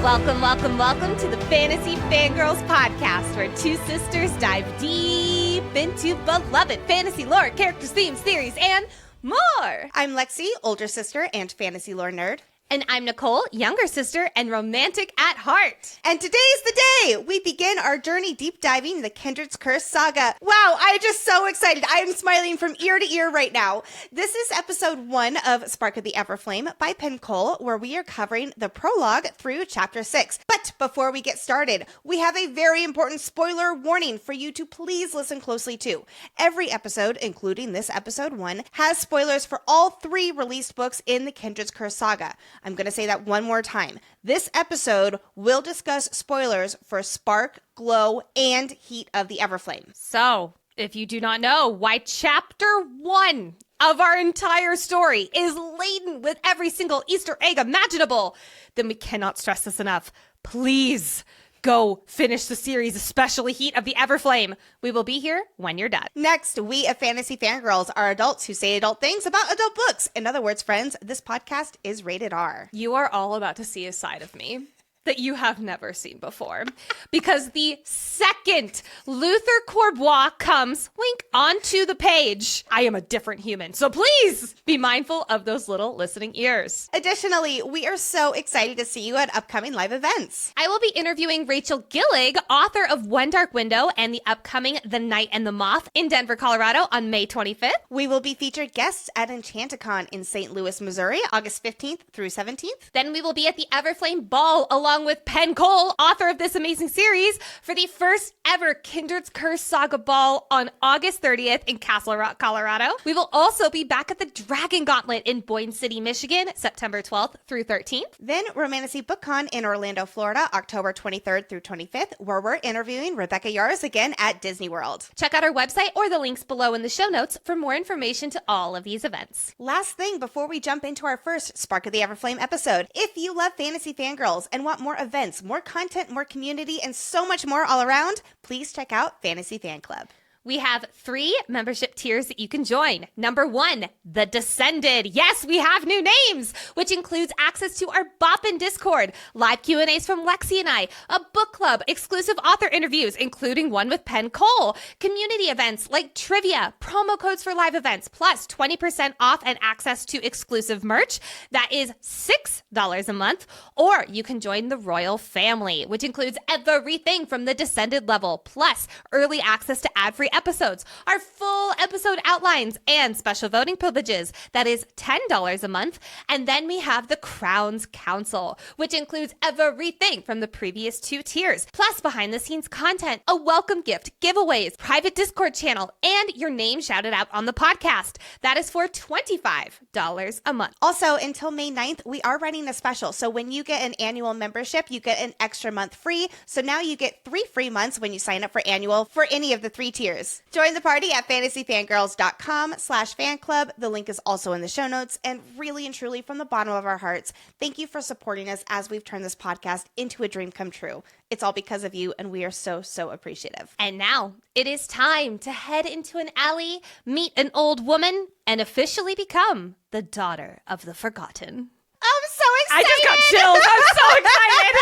Welcome to the Fantasy Fangirls Podcast, where two sisters dive deep into beloved fantasy lore, characters, themes, theories, and more. I'm Lexi, older sister and fantasy lore nerd. And I'm Nicole, younger sister and romantic at heart. And today's the day we begin our journey deep diving the Kindred's Curse saga. Wow, I'm just so excited. I am smiling from ear to ear right now. This is episode 1 of Spark of the Everflame by Penn, where we are covering the prologue through chapter 6. But before we get started, we have a very important spoiler warning for you to please listen closely to. Every episode, including this episode 1, has spoilers for all 3 released books in the Kindred's Curse saga. I'm going to say that one more time. This episode will discuss spoilers for Spark, Glow, and Heat of the Everflame. So, if you do not know why chapter 1 of our entire story is laden with every single Easter egg imaginable, then we cannot stress this enough. Please go finish the series, especially Heat of the Everflame. We will be here when you're done. Next, we at Fantasy Fangirls are adults who say adult things about adult books. In other words, friends, this podcast is rated R. You are all about to see a side of me that you have never seen before. Because the second Luther Corbois comes, wink, onto the page, I am a different human. So please be mindful of those little listening ears. Additionally, we are so excited to see you at upcoming live events. I will be interviewing Rachel Gillig, author of One Dark Window and the upcoming The Night and the Moth in Denver, Colorado on May 25th. We will be featured guests at Enchanticon in St. Louis, Missouri, August 15th through 17th. Then we will be at the Everflame Ball along with Penn, author of this amazing series, for the first ever Kindred's Curse Saga Ball on August 30th in Castle Rock, Colorado. We will also be back at the Dragon Gauntlet in Boyne City, Michigan, September 12th through 13th. Then Romantasy BookCon in Orlando, Florida, October 23rd through 25th, where we're interviewing Rebecca Yarros again at Disney World. Check out our website or the links below in the show notes for more information to all of these events. Last thing before we jump into our first Spark of the Everflame episode, if you love Fantasy Fangirls and want more events, more content, more community, and so much more all around, please check out Fantasy Fan Club. We have 3 membership tiers that you can join. Number 1, The Descended. Yes, we have new names, which includes access to our Boppin' Discord, live Q&As from Lexi and I, a book club, exclusive author interviews, including one with Penn, community events like trivia, promo codes for live events, plus 20% off and access to exclusive merch. That is $6 a month. Or you can join the Royal Family, which includes everything from the Descended level, plus early access to ad-free episodes, our full episode outlines, and special voting privileges. That is $10 a month. And then we have the Crowns Council, which includes everything from the previous 2 tiers, plus behind the scenes content, a welcome gift, giveaways, private Discord channel, and your name shouted out on the podcast. That is for $25 a month. Also, until May 9th, we are running a special. So when you get an annual membership, you get an extra month free. So now you get 3 free months when you sign up for annual for any of the 3 tiers. Join the party at fantasyfangirls.com/fanclub. The link is also in the show notes. And really and truly, from the bottom of our hearts, thank you for supporting us as we've turned this podcast into a dream come true. It's all because of you, and we are so, so appreciative. And now it is time to head into an alley, meet an old woman, and officially become the daughter of the forgotten. I'm so excited. I just got chills. I'm so excited.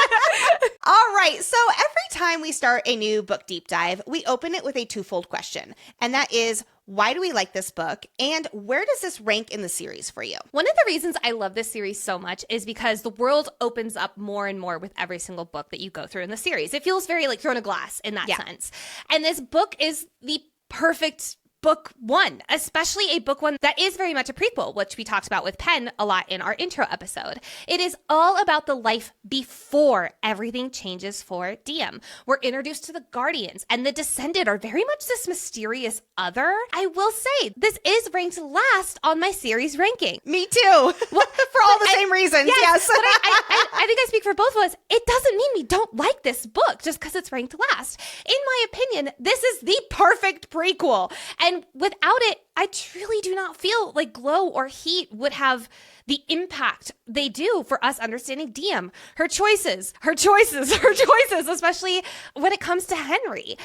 All right. So every time we start a new book deep dive, we open it with a twofold question. And that is, why do we like this book? And where does this rank in the series for you? One of the reasons I love this series so much is because the world opens up more and more with every single book that you go through in the series. It feels very like Throne of Glass in that sense. And this book is the perfect book 1, especially a book 1 that is very much a prequel, which we talked about with Penn a lot in our intro episode. It is all about the life before everything changes for DM. We're introduced to the Guardians, and the Descended are very much this mysterious other. I will say, this is ranked last on my series ranking. Me too. For all the same reasons, yes. But I think I speak for both of us. It doesn't mean we don't like this book just because it's ranked last. In my opinion, this is the perfect prequel. And without it, I truly do not feel like Glow or Heat would have the impact they do for us understanding Diem, her choices, especially when it comes to Henry.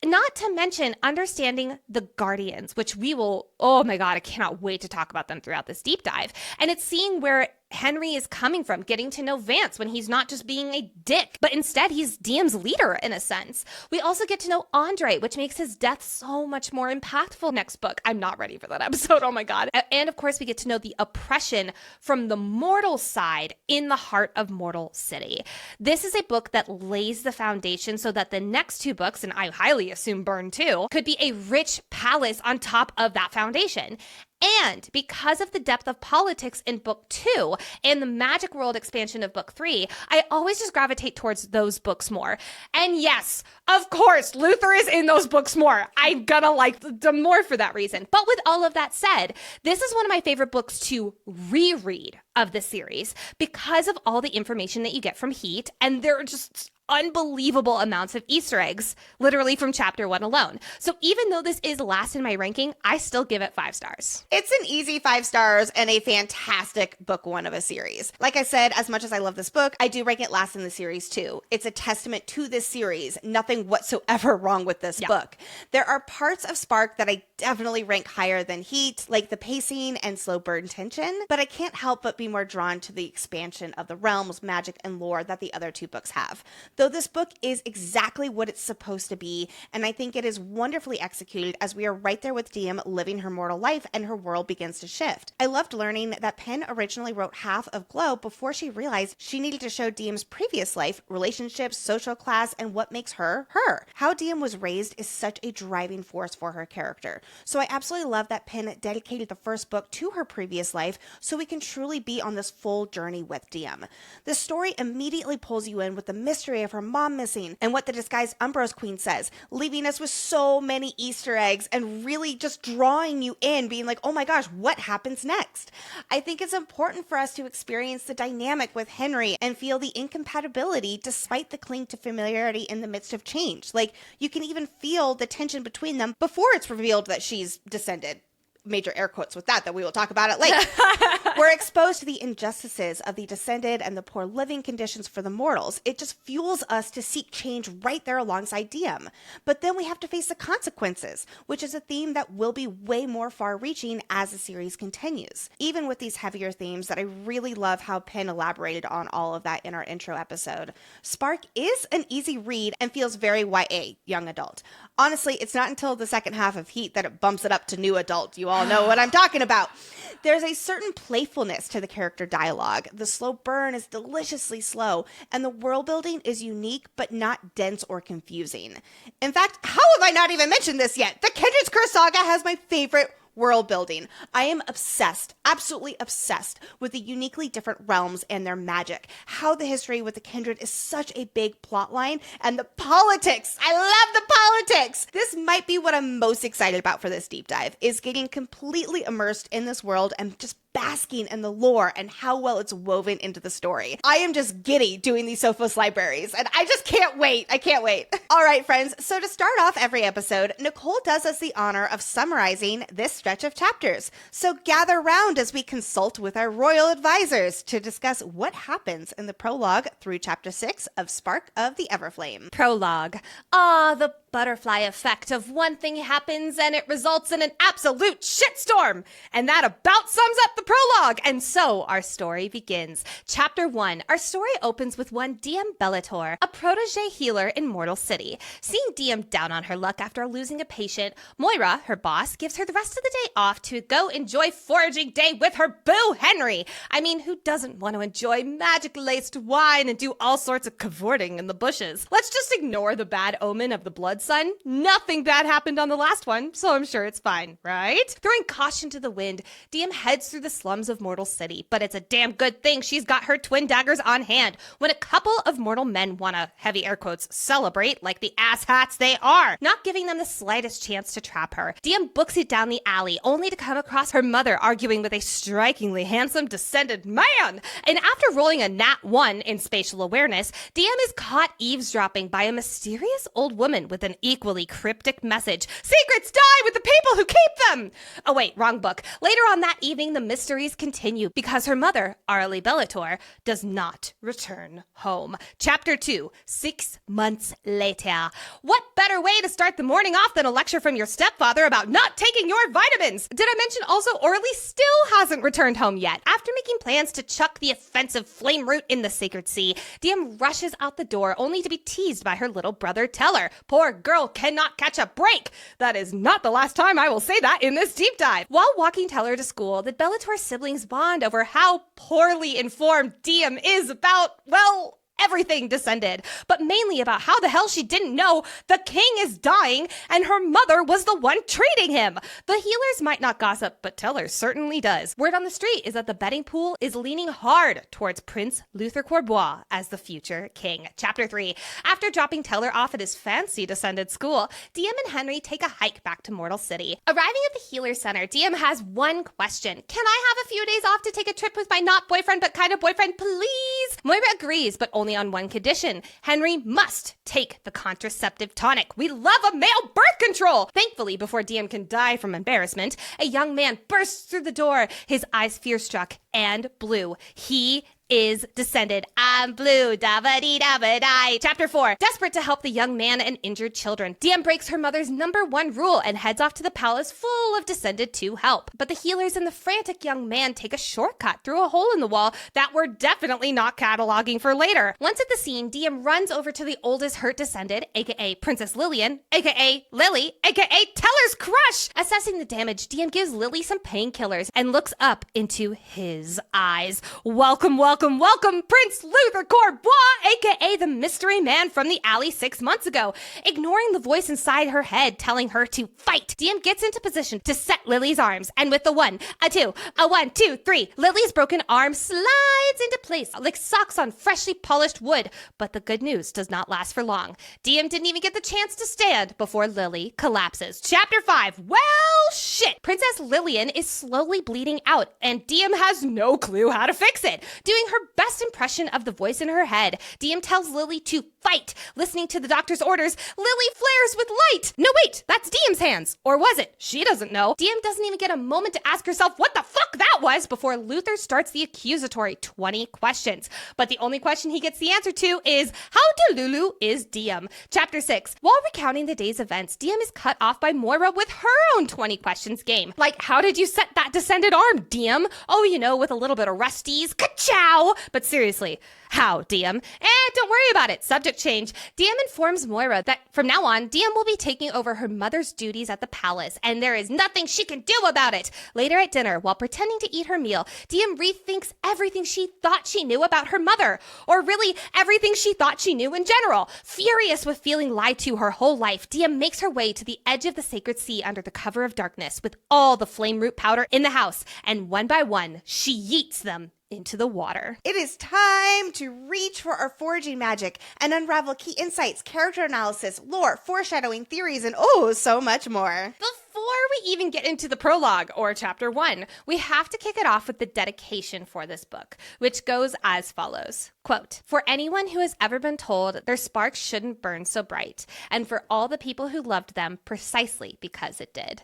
Not to mention understanding the Guardians, which we will, oh my God, I cannot wait to talk about them throughout this deep dive. And it's seeing where Henry is coming from, getting to know Vance when he's not just being a dick, but instead he's Diem's leader in a sense. We also get to know Andre, which makes his death so much more impactful next book. I'm not ready for that episode, oh my God. And of course we get to know the oppression from the mortal side in the heart of Mortal City. This is a book that lays the foundation so that the next two books, and I highly assume Burn too, could be a rich palace on top of that foundation. And because of the depth of politics in book 2 and the Magic World expansion of book 3, I always just gravitate towards those books more. And yes, of course, Luther is in those books more. I'm gonna like them more for that reason. But with all of that said, this is one of my favorite books to reread of the series because of all the information that you get from Heat. And there are just unbelievable amounts of Easter eggs, literally from chapter 1 alone. So even though this is last in my ranking, I still give it 5 stars. It's an easy 5 stars and a fantastic book 1 of a series. Like I said, as much as I love this book, I do rank it last in the series too. It's a testament to this series. Nothing whatsoever wrong with this book. There are parts of Spark that I definitely rank higher than Heat, like the pacing and slow burn tension, but I can't help but be more drawn to the expansion of the realms, magic, and lore that the other two books have. Though this book is exactly what it's supposed to be, and I think it is wonderfully executed as we are right there with Diem living her mortal life and her world begins to shift. I loved learning that Penn originally wrote half of Glow before she realized she needed to show Diem's previous life, relationships, social class, and what makes her her. How Diem was raised is such a driving force for her character. So I absolutely love that Penn dedicated the first book to her previous life so we can truly be on this full journey with Diem. The story immediately pulls you in with the mystery of her mom missing and what the disguised Umbros Queen says, leaving us with so many Easter eggs and really just drawing you in, being like, oh my gosh, what happens next? I think it's important for us to experience the dynamic with Henry and feel the incompatibility despite the cling to familiarity in the midst of change. Like, you can even feel the tension between them before it's revealed that she's descended. Major air quotes with that we will talk about it later. We're exposed to the injustices of the descended and the poor living conditions for the mortals. It just fuels us to seek change right there alongside Diem. But then we have to face the consequences, which is a theme that will be way more far-reaching as the series continues. Even with these heavier themes that I really love how Penn elaborated on all of that in our intro episode. Spark is an easy read and feels very YA, young adult. Honestly, it's not until the second half of Heat that it bumps it up to new adult. You all know what I'm talking about. There's a certain playfulness to the character dialogue. The slow burn is deliciously slow, and the world building is unique but not dense or confusing. In fact, how have I not even mentioned this yet? The Kindred's Curse saga has my favorite world building. I am obsessed, absolutely obsessed with the uniquely different realms and their magic. How the history with the Kindred is such a big plot line, and the politics. I love the politics. This might be what I'm most excited about for this deep dive, is getting completely immersed in this world and just basking in the lore and how well it's woven into the story. I am just giddy doing these Sofos Libraries, and I just can't wait. I can't wait. All right, friends. So to start off every episode, Nicole does us the honor of summarizing this stretch of chapters. So gather round as we consult with our royal advisors to discuss what happens in the prologue through chapter 6 of Spark of the Everflame. Prologue. Ah, the butterfly effect of one thing happens and it results in an absolute shitstorm. And that about sums up the prologue. And so our story begins. Chapter 1. Our story opens with one Diem Bellator, a protege healer in Mortal City. Seeing Diem down on her luck after losing a patient, Moira, her boss, gives her the rest of the day off to go enjoy foraging day with her boo Henry. I mean, who doesn't want to enjoy magic-laced wine and do all sorts of cavorting in the bushes? Let's just ignore the bad omen of the blood sun. Nothing bad happened on the last one, so I'm sure it's fine, right? Throwing caution to the wind, Diem heads through the slums of Mortal City, but it's a damn good thing she's got her twin daggers on hand when a couple of mortal men want to, heavy air quotes, celebrate like the asshats they are, not giving them the slightest chance to trap her. Diem books it down the alley, only to come across her mother arguing with a strikingly handsome descended man. And after rolling a nat 1 in spatial awareness, Diem is caught eavesdropping by a mysterious old woman with an an equally cryptic message. Secrets die with the people who keep them! Oh wait, wrong book. Later on that evening, the mysteries continue because her mother, Arlie Bellator, does not return home. Chapter 2, 6 months later. What better way to start the morning off than a lecture from your stepfather about not taking your vitamins? Did I mention also Orly still hasn't returned home yet? After making plans to chuck the offensive flame root in the sacred sea, DM rushes out the door only to be teased by her little brother Teller. Poor girl cannot catch a break. That is not the last time I will say that in this deep dive. While walking Teller to school, the Bellator siblings bond over how poorly informed DM is about, well, everything Descended, but mainly about how the hell she didn't know the king is dying and her mother was the one treating him. The healers might not gossip, but Teller certainly does. Word on the street is that the betting pool is leaning hard towards Prince Luther Corbois as the future king. Chapter 3. After dropping Teller off at his fancy Descended school, DM and Henry take a hike back to Mortal City. Arriving at the Healer Center, DM has one question. Can I have a few days off to take a trip with my not boyfriend but kind of boyfriend, please? Moira agrees, but only on one condition. Henry must take the contraceptive tonic. We love a male birth control! Thankfully, before DM can die from embarrassment, a young man bursts through the door, his eyes fear-struck and blue. He is Descended. I'm blue, da-ba-dee-da-ba-die. Chapter 4. Desperate to help the young man and injured children, DM breaks her mother's #1 rule and heads off to the palace full of Descended to help. But the healers and the frantic young man take a shortcut through a hole in the wall that we're definitely not cataloging for later. Once at the scene, DM runs over to the oldest hurt Descended, aka Princess Lillian, aka Lily, aka Teller's crush. Assessing the damage, DM gives Lily some painkillers and looks up into his eyes. Welcome, Prince Luther Corbois, aka the mystery man from the alley 6 months ago. Ignoring the voice inside her head telling her to fight, DM gets into position to set Lily's arms, and with the 1, a 2, a 1, 2, 3, Lily's broken arm slides into place like socks on freshly polished wood. But the good news does not last for long. DM didn't even get the chance to stand before Lily collapses. Chapter 5. Well, shit. Princess Lillian is slowly bleeding out, and DM has no clue how to fix it. Doing her best impression of the voice in her head, DM tells Lily to fight. Listening to the doctor's orders, Lily flares with light. No, wait, that's DM's hands. Or was it? She doesn't know. DM doesn't even get a moment to ask herself what the fuck that was before Luther starts the accusatory 20 questions. But the only question he gets the answer to is, how Delulu is DM? Chapter 6. While recounting the day's events, DM is cut off by Moira with her own 20 questions game. Like, how did you set that Descended arm, DM? Oh, you know, with a little bit of rusties. Ka-chow! But seriously, how, DM? Don't worry about it. Subject change. DM informs Moira that from now on, DM will be taking over her mother's duties at the palace, and there is nothing she can do about it. Later at dinner, while pretending to eat her meal, DM rethinks everything she thought she knew about her mother, or really everything she thought she knew in general. Furious with feeling lied to her whole life, DM makes her way to the edge of the sacred sea under the cover of darkness with all the flame root powder in the house, and one by one, she yeets them into the water. It is time to reach for our foraging magic and unravel key insights, character analysis, lore, foreshadowing, theories, and oh, so much more. Before we even get into the prologue, or chapter 1, we have to kick it off with the dedication for this book, which goes as follows. Quote, for anyone who has ever been told their spark shouldn't burn so bright, and for all the people who loved them precisely because it did.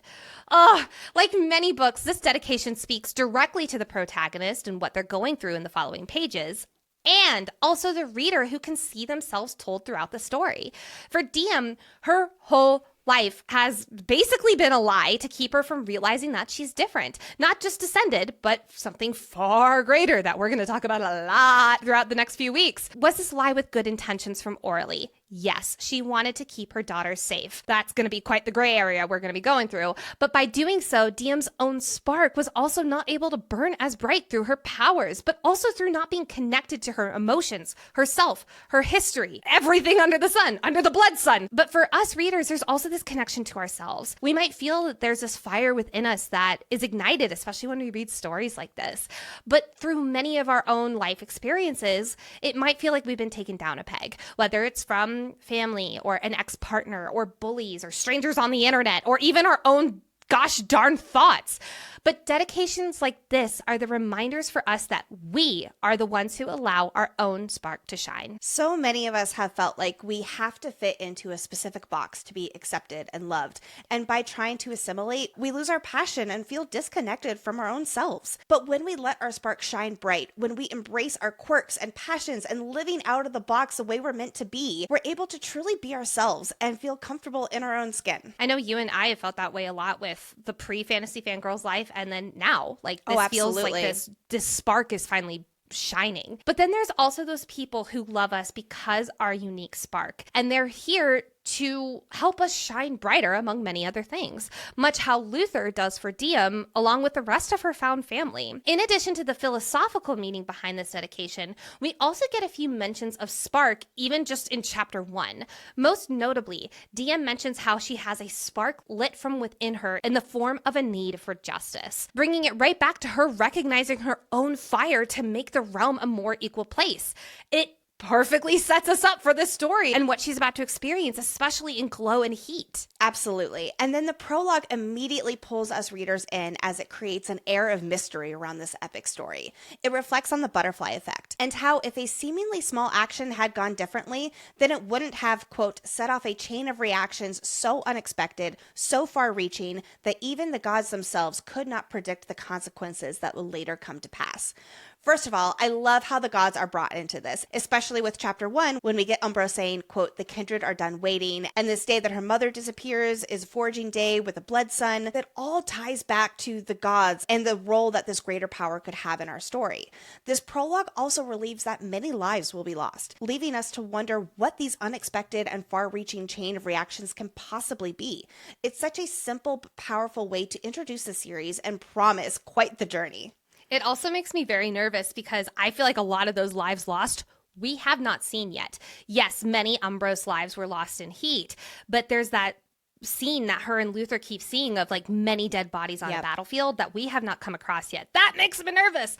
Oh, like many books, this dedication speaks directly to the protagonist and what they're going through in the following pages, and also the reader who can see themselves told throughout the story. For DM, her whole life has basically been a lie to keep her from realizing that she's different. Not just Descended, but something far greater that we're going to talk about a lot throughout the next few weeks. Was this lie with good intentions from Orly? Yes, she wanted to keep her daughter safe. That's going to be quite the gray area we're going to be going through. But by doing so, DM's own spark was also not able to burn as bright through her powers, but also through not being connected to her emotions, herself, her history, everything under the sun, under the blood sun. But for us readers, there's also this connection to ourselves. We might feel that there's this fire within us that is ignited, especially when we read stories like this. But through many of our own life experiences, it might feel like we've been taken down a peg, whether it's from family or an ex-partner or bullies or strangers on the internet or even our own gosh darn thoughts. But dedications like this are the reminders for us that we are the ones who allow our own spark to shine. So many of us have felt like we have to fit into a specific box to be accepted and loved. And by trying to assimilate, we lose our passion and feel disconnected from our own selves. But when we let our spark shine bright, when we embrace our quirks and passions and living out of the box the way we're meant to be, we're able to truly be ourselves and feel comfortable in our own skin. I know you and I have felt that way a lot with the pre-Fantasy Fangirls life, and then now, like, this feels like this spark is finally shining. But then there's also those people who love us because our unique spark, and they're here to help us shine brighter, among many other things, much how Luther does for Diem, along with the rest of her found family. In addition to the philosophical meaning behind this dedication, we also get a few mentions of spark, even just in chapter 1. Most notably, Diem mentions how she has a spark lit from within her in the form of a need for justice, bringing it right back to her recognizing her own fire to make the realm a more equal place. It perfectly sets us up for this story and what she's about to experience, especially in Glow and Heat. Absolutely. And then the prologue immediately pulls us readers in as it creates an air of mystery around this epic story. It reflects on the butterfly effect and how if a seemingly small action had gone differently, then it wouldn't have, quote, set off a chain of reactions so unexpected, so far-reaching, that even the gods themselves could not predict the consequences that would later come to pass. First of all, I love how the gods are brought into this, especially with chapter 1, when we get Umbro saying, quote, the kindred are done waiting, and this day that her mother disappears is a foraging day with a blood sun. That all ties back to the gods and the role that this greater power could have in our story. This prologue also relieves that many lives will be lost, leaving us to wonder what these unexpected and far-reaching chain of reactions can possibly be. It's such a simple but powerful way to introduce the series and promise quite the journey. It also makes me very nervous because I feel like a lot of those lives lost we have not seen yet. Yes, many Umbros lives were lost in Heat, but there's that scene that her and Luther keep seeing of like many dead bodies on a battlefield that we have not come across yet. That makes me nervous.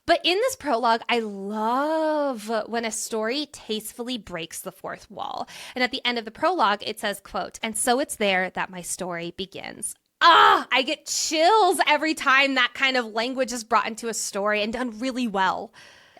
But in this prologue, I love when a story tastefully breaks the fourth wall. And at the end of the prologue, it says, quote, and so it's there that my story begins. I get chills every time that kind of language is brought into a story and done really well.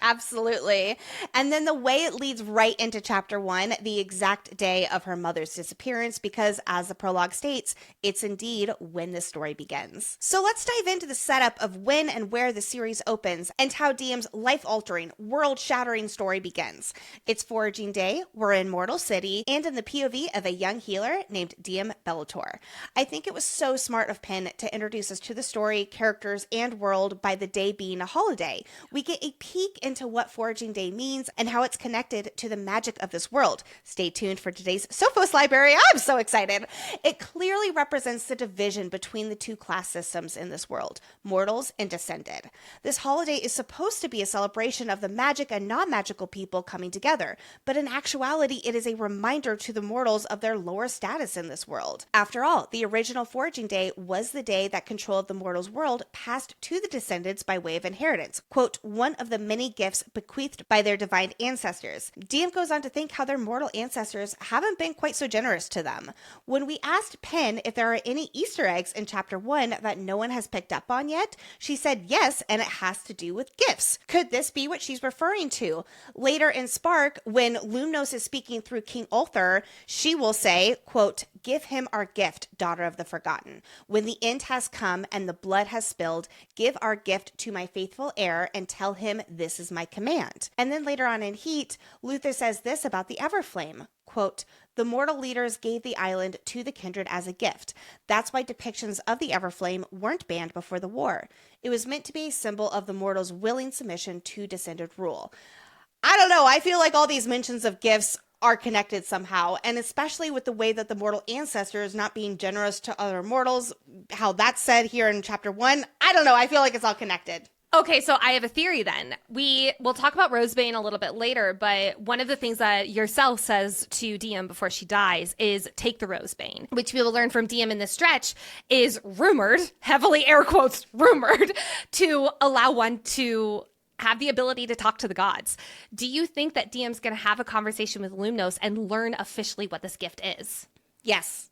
Absolutely. And then the way it leads right into chapter 1, the exact day of her mother's disappearance, because as the prologue states, it's indeed when the story begins. So let's dive into the setup of when and where the series opens and how Diem's life-altering, world-shattering story begins. It's Foraging Day, we're in Mortal City, and in the POV of a young healer named Diem Bellator. I think it was so smart of Penn to introduce us to the story, characters, and world by the day being a holiday. We get a peek into what Foraging Day means and how it's connected to the magic of this world. Stay tuned for today's Sofos Library. I'm so excited. It clearly represents the division between the two class systems in this world, mortals and descended. This holiday is supposed to be a celebration of the magic and non-magical people coming together, but in actuality, it is a reminder to the mortals of their lower status in this world. After all, the original Foraging Day was the day that control of the mortals' world passed to the descendants by way of inheritance. Quote, one of the many gifts bequeathed by their divine ancestors. Diem goes on to think how their mortal ancestors haven't been quite so generous to them. When we asked Penn if there are any Easter eggs in chapter 1 that no one has picked up on yet, she said yes, and it has to do with gifts. Could this be what she's referring to? Later in Spark, when Lumnos is speaking through King Ulthur, she will say, quote, give him our gift, daughter of the forgotten. When the end has come and the blood has spilled, give our gift to my faithful heir and tell him this is my command. And then later on in Heat, Luther says this about the Everflame, quote, the mortal leaders gave the island to the kindred as a gift. That's why depictions of the Everflame weren't banned before the war. It was meant to be a symbol of the mortals' willing submission to descended rule. I don't know, I feel like all these mentions of gifts are connected somehow, and especially with the way that the mortal ancestors not being generous to other mortals, how that's said here in chapter 1, I don't know, I feel like it's all connected. Okay, so I have a theory then. We'll talk about Rosebane a little bit later, but one of the things that yourself says to Diem before she dies is take the Rosebane, which we will learn from Diem in this stretch is rumored, heavily air quotes, rumored, to allow one to have the ability to talk to the gods. Do you think that Diem's going to have a conversation with Lumnos and learn officially what this gift is? Yes.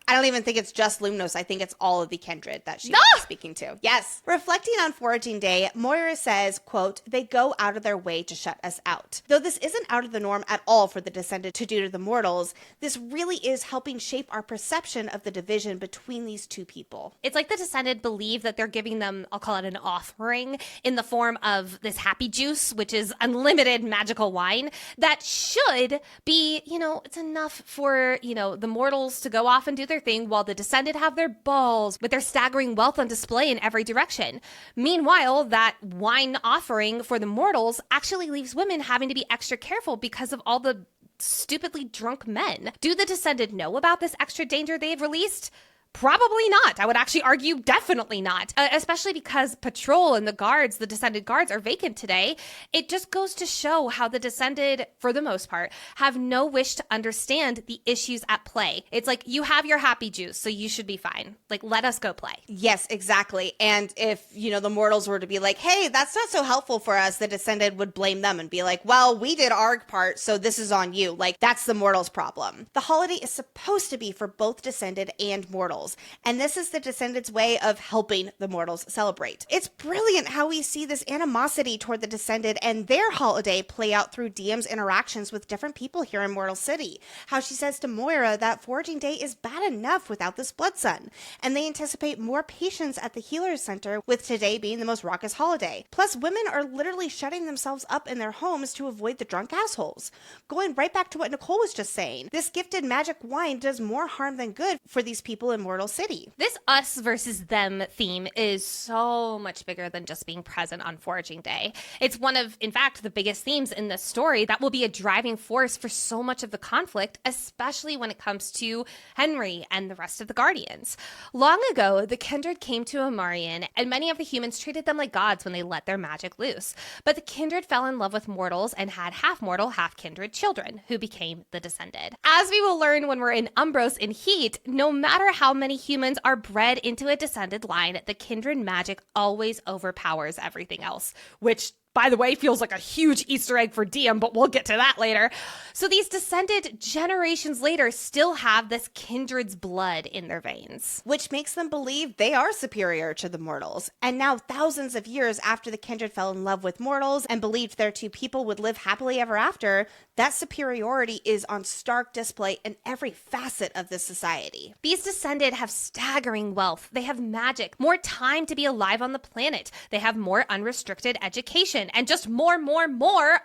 I don't even think it's just Lumnos. I think it's all of the kindred that she's speaking to. Yes. Reflecting on Foraging Day, Moira says, quote, they go out of their way to shut us out. Though this isn't out of the norm at all for the Descended to do to the mortals, this really is helping shape our perception of the division between these two people. It's like the Descended believe that they're giving them, I'll call it an offering, in the form of this happy juice, which is unlimited magical wine, that should be, it's enough for, the mortals to go off and do their thing while the Descended have their balls with their staggering wealth on display in every direction. Meanwhile, that wine offering for the mortals actually leaves women having to be extra careful because of all the stupidly drunk men. Do the Descended know about this extra danger they've released? Probably not. I would actually argue definitely not, especially because patrol and the Descended guards are vacant today. It just goes to show how the Descended, for the most part, have no wish to understand the issues at play. It's like, you have your happy juice, so you should be fine. Like, let us go play. Yes, exactly. And if, the mortals were to be like, hey, that's not so helpful for us, the Descended would blame them and be like, well, we did our part, so this is on you. Like, that's the mortals' problem. The holiday is supposed to be for both Descended and mortals. And this is the Descendants' way of helping the mortals celebrate. It's brilliant how we see this animosity toward the Descended and their holiday play out through DM's interactions with different people here in Mortal City. How she says to Moira that Foraging Day is bad enough without this blood sun, and they anticipate more patients at the Healer's Center, with today being the most raucous holiday. Plus, women are literally shutting themselves up in their homes to avoid the drunk assholes. Going right back to what Nicole was just saying, this gifted magic wine does more harm than good for these people in Mortal City. This us versus them theme is so much bigger than just being present on Foraging Day. It's one of, in fact, the biggest themes in this story that will be a driving force for so much of the conflict, especially when it comes to Henry and the rest of the Guardians. Long ago, the Kindred came to Amarian, and many of the humans treated them like gods when they let their magic loose. But the Kindred fell in love with mortals and had half-mortal, half-kindred children, who became the Descended. As we will learn when we're in Umbros and Heat, no matter how many humans are bred into a Descended line, the Kindred magic always overpowers everything else, which, by the way, feels like a huge Easter egg for DM, but we'll get to that later. So these Descended generations later still have this Kindred's blood in their veins, which makes them believe they are superior to the mortals. And now, thousands of years after the Kindred fell in love with mortals and believed their two people would live happily ever after, that superiority is on stark display in every facet of this society. These Descended have staggering wealth. They have magic, more time to be alive on the planet. They have more unrestricted education, and just more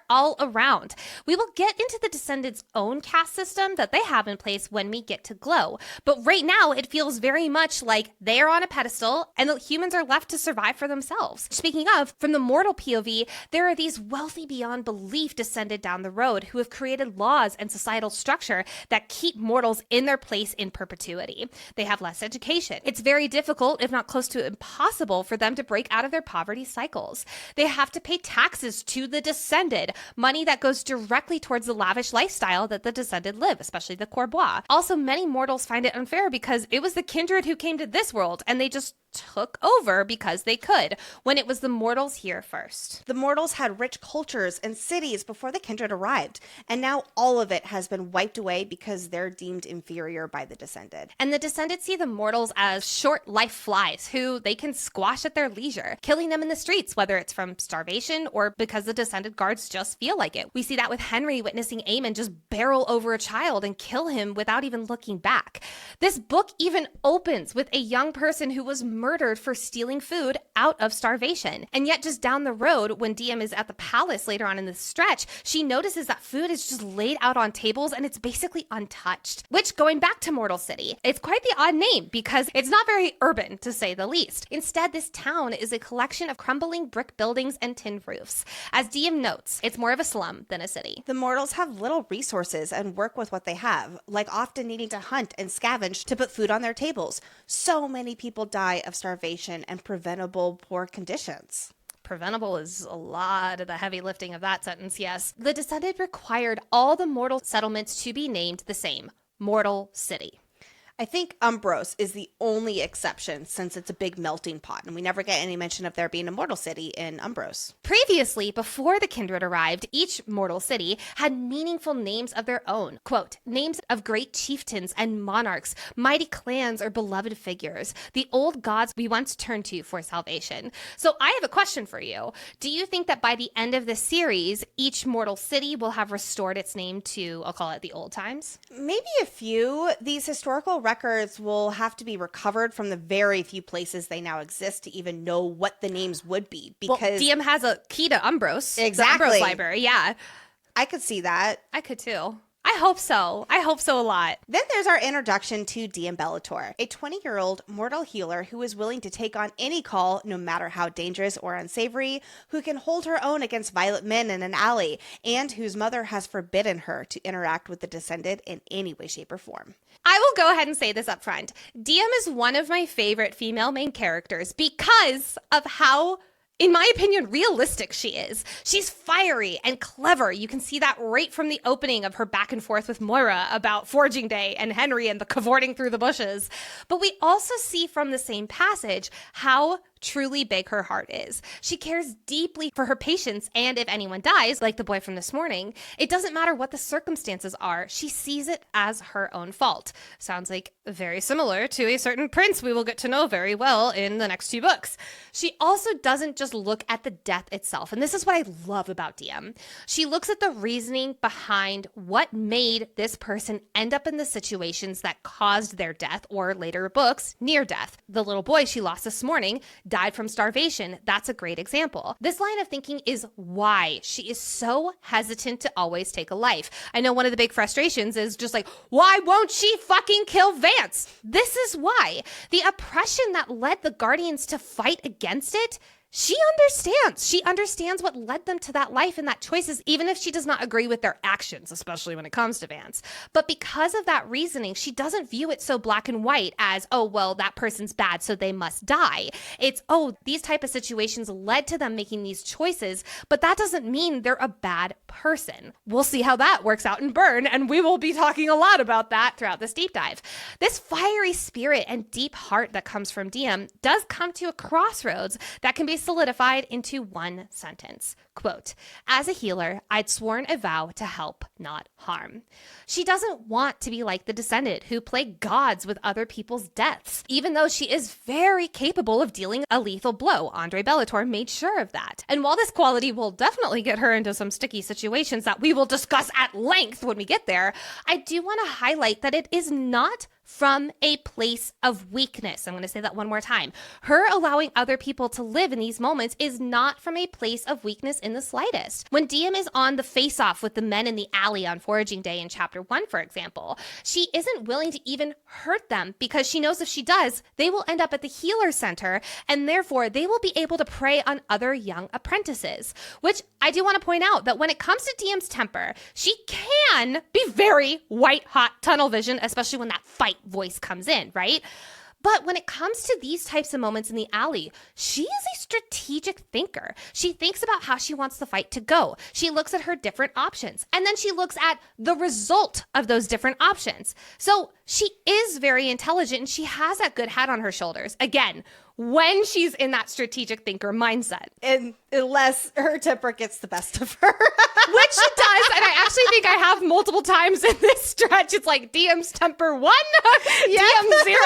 all around. We will get into the Descendants' own caste system that they have in place when we get to Glow. But right now, it feels very much like they are on a pedestal and the humans are left to survive for themselves. Speaking of, from the mortal POV, there are these wealthy beyond belief Descended down the road who have created laws and societal structure that keep mortals in their place in perpetuity. They have less education. It's very difficult, if not close to impossible, for them to break out of their poverty cycles. They have to pay taxes to the Descended, money that goes directly towards the lavish lifestyle that the Descended live, especially the Corbois. Also, many mortals find it unfair because it was the Kindred who came to this world, and they just took over because they could, when it was the mortals here first. The mortals had rich cultures and cities before the Kindred arrived, and now all of it has been wiped away because they're deemed inferior by the Descended. And the Descended see the mortals as short life flies who they can squash at their leisure, killing them in the streets, whether it's from starvation or because the Descended guards just feel like it. We see that with Henry witnessing Eamon just barrel over a child and kill him without even looking back. This book even opens with a young person who was murdered for stealing food out of starvation. And yet just down the road, when DM is at the palace later on in the stretch, she notices that food is just laid out on tables and it's basically untouched. Which, going back to Mortal City, it's quite the odd name because it's not very urban, to say the least. Instead, this town is a collection of crumbling brick buildings and tin roofs. As DM notes, it's more of a slum than a city. The mortals have little resources and work with what they have, like often needing to hunt and scavenge to put food on their tables. So many people die of starvation and preventable poor conditions. Preventable is a lot of the heavy lifting of that sentence, yes. The Descended required all the mortal settlements to be named the same, Mortal City. I think Umbros is the only exception since it's a big melting pot, and we never get any mention of there being a mortal city in Umbros. Previously, before the Kindred arrived, each mortal city had meaningful names of their own. Quote, names of great chieftains and monarchs, mighty clans or beloved figures, the old gods we once turned to for salvation. So I have a question for you. Do you think that by the end of the series, each mortal city will have restored its name to, I'll call it the old times? Maybe a few. These historical records will have to be recovered from the very few places they now exist to even know what the names would be. Because DM has a key to Umbros. Exactly. The Umbros library, yeah. I could see that. I could too. I hope so. I hope so a lot. Then there's our introduction to DM Bellator, a 20-year-old mortal healer who is willing to take on any call, no matter how dangerous or unsavory, who can hold her own against violent men in an alley, and whose mother has forbidden her to interact with the Descended in any way, shape, or form. I will go ahead and say this up front. DM is one of my favorite female main characters because of how, in my opinion, realistic she is. She's fiery and clever. You can see that right from the opening of her back and forth with Moira about Forging Day and Henry and the cavorting through the bushes. But we also see from the same passage how truly big her heart is. She cares deeply for her patients, and if anyone dies, like the boy from this morning, it doesn't matter what the circumstances are. She sees it as her own fault. Sounds like very similar to a certain prince we will get to know very well in the next 2 books. She also doesn't just look at the death itself, and this is what I love about DM. She looks at the reasoning behind what made this person end up in the situations that caused their death, or later books, near death. The little boy she lost this morning died from starvation. That's a great example. This line of thinking is why she is so hesitant to always take a life. I know one of the big frustrations is just like, why won't she fucking kill Vance? This is why. The oppression that led the Guardians to fight against it, she understands. She understands what led them to that life and that choices, even if she does not agree with their actions, especially when it comes to Vance. But because of that reasoning, she doesn't view it so black and white as, oh, well, that person's bad, so they must die. It's, oh, these type of situations led to them making these choices, but that doesn't mean they're a bad person. We'll see how that works out in Burn, and we will be talking a lot about that throughout this deep dive. This fiery spirit and deep heart that comes from DM does come to a crossroads that can be solidified into one sentence. Quote, as a healer, I'd sworn a vow to help, not harm. She doesn't want to be like the Descended, who play gods with other people's deaths, even though she is very capable of dealing a lethal blow. Andre Bellator made sure of that. And while this quality will definitely get her into some sticky situations that we will discuss at length when we get there, I do want to highlight that it is not from a place of weakness. I'm going to say that one more time. Her allowing other people to live in these moments is not from a place of weakness in the slightest. When DM is on the face-off with the men in the alley on Foraging Day in Chapter 1, for example, she isn't willing to even hurt them because she knows if she does, they will end up at the healer center, and therefore they will be able to prey on other young apprentices. Which I do want to point out that when it comes to DM's temper, she can be very white-hot tunnel vision, especially when that fight voice comes in, right? But when it comes to these types of moments in the alley, she is a strategic thinker. She thinks about how she wants the fight to go. She looks at her different options, and then she looks at the result of those different options. So she is very intelligent, and she has that good head on her shoulders. Again, when she's in that strategic thinker mindset. And unless her temper gets the best of her. Which it does, and I actually think I have multiple times in this stretch. It's like DM's temper 1, DM 0.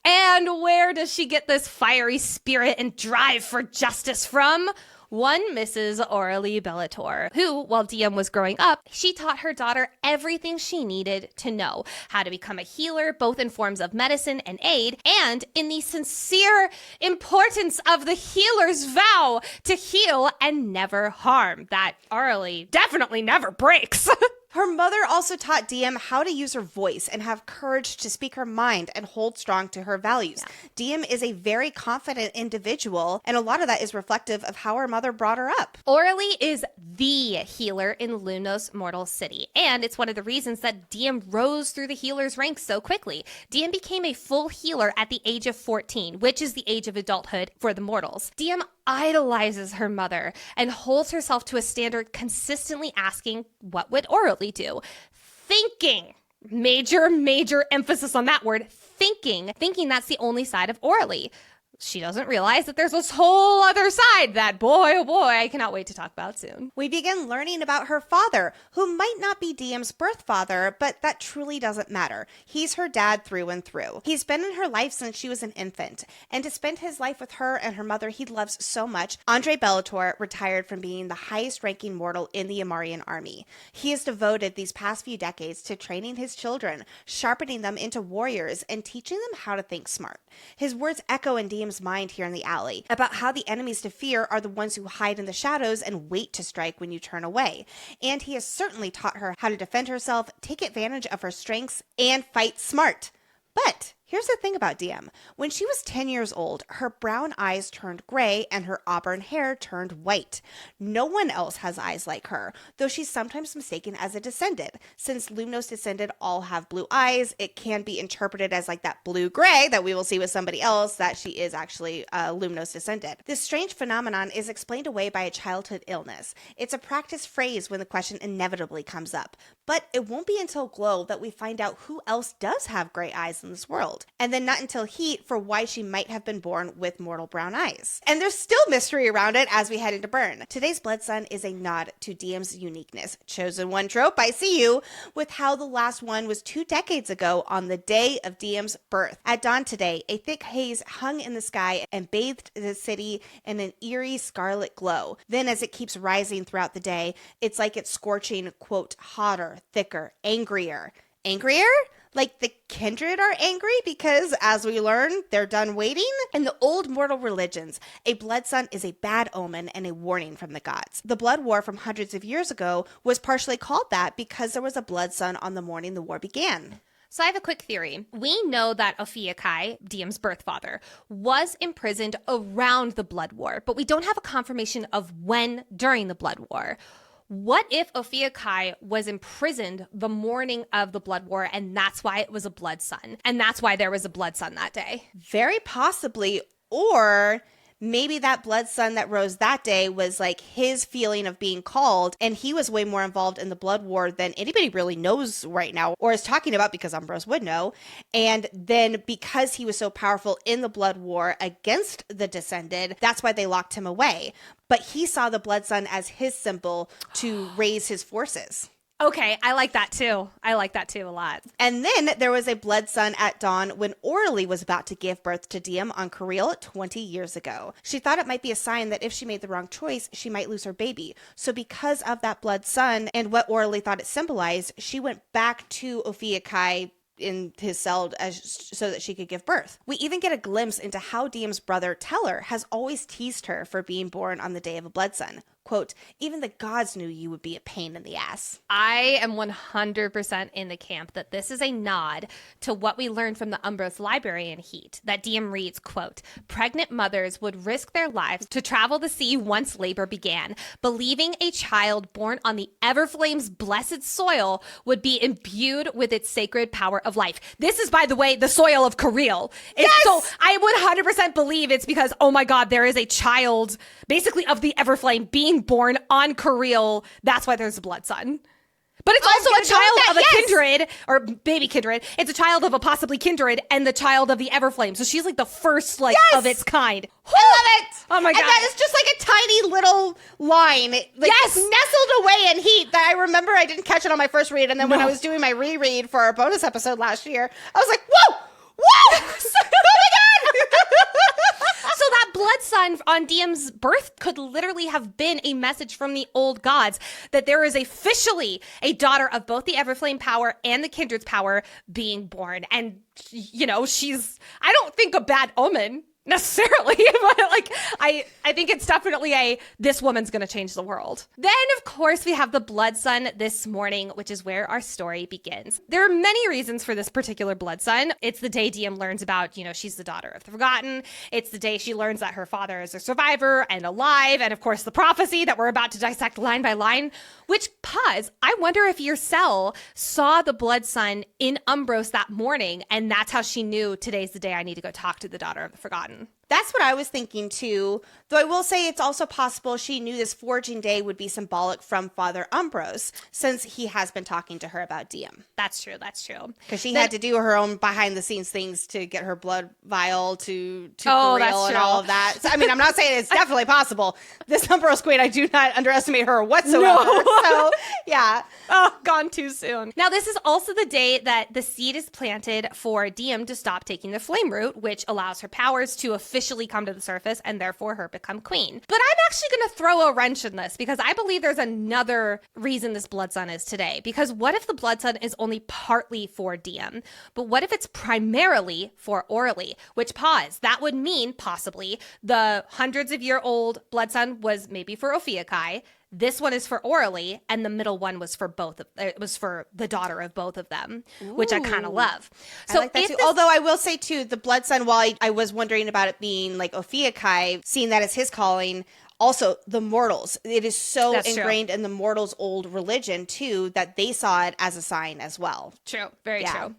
And where does she get this fiery spirit and drive for justice from? One Mrs. Aurelie Bellator, who, while DM was growing up, she taught her daughter everything she needed to know, how to become a healer, both in forms of medicine and aid, and in the sincere importance of the healer's vow to heal and never harm, that Aurelie definitely never breaks. Her mother also taught DM how to use her voice and have courage to speak her mind and hold strong to her values. Yeah. DM is a very confident individual, and a lot of that is reflective of how her mother brought her up. Aurelie is the healer in Lunos Mortal City, and it's one of the reasons that DM rose through the healer's ranks so quickly. DM became a full healer at the age of 14, which is the age of adulthood for the mortals. DM idolizes her mother and holds herself to a standard consistently asking, what would Aurelie do? Thinking Major emphasis on that word, thinking that's the only side of Orly. She doesn't realize that there's this whole other side that, boy, oh boy, I cannot wait to talk about soon. We begin learning about her father, who might not be DM's birth father, but that truly doesn't matter. He's her dad through and through. He's been in her life since she was an infant, and to spend his life with her and her mother he loves so much, Andre Bellator retired from being the highest-ranking mortal in the Amarian army. He has devoted these past few decades to training his children, sharpening them into warriors, and teaching them how to think smart. His words echo in DM's mind here in the alley about how the enemies to fear are the ones who hide in the shadows and wait to strike when you turn away. And he has certainly taught her how to defend herself, take advantage of her strengths, and fight smart. But here's the thing about DM. When she was 10 years old, her brown eyes turned gray and her auburn hair turned white. No one else has eyes like her, though she's sometimes mistaken as a descendant. Since Lumnos descended all have blue eyes, it can be interpreted as like that blue-gray that we will see with somebody else, that she is actually a Lumnos descendant. This strange phenomenon is explained away by a childhood illness. It's a practice phrase when the question inevitably comes up. But it won't be until Glow that we find out who else does have gray eyes in this world. And then not until Heat for why she might have been born with mortal brown eyes. And there's still mystery around it as we head into Burn. Today's Blood Sun is a nod to DM's uniqueness. Chosen one trope, I see you, with how the last one was 2 decades ago on the day of DM's birth. At dawn today, a thick haze hung in the sky and bathed the city in an eerie scarlet glow. Then as it keeps rising throughout the day, it's like it's scorching, quote, hotter, thicker, angrier. Angrier? Like the kindred are angry because, as we learn, they're done waiting? In the old mortal religions, a blood sun is a bad omen and a warning from the gods. The blood war from hundreds of years ago was partially called that because there was a blood sun on the morning the war began. So I have a quick theory. We know that Ophiuchi, DM's birth father, was imprisoned around the blood war, but we don't have a confirmation of when during the blood war. What if Ophiuchi was imprisoned the morning of the blood war and that's why it was a blood sun? And that's why there was a blood sun that day? Very possibly. Or maybe that blood sun that rose that day was like his feeling of being called, and he was way more involved in the blood war than anybody really knows right now or is talking about, because Umbros would know. And then because he was so powerful in the blood war against the Descended, that's why they locked him away. But he saw the blood sun as his symbol to raise his forces. Okay, I like that too. I like that too a lot. And then there was a blood sun at dawn when Orly was about to give birth to DM on Kareel 20 years ago. She thought it might be a sign that if she made the wrong choice, she might lose her baby. So because of that blood sun and what Orly thought it symbolized, she went back to Ophiuchi in his cell so that she could give birth. We even get a glimpse into how DM's brother Teller has always teased her for being born on the day of a blood sun. Quote, even the gods knew you would be a pain in the ass. I am 100% in the camp that this is a nod to what we learned from the Sofos Library in Heat, that DM reads, quote, pregnant mothers would risk their lives to travel the sea once labor began, believing a child born on the Everflame's blessed soil would be imbued with its sacred power of life. This is, by the way, the soil of Kareel. Yes! So I would 100% believe it's because, oh my God, there is a child basically of the Everflame being born on Kareel. That's why there's a blood sun. But it's also a child of a kindred, or baby kindred. It's a child of a possibly kindred and the child of the Everflame. So she's like the first of its kind. I love it. Oh my God. And that is just like a tiny little line. Yes. Nestled away in Heat that I remember I didn't catch it on my first read. And then when I was doing my reread for our bonus episode last year, I was like, whoa, oh my God. So that blood sun on DM's birth could literally have been a message from the old gods that there is officially a daughter of both the Everflame power and the Kindred's power being born. And, you know, she's, I don't think a bad omen necessarily, but like I think it's definitely this woman's gonna change the world. Then of course we have the blood sun this morning, which is where our story begins. There are many reasons for this particular blood sun. It's the day DM learns about, you know, she's the daughter of the Forgotten. It's the day she learns that her father is a survivor and alive, and of course the prophecy that we're about to dissect line by line. Which, pause, I wonder if your cell saw the blood sun in Umbros that morning, and that's how she knew today's the day I need to go talk to the daughter of the Forgotten. That's what I was thinking too. Though I will say it's also possible she knew this forging day would be symbolic from Father Ambrose, since he has been talking to her about DM. That's true. That's true. Because she had to do her own behind the scenes things to get her blood vial to Oh, Koreal that's and true. all of that. So, I mean, I'm not saying it's definitely possible. This Ambrose Queen, I do not underestimate her whatsoever. No. So, yeah. Oh, gone too soon. Now, this is also the day that the seed is planted for DM to stop taking the flame root, which allows her powers to officially come to the surface and therefore her become queen. But I'm actually going to throw a wrench in this because I believe there's another reason this blood sun is today. Because what if the blood sun is only partly for DM? But what if it's primarily for Orally? Which, pause, that would mean possibly the hundreds of year old blood sun was maybe for Ophiuchi. This one is for Orally, and the middle one was for it was for the daughter of both of them, which I kind of love. So I like that too. Although I will say too, the blood sun, while I was wondering about it being like Ophiuchi, seeing that as his calling, also the mortals. It is so ingrained in the mortals' old religion too, that they saw it as a sign as well. True. Very true.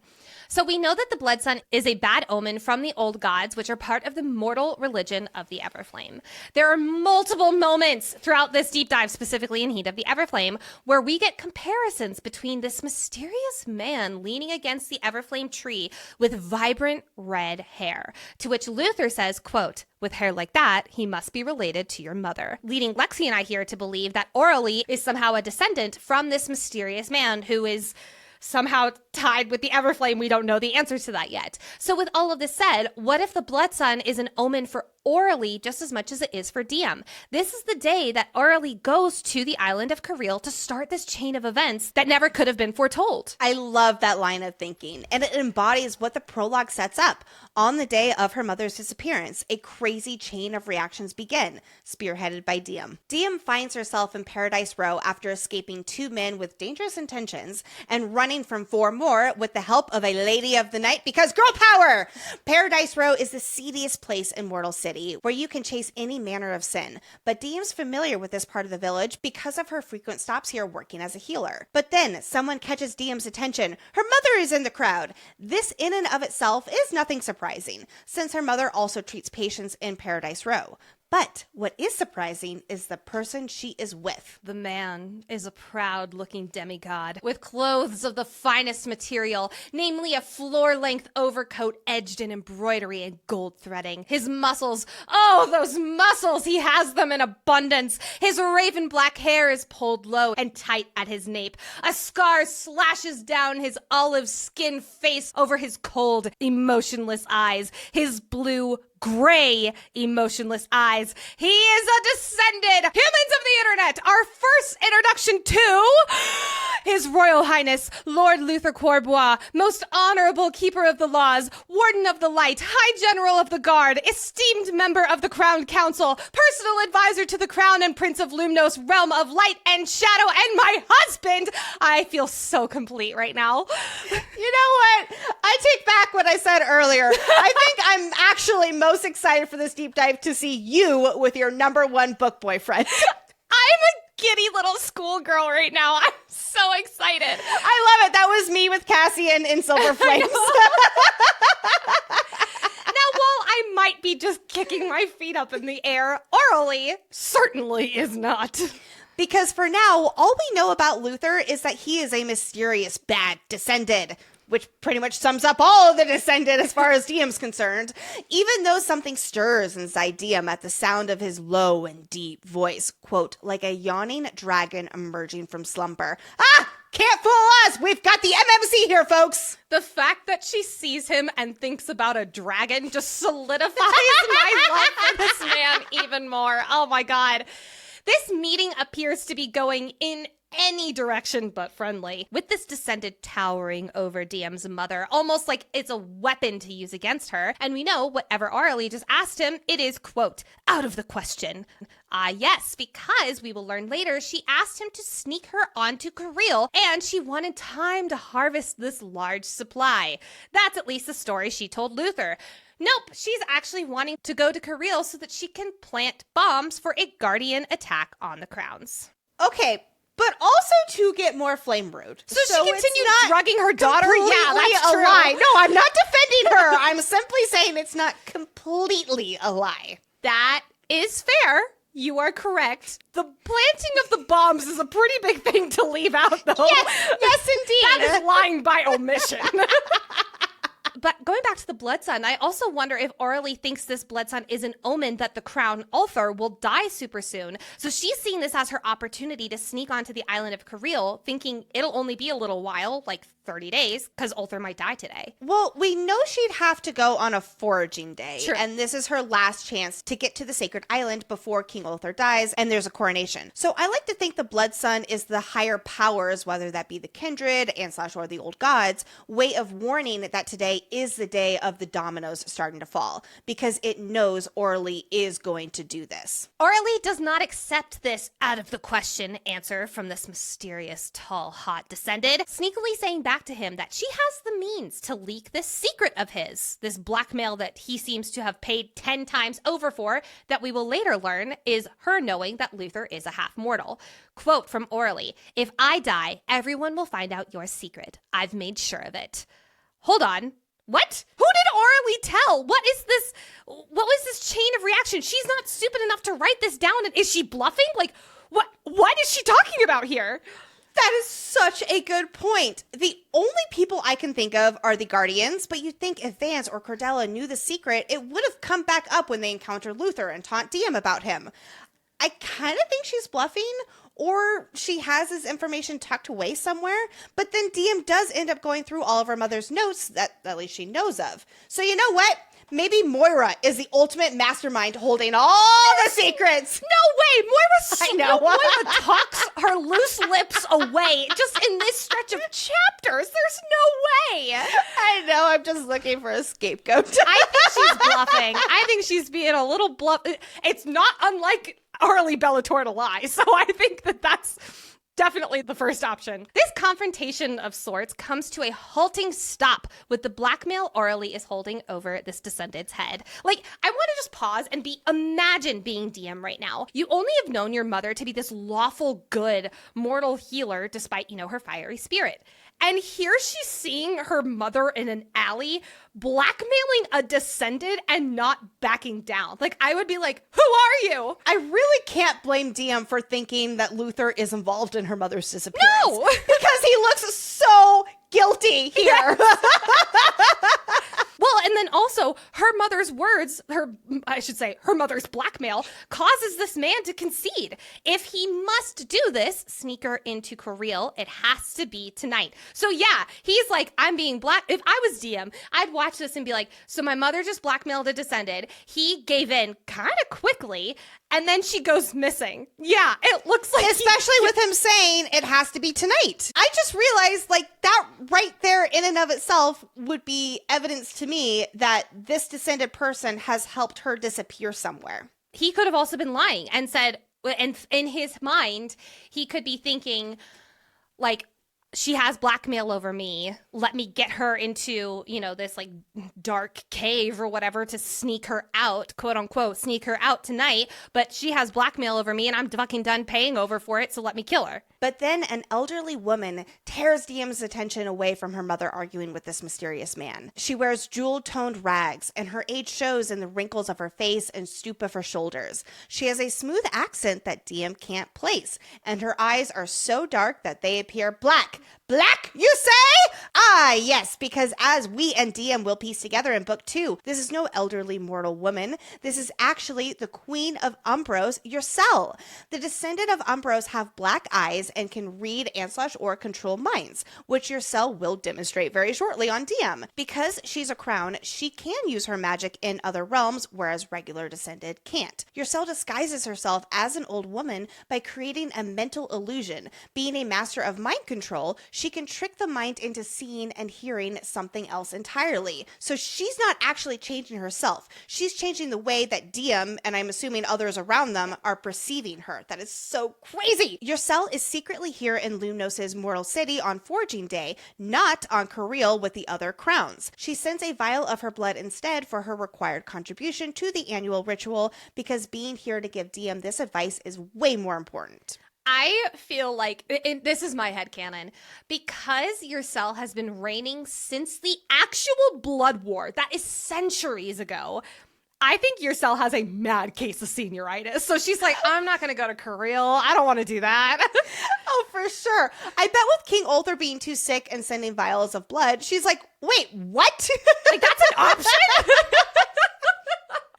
So we know that the blood sun is a bad omen from the old gods, which are part of the mortal religion of the Everflame. There are multiple moments throughout this deep dive, specifically in Heat of the Everflame, where we get comparisons between this mysterious man leaning against the Everflame tree with vibrant red hair, to which Luther says, quote, "With hair like that, he must be related to your mother," leading Lexi and I here to believe that Orally is somehow a descendant from this mysterious man who is somehow tied with the Everflame. We don't know the answer to that yet. So with all of this said, what if the blood sun is an omen for Orally just as much as it is for DM? This is the day that Orally goes to the island of Koreal to start this chain of events that never could have been foretold. I love that line of thinking, and it embodies what the prologue sets up. On the day of her mother's disappearance, a crazy chain of reactions begin, spearheaded by DM. DM finds herself in Paradise Row after escaping 2 men with dangerous intentions and running from 4 more with the help of a lady of the night, because girl power! Paradise Row is the seediest place in Mortal City, where you can chase any manner of sin. But DM's familiar with this part of the village because of her frequent stops here working as a healer. But then someone catches DM's attention. Her mother is in the crowd. This in and of itself is nothing surprising, since her mother also treats patients in Paradise Row. But what is surprising is the person she is with. The man is a proud-looking demigod with clothes of the finest material, namely a floor-length overcoat edged in embroidery and gold threading. His muscles, oh, those muscles, he has them in abundance. His raven black hair is pulled low and tight at his nape. A scar slashes down his olive skin face over his cold, emotionless eyes. His blue, gray, emotionless eyes. He is a descendant. Humans of the internet, our first introduction to His Royal Highness, Lord Luther Corbois, most honorable keeper of the laws, warden of the light, high general of the guard, esteemed member of the Crown Council, personal advisor to the crown and prince of Lumnos, realm of light and shadow, and my husband. I feel so complete right now. You know what? I take back what I said earlier. I think I'm actually most excited for this deep dive to see you with your #1 book boyfriend. I'm a giddy little schoolgirl right now. I'm so excited. I love it. That was me with Cassian in Silver Flames. Now, while I might be just kicking my feet up in the air, Orally certainly is not. Because for now, all we know about Luther is that he is a mysterious bad descendant, which pretty much sums up all of the descendant as far as DM's concerned, even though something stirs inside DM at the sound of his low and deep voice, quote, like a yawning dragon emerging from slumber. Ah! Can't fool us! We've got the MMC here, folks! The fact that she sees him and thinks about a dragon just solidifies my love for this man even more. Oh my god. This meeting appears to be going in any direction but friendly, with this descendant towering over DM's mother, almost like it's a weapon to use against her. And we know whatever Orally just asked him, it is, quote, out of the question. Yes, because we will learn later, she asked him to sneak her onto Koreal, and she wanted time to harvest this large supply. That's at least the story she told Luther. Nope, she's actually wanting to go to Koreal so that she can plant bombs for a guardian attack on the crowns. Okay, but also to get more flame brood. So she continued drugging her daughter? Yeah, that's true. A lie. No, I'm not defending her. I'm simply saying it's not completely a lie. That is fair. You are correct. The planting of the bombs is a pretty big thing to leave out, though. Yes, indeed. That is lying by omission. But going back to the Blood Sun, I also wonder if Orly thinks this Blood Sun is an omen that the crown Ulthar will die super soon. So she's seeing this as her opportunity to sneak onto the island of Kareel, thinking it'll only be a little while, like 30 days, because Ulthar might die today. Well, we know she'd have to go on a foraging day. Sure. And this is her last chance to get to the sacred island before King Ulthar dies, and there's a coronation. So I like to think the Blood Sun is the higher powers, whether that be the kindred and / or the old gods, way of warning that today is the day of the dominoes starting to fall, because it knows Orly is going to do this. Orly does not accept this out of the question answer from this mysterious, tall, hot descended, sneakily saying back to him that she has the means to leak this secret of his, this blackmail that he seems to have paid 10 times over for, that we will later learn is her knowing that Luther is a half-mortal. Quote from Orly, "If I die, everyone will find out your secret. I've made sure of it." Hold on. What? Who did Orly tell? What was this chain of reaction? She's not stupid enough to write this down. And is she bluffing? Like, what is she talking about here? That is such a good point. The only people I can think of are the Guardians, but you'd think if Vance or Cordella knew the secret, it would have come back up when they encounter Luther and taunt DM about him. I kind of think she's bluffing, or she has his information tucked away somewhere, but then DM does end up going through all of her mother's notes that at least she knows of. So you know what? Maybe Moira is the ultimate mastermind holding all the secrets. No way! Moira talks her loose lips away just in this stretch of chapters. There's no way. I know, I'm just looking for a scapegoat. I think she's bluffing. I think she's being a little bluff. It's not unlike Orly Bellator to lie, so I think that's definitely the first option. This confrontation of sorts comes to a halting stop with the blackmail Orly is holding over this descendant's head. Like, I want to just pause and imagine being DM right now. You only have known your mother to be this lawful, good, mortal healer despite, her fiery spirit. And here she's seeing her mother in an alley blackmailing a descendant and not backing down. Like, I would be like, who are you? I really can't blame DM for thinking that Luther is involved in her mother's disappearance. No! Because he looks so guilty here. Yes. Well, and then also her mother's words, her mother's blackmail causes this man to concede. If he must do this, sneak her into Kareel, it has to be tonight. So yeah, he's like, I'm being if I was DM, I'd watch this and be like, so my mother just blackmailed a descendant. He gave in kind of quickly, and then she goes missing. Yeah, it looks like especially with him saying it has to be tonight. I just realized that right there in and of itself would be evidence to me that this descended person has helped her disappear somewhere. He could have also been lying and said, and in his mind, he could be thinking, like, she has blackmail over me. Let me get her into, this dark cave or whatever to sneak her out, quote unquote, sneak her out tonight. But she has blackmail over me and I'm fucking done paying over for it. So let me kill her. But then an elderly woman tears DM's attention away from her mother arguing with this mysterious man. She wears jewel-toned rags, and her age shows in the wrinkles of her face and stoop of her shoulders. She has a smooth accent that DM can't place, and her eyes are so dark that they appear black. Black, you say? Ah, yes, because as we and DM will piece together in Book 2, this is no elderly mortal woman. This is actually the Queen of Umbros, Yourcell. The descendant of Umbros have black eyes and can read and / or control minds, which Yourcell will demonstrate very shortly on DM. Because she's a crown, she can use her magic in other realms, whereas regular descended can't. Yourcell disguises herself as an old woman by creating a mental illusion. Being a master of mind control, she can trick the mind into seeing and hearing something else entirely. So she's not actually changing herself. She's changing the way that DM, and I'm assuming others around them, are perceiving her. That is so crazy. Yourcell is secretly here in Lumnos's mortal city on Forging Day, not on Kareel with the other crowns. She sends a vial of her blood instead for her required contribution to the annual ritual, because being here to give DM this advice is way more important. I feel like, this is my headcanon, because your cell has been reigning since the actual blood war that is centuries ago, I think your cell has a mad case of senioritis. So she's like, I'm not going to go to Kirill. I don't want to do that. Oh, for sure. I bet with King Ulthar being too sick and sending vials of blood, she's like, wait, what? Like, that's an option?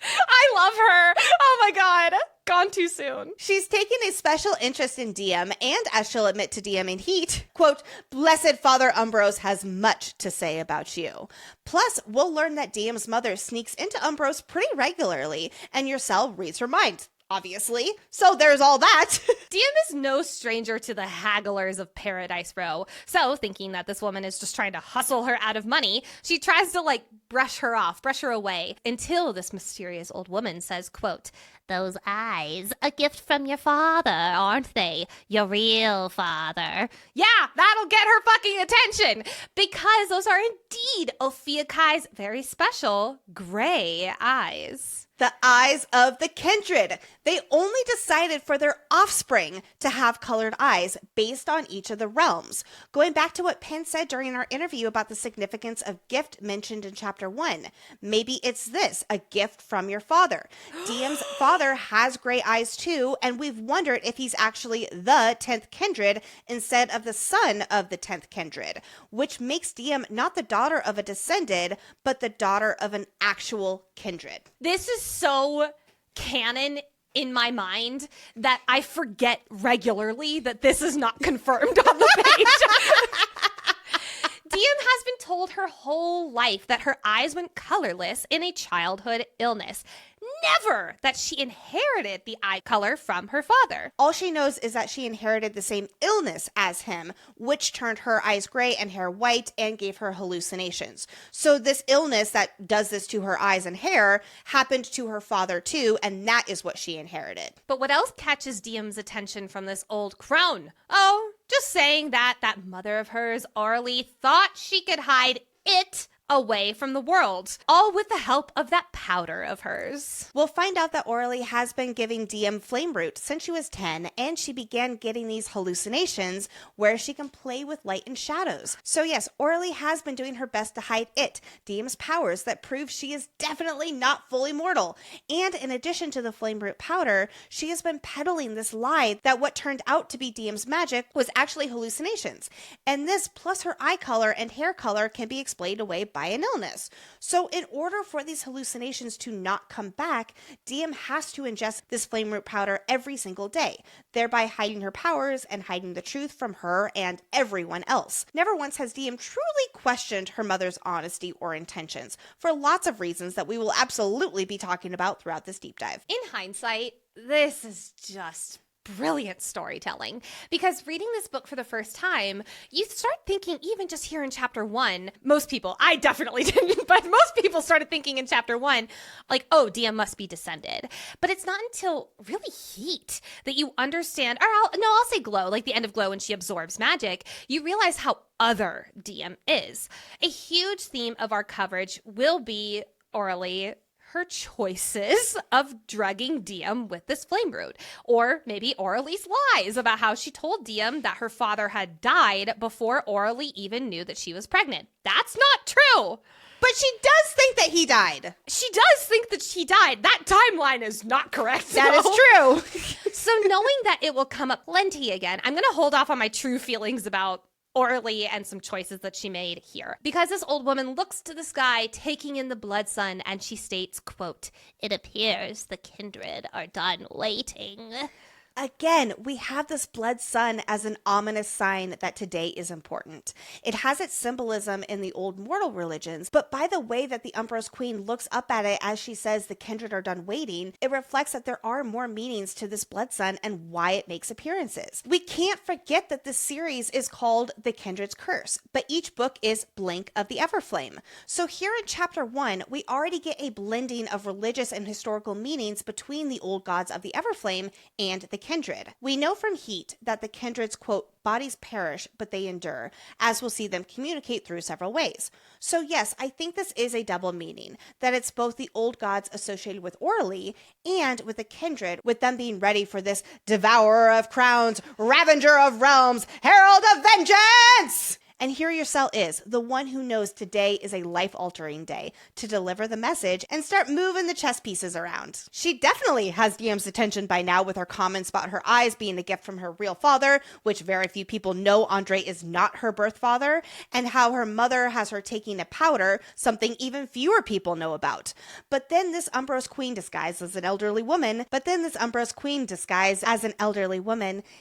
I love her. Oh my God. Gone too soon. She's taken a special interest in DM, and as she'll admit to DM in Heat, quote, Blessed Father Umbros has much to say about you. Plus, we'll learn that DM's mother sneaks into Umbros pretty regularly, and your cell reads her mind. Obviously. So there's all that. DM is no stranger to the hagglers of Paradise Row. So thinking that this woman is just trying to hustle her out of money, she tries to brush her away until this mysterious old woman says, quote, Those eyes, a gift from your father, aren't they? Your real father. Yeah, that'll get her fucking attention because those are indeed Ophiuchai's very special gray eyes. The eyes of the kindred. They only decided for their offspring to have colored eyes based on each of the realms. Going back to what Penn said during our interview about the significance of gift mentioned in chapter 1. Maybe it's this, a gift from your father. DM's father has gray eyes too, and we've wondered if he's actually the 10th kindred instead of the son of the 10th kindred, which makes DM not the daughter of a descended, but the daughter of an actual kindred. This is so canon in my mind that I forget regularly that this is not confirmed on the page. DM has been told her whole life that her eyes went colorless in a childhood illness. Never that she inherited the eye color from her father. All she knows is that she inherited the same illness as him, which turned her eyes gray and hair white and gave her hallucinations. So this illness that does this to her eyes and hair happened to her father too, and that is what she inherited. But what else catches DM's attention from this old crone? Oh, just saying that mother of hers, Orly, thought she could hide it away from the world, all with the help of that powder of hers. We'll find out that Orly has been giving DM flame root since she was 10, and she began getting these hallucinations where she can play with light and shadows. So yes, Orly has been doing her best to hide it, DM's powers that prove she is definitely not fully mortal. And in addition to the flame root powder, she has been peddling this lie that what turned out to be DM's magic was actually hallucinations. And this plus her eye color and hair color can be explained away by an illness. So in order for these hallucinations to not come back, DM has to ingest this flame root powder every single day, thereby hiding her powers and hiding the truth from her and everyone else. Never once has DM truly questioned her mother's honesty or intentions, for lots of reasons that we will absolutely be talking about throughout this deep dive. In hindsight, this is just brilliant storytelling, because reading this book for the first time, you start thinking, even just here in chapter 1, most people, I definitely didn't, but most people started thinking in chapter 1, like, oh, DM must be descended. But it's not until really Heat that you understand, or I'll say Glow, like the end of Glow when she absorbs magic, you realize how other DM is. A huge theme of our coverage will be Orly, her choices of drugging DM with this flame root. Or maybe Orly's lies about how she told DM that her father had died before Orly even knew that she was pregnant. That's not true. But she does think that he died. She does think that she died. That timeline is not correct. That is true. So knowing that it will come up plenty again, I'm going to hold off on my true feelings about Orly and some choices that she made here. Because this old woman looks to the sky, taking in the blood sun, and she states, quote, "It appears the kindred are done waiting." Again, we have this blood sun as an ominous sign that today is important. It has its symbolism in the old mortal religions, but by the way that the Umbros Queen looks up at it as she says the kindred are done waiting, it reflects that there are more meanings to this blood sun and why it makes appearances. We can't forget that this series is called The Kindred's Curse, but each book is Blink of the Everflame. So here in chapter 1, we already get a blending of religious and historical meanings between the old gods of the Everflame and the kindred. We know from Heat that the kindred's, quote, bodies perish, but they endure, as we'll see them communicate through several ways. So yes, I think this is a double meaning, that it's both the old gods associated with Orly and with the kindred, with them being ready for this devourer of crowns, ravager of realms, herald of vengeance! And here your cell is, the one who knows today is a life-altering day, to deliver the message and start moving the chess pieces around. She definitely has DM's attention by now with her comments about her eyes being a gift from her real father, which very few people know Andre is not her birth father, and how her mother has her taking a powder, something even fewer people know about. But then this Umbros Queen disguised as an elderly woman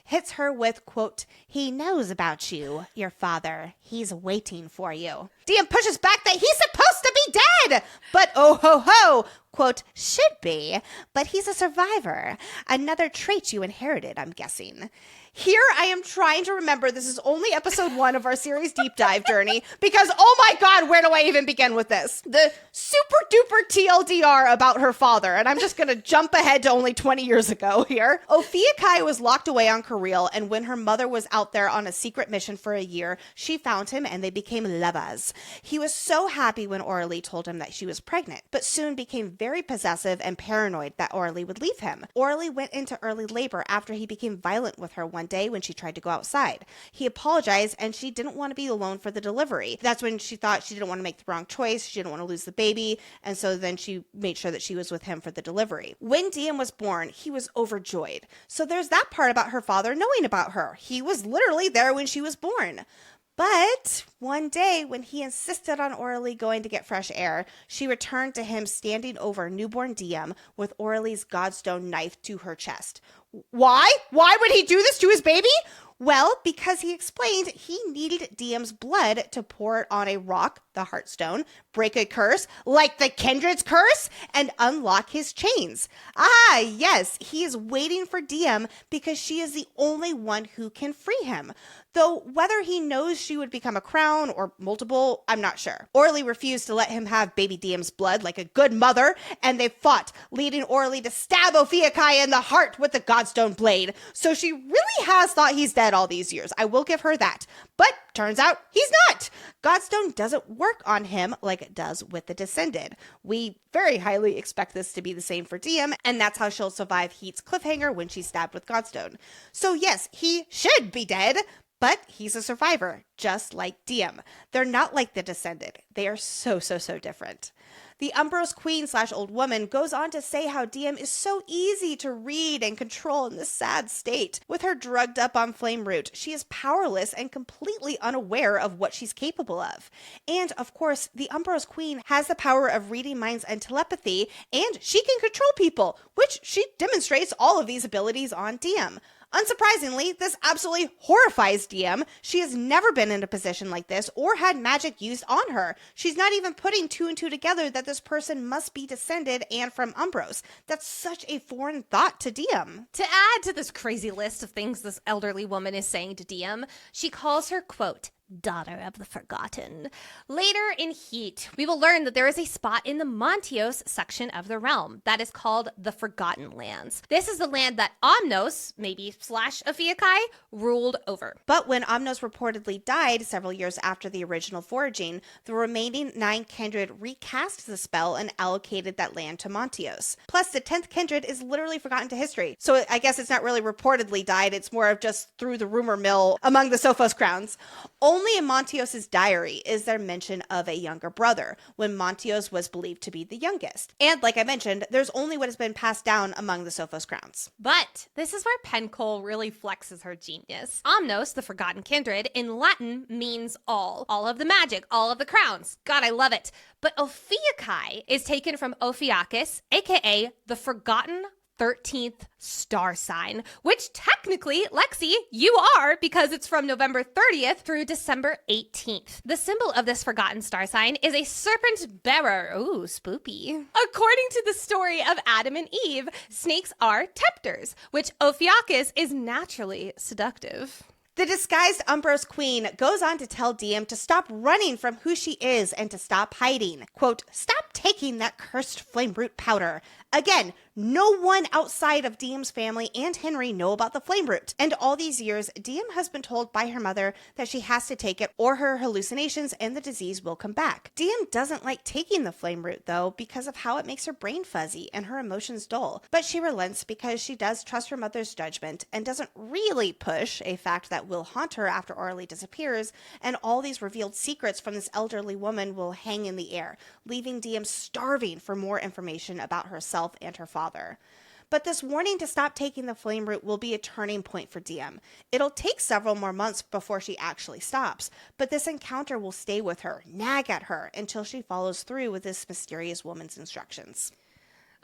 hits her with, quote, he knows about you, your father. He's waiting for you. DM pushes back that he's supposed to be dead, but oh ho ho, quote, should be, but he's a survivor. Another trait you inherited, I'm guessing. Here I am trying to remember this is only episode 1 of our series deep dive journey because, oh my God, where do I even begin with this? The super duper TLDR about her father, and I'm just going to jump ahead to only 20 years ago here. Ophiuchi was locked away on Kareel, and when her mother was out there on a secret mission for a year, she found him and they became lovers. He was so happy when Orly told him that she was pregnant, but soon became very possessive and paranoid that Orly would leave him. Orly went into early labor after he became violent with her one day when she tried to go outside. He apologized and she didn't want to be alone for the delivery. That's when she thought she didn't want to make the wrong choice. She didn't want to lose the baby. And so then she made sure that she was with him for the delivery. When DM was born, he was overjoyed. So there's that part about her father knowing about her. He was literally there when she was born. But one day, when he insisted on Orly going to get fresh air, she returned to him standing over newborn DM with Orly's Godstone knife to her chest. Why? Why would he do this to his baby? Well, because he explained he needed DM's blood to pour it on a rock, the Heartstone, break a curse, like the Kindred's curse, and unlock his chains. Ah, yes, he is waiting for DM because she is the only one who can free him. Though whether he knows she would become a crown or multiple, I'm not sure. Orly refused to let him have baby DM's blood like a good mother, and they fought, leading Orly to stab Ophiuchi in the heart with the Godstone blade. So she really has thought he's dead all these years. I will give her that. But turns out he's not. Godstone doesn't work on him like it does with the Descended. We very highly expect this to be the same for DM, and that's how she'll survive Heat's cliffhanger when she's stabbed with Godstone. So yes, he should be dead, but he's a survivor, just like DM. They're not like the Descended. They are so different. The Umbros Queen / old woman goes on to say how DM is so easy to read and control in this sad state. With her drugged up on flame root, she is powerless and completely unaware of what she's capable of. And of course, the Umbros Queen has the power of reading minds and telepathy, and she can control people, which she demonstrates all of these abilities on DM. Unsurprisingly, this absolutely horrifies DM. She has never been in a position like this or had magic used on her. She's not even putting 2 and 2 together that this person must be Descended and from Umbros. That's such a foreign thought to DM. To add to this crazy list of things this elderly woman is saying to DM, she calls her, quote, daughter of the forgotten. Later in Heat, we will learn that there is a spot in the Montios section of the realm that is called the Forgotten Lands. This is the land that Omnos, maybe / Ophiuchi, ruled over. But when Omnos reportedly died several years after the original foraging, the remaining 9 kindred recast the spell and allocated that land to Montios. Plus, the 10th kindred is literally forgotten to history. So I guess it's not really reportedly died, it's more of just through the rumor mill among the Sofos crowns. Only in Montios' diary is there mention of a younger brother, when Montios was believed to be the youngest. And like I mentioned, there's only what has been passed down among the Sofos crowns. But this is where Penn really flexes her genius. Omnos, the Forgotten Kindred, in Latin means all of the magic, all of the crowns. God, I love it. But Ophiuchi is taken from Ophiuchus, aka the Forgotten 13th star sign, which technically, Lexi, you are, because it's from November 30th through December 18th. The symbol of this forgotten star sign is a serpent bearer. Ooh, spoopy. According to the story of Adam and Eve, snakes are tempters, which Ophiuchus is naturally seductive. The disguised Umbros queen goes on to tell Diem to stop running from who she is and to stop hiding. Quote, stop taking that cursed flame root powder. Again, no one outside of Diem's family and Henry know about the flame root. And all these years, Diem has been told by her mother that she has to take it or her hallucinations and the disease will come back. Diem doesn't like taking the flame root though because of how it makes her brain fuzzy and her emotions dull. But she relents because she does trust her mother's judgment and doesn't really push, a fact that will haunt her after Orly disappears, and all these revealed secrets from this elderly woman will hang in the air, leaving Diem starving for more information about herself and her father. But this warning to stop taking the flame root will be a turning point for Diem. It'll take several more months before she actually stops, but this encounter will stay with her, nag at her, until she follows through with this mysterious woman's instructions.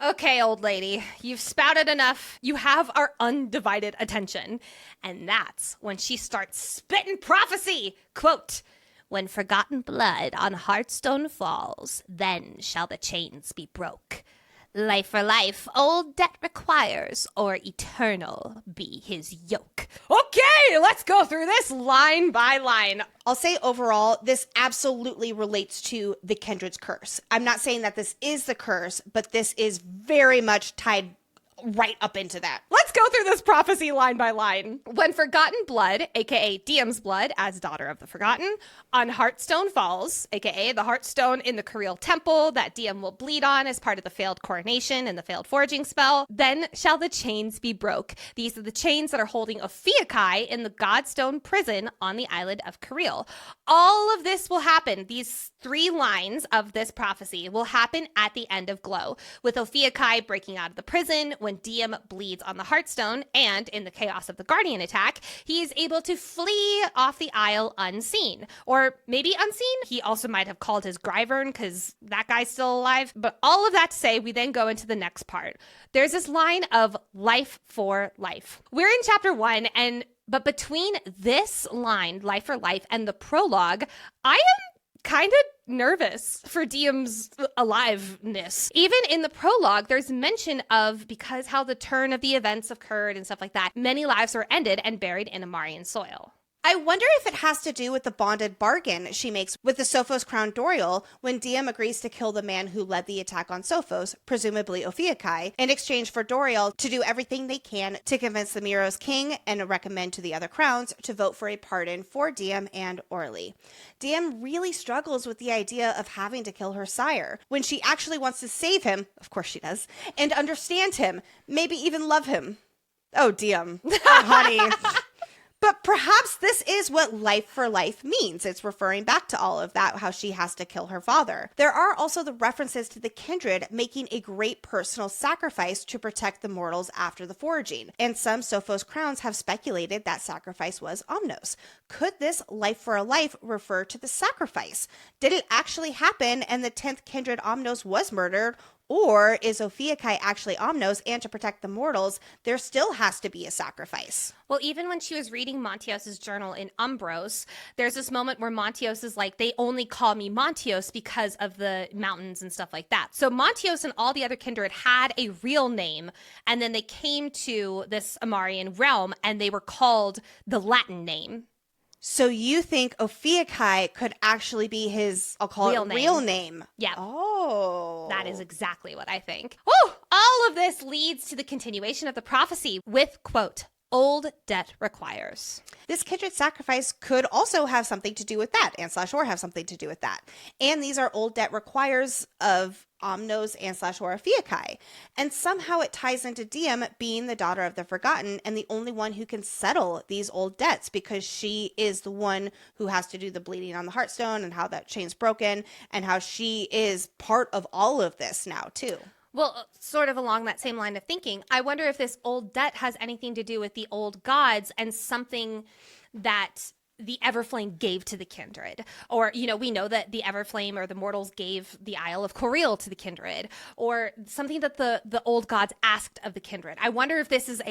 Okay, old lady, you've spouted enough. You have our undivided attention. And that's when she starts spitting prophecy. Quote, when forgotten blood on Hearthstone falls, then shall the chains be broke. Life for life, old debt requires, or eternal be his yoke. Okay, let's go through this line by line. I'll say overall, this absolutely relates to the Kindred's curse. I'm not saying that this is the curse, but this is very much tied right up into that. Let's go through this prophecy line by line. When forgotten blood, aka Diem's blood as daughter of the forgotten, on Hearthstone falls, aka the Hearthstone in the Kirill temple that Diem will bleed on as part of the failed coronation and the failed forging spell, then shall the chains be broke. These are the chains that are holding Ophiuchi in the Godstone prison on the island of Kirill. All of this will happen. These 3 lines of this prophecy will happen at the end of Glow, with Ophiuchi breaking out of the prison when Diem bleeds on the Hearthstone, and in the chaos of the Guardian attack, he is able to flee off the Isle unseen. Or maybe unseen? He also might have called his Gryvern because that guy's still alive. But all of that to say, we then go into the next part. There's this line of life for life. We're in chapter 1, but between this line, life for life, and the prologue, I am kind of nervous for Diem's aliveness. Even in the prologue, there's mention of because how the turn of the events occurred and stuff like that, many lives were ended and buried in Amarian soil. I wonder if it has to do with the bonded bargain she makes with the Sofos Crown Doriel when Diem agrees to kill the man who led the attack on Sofos, presumably Ophiuchi, in exchange for Doriel to do everything they can to convince the Miros king and recommend to the other crowns to vote for a pardon for Diem and Orly. Diem really struggles with the idea of having to kill her sire when she actually wants to save him, of course she does, and understand him, maybe even love him. Oh, Diem. Oh, honey. But perhaps this is what life for life means. It's referring back to all of that, how she has to kill her father. There are also the references to the kindred making a great personal sacrifice to protect the mortals after the foraging. And some Sofos crowns have speculated that sacrifice was Omnos. Could this life for a life refer to the sacrifice? Did it actually happen and the 10th kindred Omnos was murdered? Or is Ophiuchi actually Omnos, and to protect the mortals, there still has to be a sacrifice? Well, even when she was reading Montios' journal in Umbros, there's this moment where Montios is like, they only call me Montios because of the mountains and stuff like that. So Montios and all the other kindred had a real name, and then they came to this Amarian realm, and they were called the Latin name. So you think Ophiuchi could actually be his, I'll call it real name? Yeah. Oh. That is exactly what I think. Woo! All of this leads to the continuation of the prophecy with, quote, old debt requires. This kindred sacrifice could also have something to do with that, and /or have something to do with that. And these are old debt requires of Omnos and /or Ophiuchi. And somehow it ties into Diem being the daughter of the Forgotten and the only one who can settle these old debts because she is the one who has to do the bleeding on the Hearthstone and how that chain's broken and how she is part of all of this now too. Well, sort of along that same line of thinking, I wonder if this old debt has anything to do with the old gods and something that the Everflame gave to the kindred. Or, you know, we know that the Everflame or the mortals gave the Isle of Kirill to the kindred, or something that the old gods asked of the kindred. I wonder if this is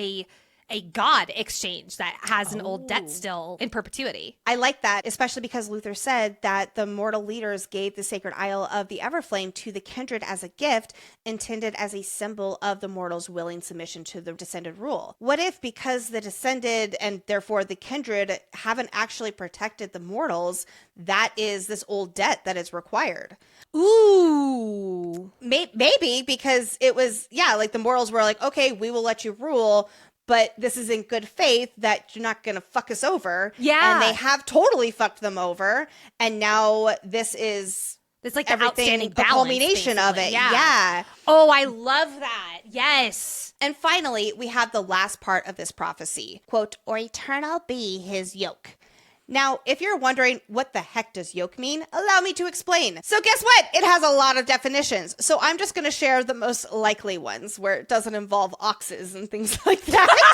a god exchange that has an old debt still in perpetuity. I like that, especially because Luther said that the mortal leaders gave the sacred isle of the Everflame to the kindred as a gift intended as a symbol of the mortals' willing submission to the descended rule. What if, because the descended and therefore the kindred haven't actually protected the mortals, that is this old debt that is required? Ooh. Maybe because it was, like the mortals were like, okay, we will let you rule, but this is in good faith that you're not going to fuck us over. Yeah. And they have totally fucked them over. And now this is it's like the outstanding balance, the culmination basically. of it. Yeah. Oh, I love that. Yes. And finally, we have the last part of this prophecy. Quote, or eternal be his yoke. Now, if you're wondering what the heck does yoke mean, allow me to explain. So guess what? It has a lot of definitions. So I'm just going to share the most likely ones where it doesn't involve oxes and things like that.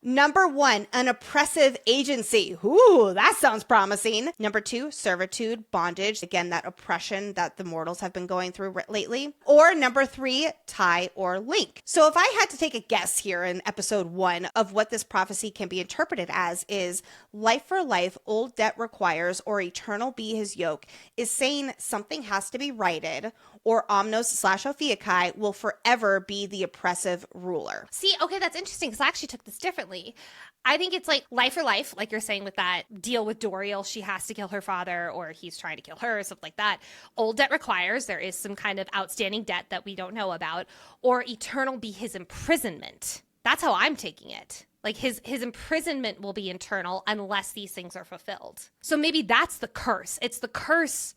Number 1, an oppressive agency. Ooh, that sounds promising. Number 2, servitude, bondage. Again, that oppression that the mortals have been going through lately. Or number 3, tie or link. So if I had to take a guess here in episode 1 of what this prophecy can be interpreted as is life for life, old debt requires, or eternal be his yoke, is saying something has to be righted, or Omnos/Ophiuchi will forever be the oppressive ruler. See, okay, that's interesting because I actually took this differently. I think it's like life for life, like you're saying with that deal with Doriel, she has to kill her father or he's trying to kill her, something like that. Old debt requires, there is some kind of outstanding debt that we don't know about, or eternal be his imprisonment. That's how I'm taking it. Like his imprisonment will be eternal unless these things are fulfilled. So maybe that's the curse. It's the curse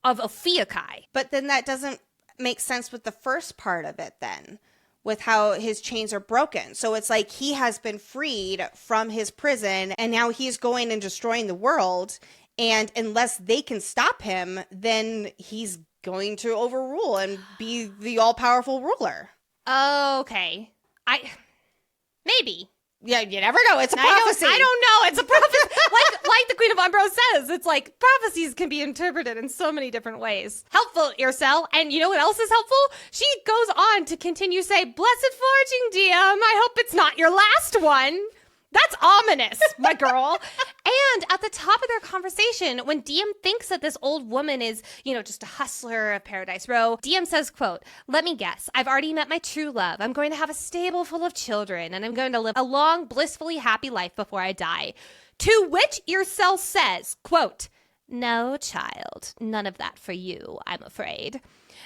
of Ophiuchi. But then that doesn't make sense with the first part of it then, with how his chains are broken. So it's like he has been freed from his prison and now he's going and destroying the world. And unless they can stop him, then he's going to overrule and be the all-powerful ruler. Okay. Maybe. Yeah, you never know. It's a prophecy. I don't know. It's a prophecy. like the Queen of Umbro says, it's like prophecies can be interpreted in so many different ways. Helpful, Earcell. And you know what else is helpful? She goes on to continue say, blessed fortune, DM. I hope it's not your last one. That's ominous, my girl. And at the top of their conversation, when DM thinks that this old woman is, just a hustler of Paradise Row, DM says, quote, let me guess, I've already met my true love. I'm going to have a stable full of children, and I'm going to live a long, blissfully happy life before I die. To which Earcell says, quote, no, child, none of that for you, I'm afraid.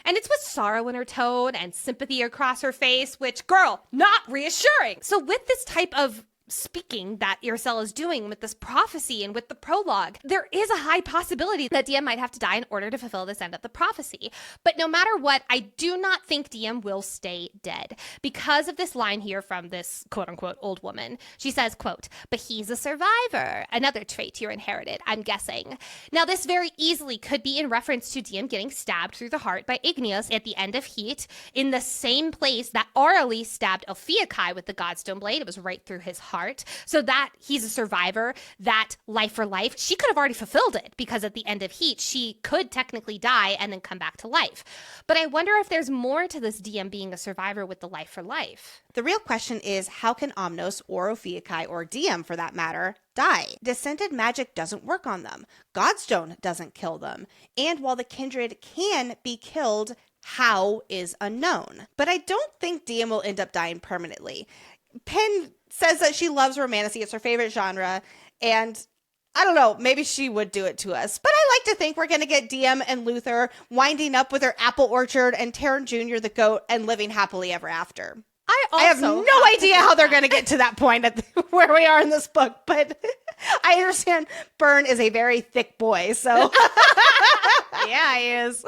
And it's with sorrow in her tone and sympathy across her face, which, girl, not reassuring. So with this type of speaking that Earcell is doing with this prophecy and with the prologue, there is a high possibility that DM might have to die in order to fulfill this end of the prophecy. But no matter what, I do not think DM will stay dead because of this line here from this quote-unquote old woman. She says, quote, but he's a survivor, another trait you're inherited, I'm guessing. Now, this very easily could be in reference to DM getting stabbed through the heart by Igneous at the end of Heat in the same place that Auralee stabbed Ophiuchi with the Godstone blade. It was right through his heart. So that he's a survivor, that life for life, she could have already fulfilled it because at the end of Heat, she could technically die and then come back to life. But I wonder if there's more to this DM being a survivor with the life for life. The real question is, how can Omnos or Ophiuchi, or DM for that matter, die? Descended magic doesn't work on them. Godstone doesn't kill them. And while the kindred can be killed, how is unknown. But I don't think DM will end up dying permanently. Penn says that she loves Romantasy. It's her favorite genre. And I don't know, maybe she would do it to us. But I like to think we're going to get DM and Luther winding up with their apple orchard and Taryn Jr. the goat and living happily ever after. I have no idea how they're going to get to that point where we are in this book. But I understand Byrne is a very thick boy. So yeah, he is.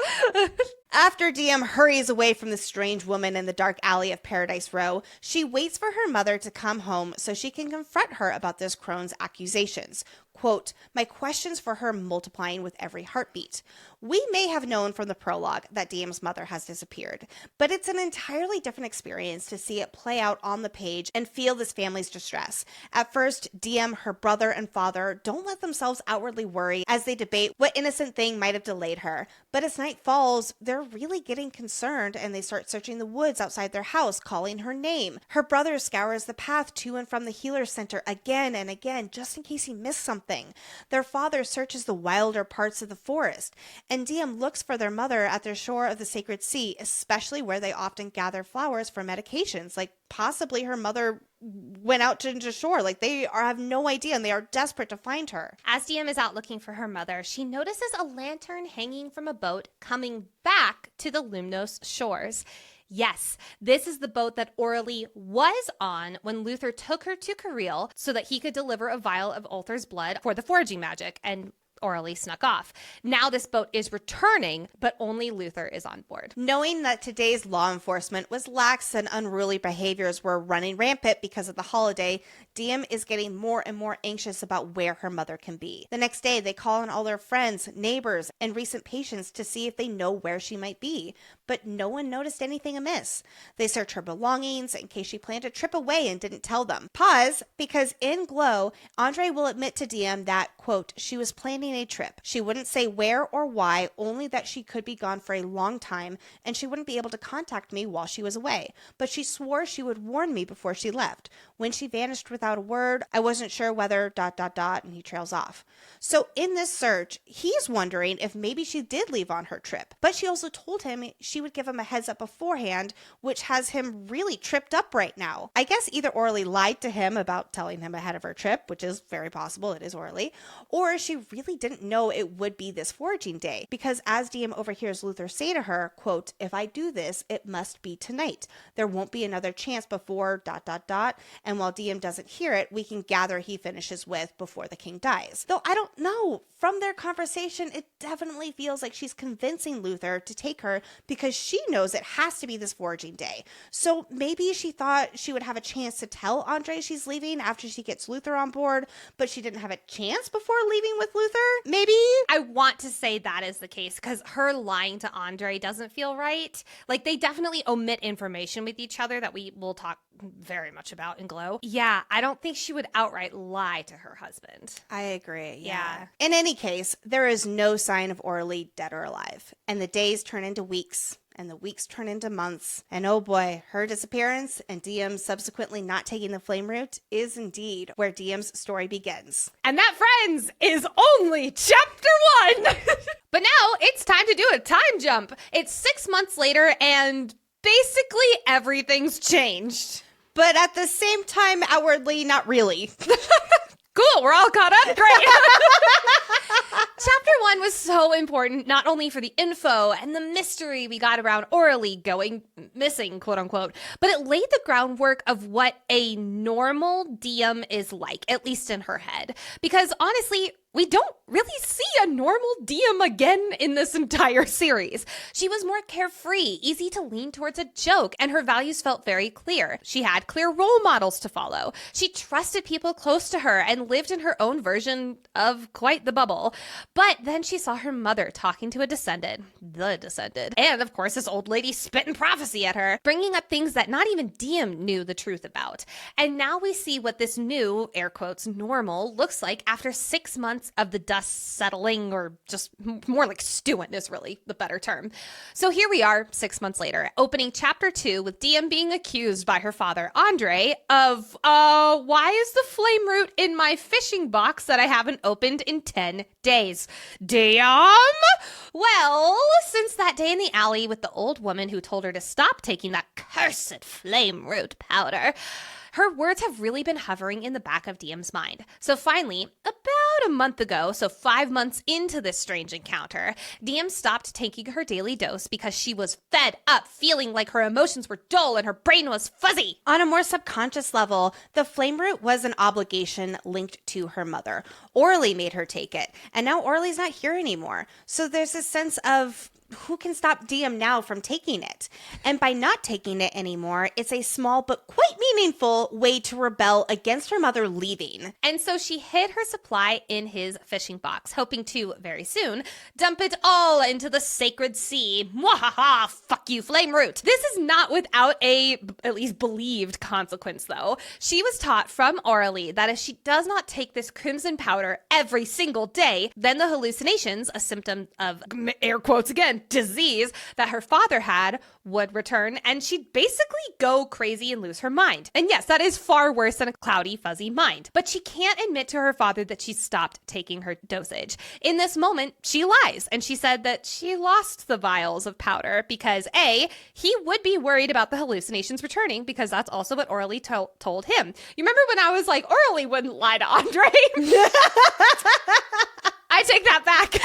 After DM hurries away from the strange woman in the dark alley of Paradise Row, she waits for her mother to come home so she can confront her about this crone's accusations. quote, my questions for her multiplying with every heartbeat. We may have known from the prologue that DM's mother has disappeared, but it's an entirely different experience to see it play out on the page and feel this family's distress. At first, DM, her brother, and father don't let themselves outwardly worry as they debate what innocent thing might have delayed her. But as night falls, they're really getting concerned and they start searching the woods outside their house, calling her name. Her brother scours the path to and from the healer center again and again, just in case he missed something. Their father searches the wilder parts of the forest, and DM looks for their mother at the shore of the sacred sea, especially where they often gather flowers for medications. Like, possibly her mother went out to shore. Like, have no idea, and they are desperate to find her. As DM is out looking for her mother, she notices a lantern hanging from a boat coming back to the Lumnos shores. Yes, this is the boat that Orly was on when Luther took her to Kareel so that he could deliver a vial of Ulther's blood for the foraging magic, and Orly snuck off. Now this boat is returning, but only Luther is on board. Knowing that today's law enforcement was lax and unruly behaviors were running rampant because of the holiday, DM is getting more and more anxious about where her mother can be. The next day, they call on all their friends, neighbors, and recent patients to see if they know where she might be, but no one noticed anything amiss. They search her belongings in case she planned a trip away and didn't tell them. Pause, because in Glow, Andre will admit to DM that, quote, she was planning a trip. She wouldn't say where or why, only that she could be gone for a long time and she wouldn't be able to contact me while she was away. But she swore she would warn me before she left. When she vanished without a word, I wasn't sure whether ... and he trails off. So in this search, he's wondering if maybe she did leave on her trip. But she also told him she would give him a heads up beforehand, which has him really tripped up right now. I guess either Orly lied to him about telling him ahead of her trip, which is very possible, it is Orly, or she really didn't know it would be this foraging day, because as DM overhears Luther say to her, quote, if I do this, it must be tonight. There won't be another chance before ... and while DM doesn't hear it, we can gather he finishes with before the king dies. Though I don't know, from their conversation, it definitely feels like she's convincing Luther to take her because she knows it has to be this foraging day. So maybe she thought she would have a chance to tell Andre she's leaving after she gets Luther on board, but she didn't have a chance before leaving with Luther? Maybe? I want to say that is the case because her lying to Andre doesn't feel right. Like, they definitely omit information with each other that we will talk very much about in Glow. Yeah, I don't think she would outright lie to her husband. I agree, yeah. In any case, there is no sign of Orly, dead or alive. And the days turn into weeks, and the weeks turn into months. And oh boy, her disappearance and DM subsequently not taking the flame route is indeed where DM's story begins. And that, friends, is only chapter 1! But now it's time to do a time jump. It's 6 months later, and basically everything's changed. But at the same time, outwardly, not really. Cool, we're all caught up. Great. Chapter 1 was so important, not only for the info and the mystery we got around Orly going missing, quote unquote, but it laid the groundwork of what a normal DM is like, at least in her head. Because honestly, we don't really see a normal DM again in this entire series. She was more carefree, easy to lean towards a joke, and her values felt very clear. She had clear role models to follow. She trusted people close to her and lived in her own version of quite the bubble. But then she saw her mother talking to the descended, and of course this old lady spitting prophecy at her, bringing up things that not even DM knew the truth about. And now we see what this new, air quotes, normal looks like after 6 months of the dust settling, or just more like stewing is really the better term. So here we are 6 months later, opening chapter 2 with DM being accused by her father, Andre, of, why is the flame root in my fishing box that I haven't opened in 10 days? DM? Well, since that day in the alley with the old woman who told her to stop taking that cursed flame root powder, her words have really been hovering in the back of DM's mind. So finally, about a month ago, so 5 months into this strange encounter, DM stopped taking her daily dose because she was fed up, feeling like her emotions were dull and her brain was fuzzy. On a more subconscious level, the flame root was an obligation linked to her mother. Orly made her take it, and now Orly's not here anymore. So there's a sense of who can stop DM now from taking it? And by not taking it anymore, it's a small but quite meaningful way to rebel against her mother leaving. And so she hid her supply in his fishing box, hoping to, very soon, dump it all into the sacred sea. Mwahaha, fuck you, flame root. This is not without a, at least believed, consequence, though. She was taught from orally that if she does not take this crimson powder every single day, then the hallucinations, a symptom of, air quotes again, disease that her father had, would return, and she'd basically go crazy and lose her mind. And yes, that is far worse than a cloudy, fuzzy mind. But she can't admit to her father that she stopped taking her dosage. In this moment, she lies, and she said that she lost the vials of powder because A, he would be worried about the hallucinations returning, because that's also what Orly told him. You remember when I was like, Orly wouldn't lie to Andre? I take that back.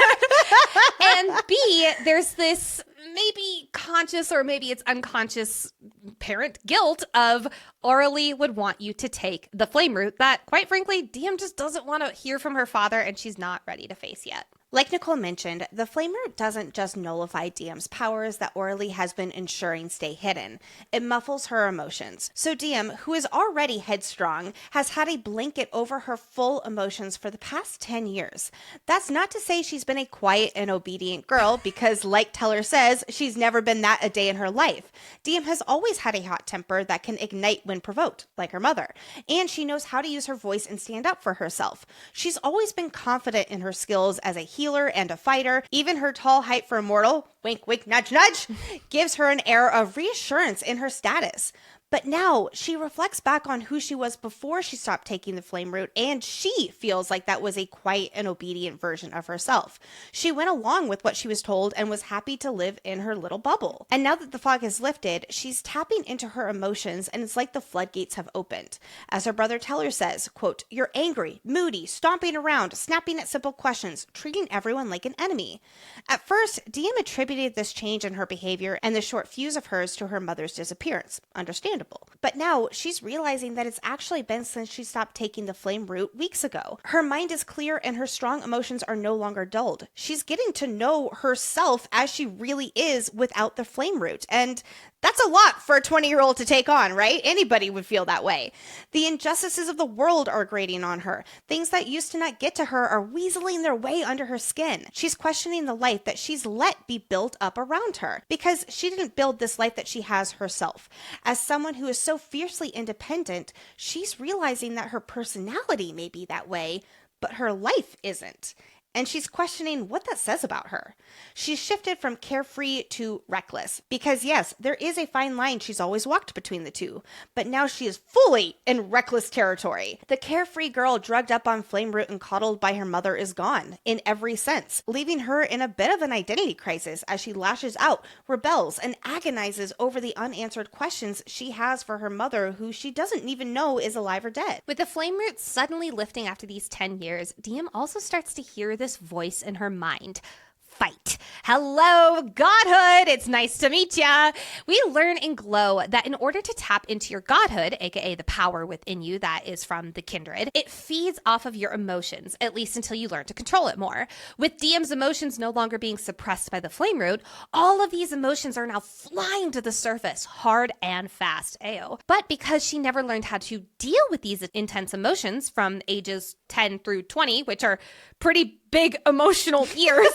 And B, there's this maybe conscious or maybe it's unconscious parent guilt of Orly would want you to take the flame root that, quite frankly, DM just doesn't want to hear from her father and she's not ready to face yet. Like Nicole mentioned, the flame root doesn't just nullify DM's powers that Orly has been ensuring stay hidden. It muffles her emotions. So DM, who is already headstrong, has had a blanket over her full emotions for the past 10 years. That's not to say she's been a quiet and obedient girl, because like Teller says, she's never been that a day in her life. DM has always had a hot temper that can ignite when provoked, like her mother. And she knows how to use her voice and stand up for herself. She's always been confident in her skills as a healer and a fighter. Even her tall height for a mortal, wink, wink, nudge, nudge, gives her an air of reassurance in her status. But now she reflects back on who she was before she stopped taking the flame root, and she feels like that was a quiet and obedient version of herself. She went along with what she was told and was happy to live in her little bubble. And now that the fog has lifted, she's tapping into her emotions, and it's like the floodgates have opened. As her brother Teller says, quote, "You're angry, moody, stomping around, snapping at simple questions, treating everyone like an enemy." At first, DM attributed this change in her behavior and the short fuse of hers to her mother's disappearance. Understandable. But now she's realizing that it's actually been since she stopped taking the flame root weeks ago. Her mind is clear and her strong emotions are no longer dulled. She's getting to know herself as she really is without the flame root. And that's a lot for a 20-year-old to take on, right? Anybody would feel that way. The injustices of the world are grating on her. Things that used to not get to her are weaseling their way under her skin. She's questioning the life that she's let be built up around her, because she didn't build this life that she has herself. As someone who is so fiercely independent, she's realizing that her personality may be that way, but her life isn't. And she's questioning what that says about her. She's shifted from carefree to reckless, because yes, there is a fine line she's always walked between the two, but now she is fully in reckless territory. The carefree girl drugged up on flame root and coddled by her mother is gone, in every sense, leaving her in a bit of an identity crisis as she lashes out, rebels, and agonizes over the unanswered questions she has for her mother, who she doesn't even know is alive or dead. With the flame root suddenly lifting after these 10 years, DM also starts to hear this voice in her mind. Fight. Hello, godhood. It's nice to meet ya. We learn in Glow that in order to tap into your godhood, aka the power within you that is from the kindred, it feeds off of your emotions, at least until you learn to control it more. With DM's emotions no longer being suppressed by the flame root, all of these emotions are now flying to the surface hard and fast. Ayo. But because she never learned how to deal with these intense emotions from ages 10 through 20, which are pretty big emotional years,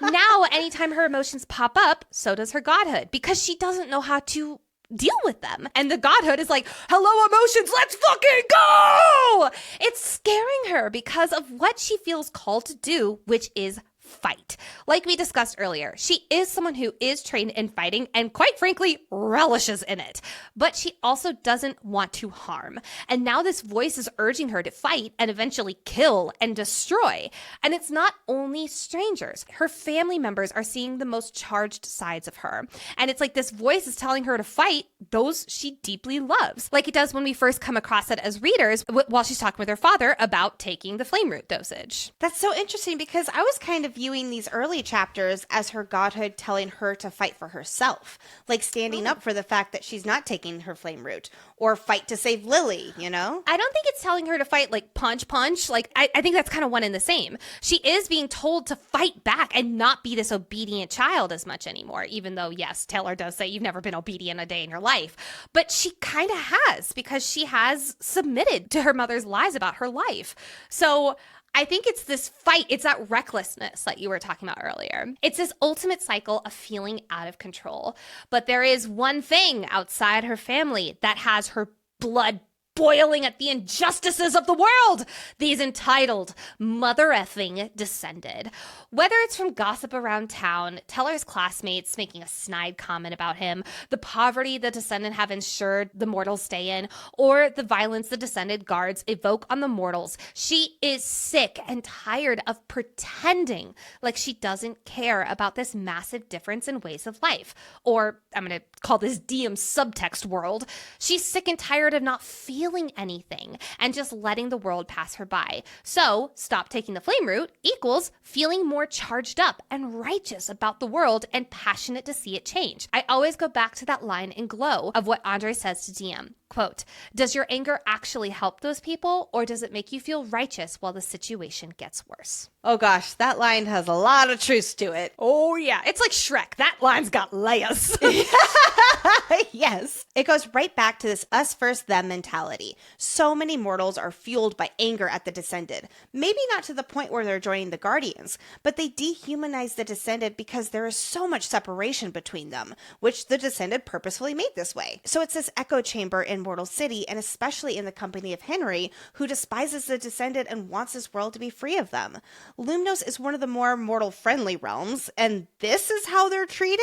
now anytime her emotions pop up, so does her godhood, because she doesn't know how to deal with them. And the godhood is like, hello emotions, let's fucking go! It's scaring her because of what she feels called to do, which is fight. Like we discussed earlier, she is someone who is trained in fighting and quite frankly relishes in it, but she also doesn't want to harm. And now this voice is urging her to fight and eventually kill and destroy. And it's not only strangers. Her family members are seeing the most charged sides of her. And it's like this voice is telling her to fight those she deeply loves, like it does when we first come across it as readers while she's talking with her father about taking the flame root dosage. That's so interesting, because I was kind of viewing these early chapters as her godhood telling her to fight for herself, like standing up for the fact that she's not taking her flame route, or fight to save Lily, you know? I don't think it's telling her to fight like punch. Like, I think that's kind of one and the same. She is being told to fight back and not be this obedient child as much anymore, even though, yes, Taylor does say you've never been obedient a day in your life. But she kind of has, because she has submitted to her mother's lies about her life. So I think it's this fight. It's that recklessness that you were talking about earlier. It's this ultimate cycle of feeling out of control. But there is one thing outside her family that has her blood boiling at the injustices of the world. These entitled mother-effing descended. Whether it's from gossip around town, Teller's classmates making a snide comment about him, the poverty the descendant have ensured the mortals stay in, or the violence the descended guards evoke on the mortals, she is sick and tired of pretending like she doesn't care about this massive difference in ways of life. Or I'm going to call this DM subtext world. She's sick and tired of not feeling anything and just letting the world pass her by. So stop taking the flame route equals feeling more charged up and righteous about the world and passionate to see it change. I always go back to that line in Glow of what Andre says to DM. Quote, does your anger actually help those people, or does it make you feel righteous while the situation gets worse? Oh gosh, that line has a lot of truth to it. Oh yeah, it's like Shrek. That line's got layers. Yes. It goes right back to this us first them mentality. So many mortals are fueled by anger at the descended. Maybe not to the point where they're joining the Guardians, but they dehumanize the descended because there is so much separation between them, which the descended purposefully made this way. So it's this echo chamber in Mortal City, and especially in the company of Henry, who despises the descended and wants this world to be free of them. Lumnos is one of the more mortal-friendly realms, and this is how they're treated?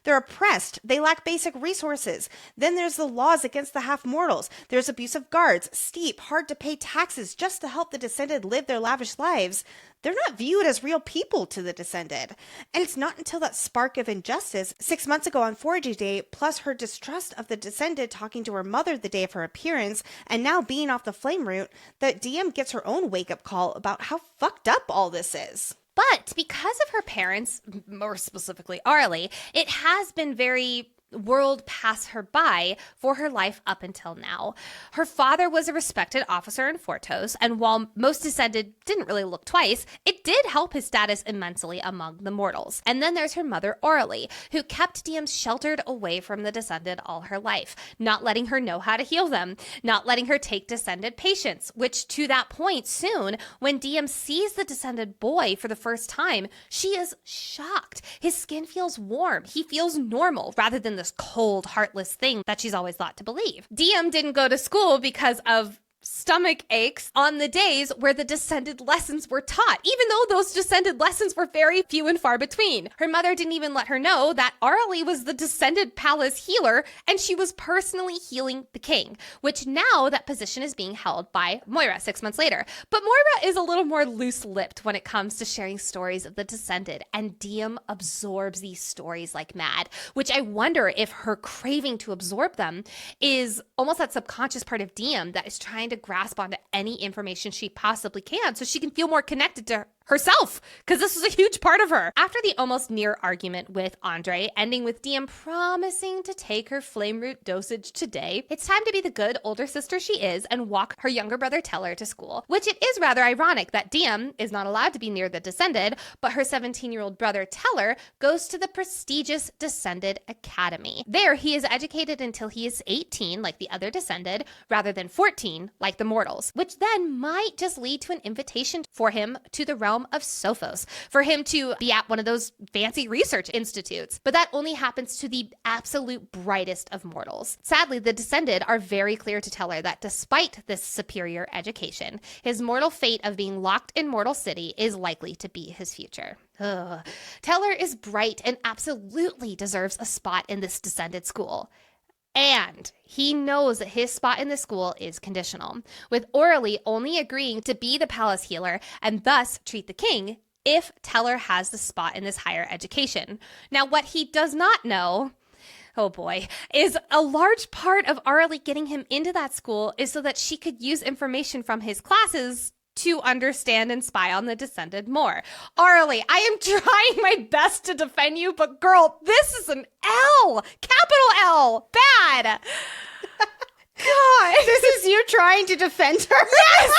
They're oppressed. They lack basic resources. Then there's the laws against the half-mortals. There's abusive guards, steep, hard-to-pay taxes just to help the descended live their lavish lives. They're not viewed as real people to the descended. And it's not until that spark of injustice 6 months ago on Foraging Day, plus her distrust of the descended talking to her mother the day of her appearance, and now being off the flame route, that DM gets her own wake-up call about how fucked up all this is. But because of her parents, more specifically Arlie, it has been very world pass her by for her life up until now. Her father was a respected officer in Fortos, and while most descended didn't really look twice, it did help his status immensely among the mortals. And then there's her mother, Orly, who kept DM sheltered away from the descended all her life, not letting her know how to heal them, not letting her take descended patients, which to that point soon, when DM sees the descended boy for the first time, she is shocked. His skin feels warm. He feels normal rather than this cold, heartless thing that she's always thought to believe. DM didn't go to school because of stomach aches on the days where the descended lessons were taught, even though those descended lessons were very few and far between. Her mother didn't even let her know that Arlie was the descended palace healer, and she was personally healing the king, which now that position is being held by Moira 6 months later. But Moira is a little more loose-lipped when it comes to sharing stories of the descended, and DM absorbs these stories like mad, which I wonder if her craving to absorb them is almost that subconscious part of DM that is trying to grasp onto any information she possibly can so she can feel more connected to herself, because this was a huge part of her. After the almost near argument with Andre, ending with DM promising to take her flame root dosage today, it's time to be the good older sister she is and walk her younger brother Teller to school, which it is rather ironic that DM is not allowed to be near the Descended, but her 17-year-old brother Teller goes to the prestigious Descended Academy. There, he is educated until he is 18, like the other Descended, rather than 14, like the mortals, which then might just lead to an invitation for him to the realm of Sofos, for him to be at one of those fancy research institutes. But that only happens to the absolute brightest of mortals. Sadly, the Descended are very clear to Teller that despite this superior education, his mortal fate of being locked in Mortal City is likely to be his future. Ugh. Teller is bright and absolutely deserves a spot in this Descended school. And he knows that his spot in the school is conditional, with Orly only agreeing to be the palace healer and thus treat the king if Teller has the spot in this higher education. Now, what he does not know, oh boy, is a large part of Orly getting him into that school is so that she could use information from his classes to understand and spy on the Descended more. Arlie, I am trying my best to defend you, but girl, this is an L! Capital L! Bad! God. This is you trying to defend her? Yes!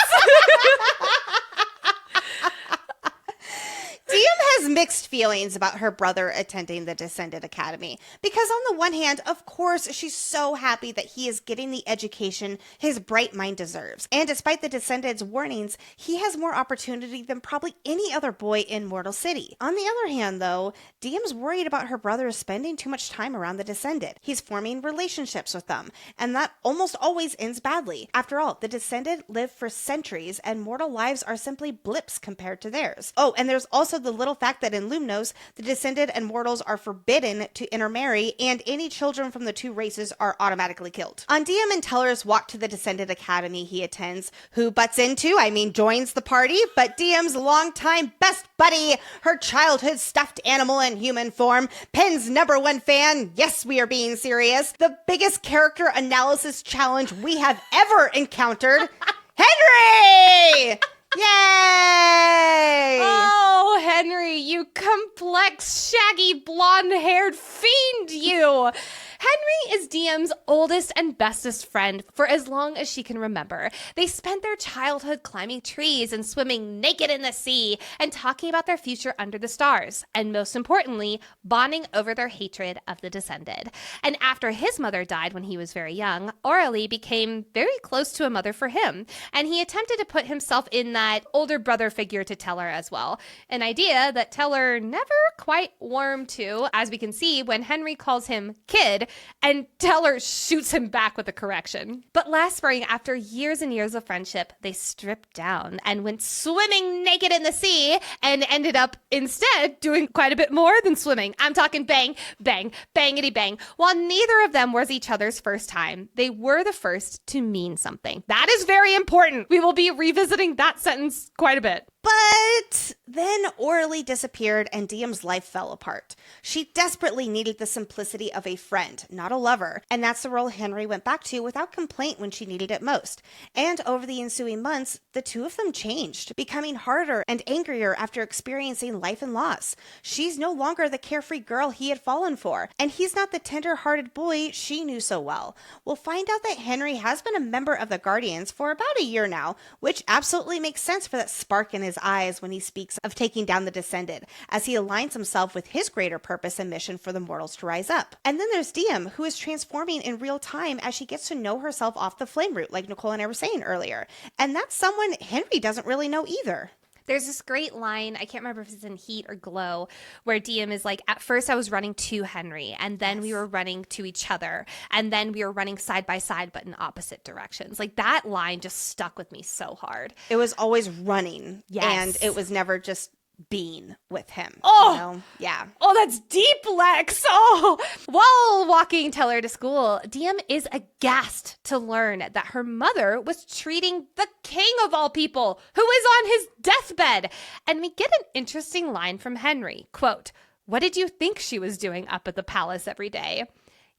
DM has mixed feelings about her brother attending the Descended Academy because on the one hand, of course, she's so happy that he is getting the education his bright mind deserves. And despite the Descended's warnings, he has more opportunity than probably any other boy in Mortal City. On the other hand, though, DM's worried about her brother spending too much time around the Descended. He's forming relationships with them, and that almost always ends badly. After all, the Descended live for centuries, and mortal lives are simply blips compared to theirs. Oh, and there's also the little fact that in Lumnos, the Descended and mortals are forbidden to intermarry, and any children from the two races are automatically killed. On DM and Teller's walk to the Descended Academy he attends, who butts into, joins the party, but DM's longtime best buddy, her childhood stuffed animal in human form, Penn's #1 fan, yes, we are being serious, the biggest character analysis challenge we have ever encountered, Henry! Yay! Oh, Henry, you complex, shaggy, blonde-haired fiend, you! Henry is DM's oldest and bestest friend for as long as she can remember. They spent their childhood climbing trees and swimming naked in the sea and talking about their future under the stars, and most importantly, bonding over their hatred of the Descended. And after his mother died when he was very young, Aurelie became very close to a mother for him, and he attempted to put himself in that older brother figure to Teller as well, an idea that Teller never quite warmed to, as we can see when Henry calls him kid, and Teller shoots him back with a correction. But last spring, after years and years of friendship, they stripped down and went swimming naked in the sea and ended up instead doing quite a bit more than swimming. I'm talking bang, bang, bangity bang. While neither of them was each other's first time, they were the first to mean something. That is very important. We will be revisiting that sentence quite a bit. But then Aurelie disappeared and DM's life fell apart. She desperately needed the simplicity of a friend, not a lover, and that's the role Henry went back to without complaint when she needed it most. And over the ensuing months, the two of them changed, becoming harder and angrier after experiencing life and loss. She's no longer the carefree girl he had fallen for, and he's not the tender-hearted boy she knew so well. We'll find out that Henry has been a member of the Guardians for about a year now, which absolutely makes sense for that spark in his eyes when he speaks of taking down the Descended, as he aligns himself with his greater purpose and mission for the mortals to rise up. And then there's DM, who is transforming in real time as she gets to know herself off the flame route, like Nicole and I were saying earlier. And that's someone Henry doesn't really know either. There's this great line, I can't remember if it's in Heat or Glow, where DM is like, at first I was running to Henry, and then we were running to each other, and then we were running side by side, but in opposite directions. Like, that line just stuck with me so hard. It was always running, yes, and it was never just being with him. Oh, you know? Yeah. Oh, that's deep, Lex. Oh, while walking Teller to school, DM is aghast to learn that her mother was treating the king of all people, who is on his deathbed. And we get an interesting line from Henry. Quote, "What did you think she was doing up at the palace every day?"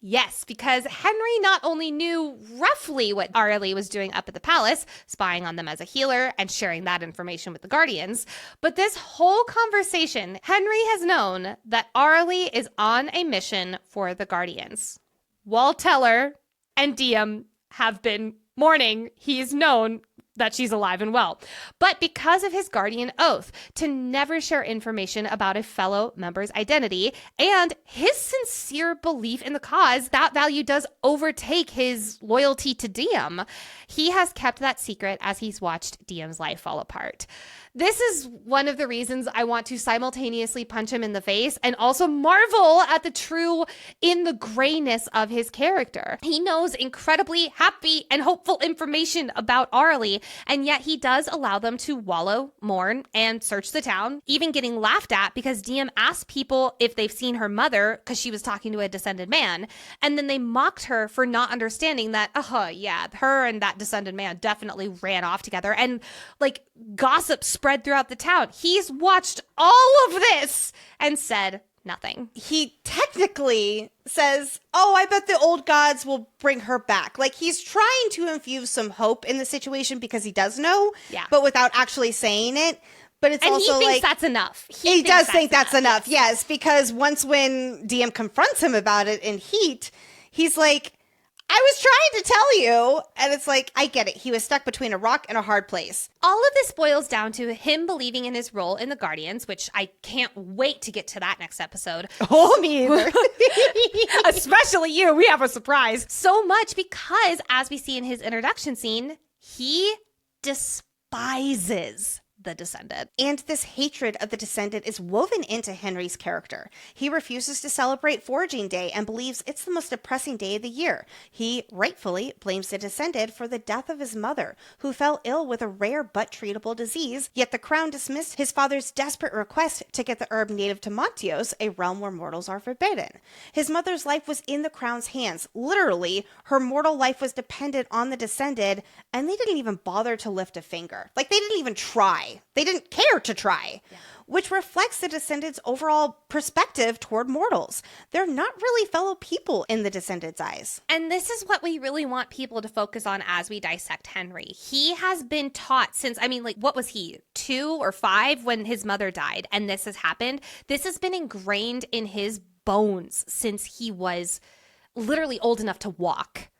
Yes, because Henry not only knew roughly what Aurelie was doing up at the palace, spying on them as a healer and sharing that information with the Guardians, but this whole conversation, Henry has known that Aurelie is on a mission for the Guardians. While Teller and DM have been mourning, he's known that she's alive and well. But because of his guardian oath to never share information about a fellow member's identity and his sincere belief in the cause, that value does overtake his loyalty to DM. He has kept that secret as he's watched DM's life fall apart. This is one of the reasons I want to simultaneously punch him in the face and also marvel at the true in the grayness of his character. He knows incredibly happy and hopeful information about Aurelie, and yet he does allow them to wallow, mourn, and search the town, even getting laughed at because DM asked people if they've seen her mother because she was talking to a Descended man, and then they mocked her for not understanding that, her and that Descended man definitely ran off together, and gossip spread throughout the town. He's watched all of this and said nothing. He technically says, oh, I bet the old gods will bring her back. Like, he's trying to infuse some hope in the situation because he does know, but without actually saying it. But it's also he thinks like that's enough. He does think that's enough, yes, because once when DM confronts him about it in Heat, he's like, I was trying to tell you. And it's like, I get it. He was stuck between a rock and a hard place. All of this boils down to him believing in his role in the Guardians, which I can't wait to get to that next episode. Oh, me either. Especially you. We have a surprise. So much because, as we see in his introduction scene, he despises the Descendant. And this hatred of the Descendant is woven into Henry's character. He refuses to celebrate Foraging Day and believes it's the most depressing day of the year. He rightfully blames the Descendant for the death of his mother, who fell ill with a rare but treatable disease, yet the crown dismissed his father's desperate request to get the herb native to Montios, a realm where mortals are forbidden. His mother's life was in the crown's hands. Literally, her mortal life was dependent on the Descendant, and they didn't even bother to lift a finger. Like, they didn't even try. They didn't care to try, which reflects the Descendants' overall perspective toward mortals. They're not really fellow people in the Descendants' eyes. And this is what we really want people to focus on as we dissect Henry. He has been taught since, what was he, 2 or 5 when his mother died, and this has happened? This has been ingrained in his bones since he was literally old enough to walk.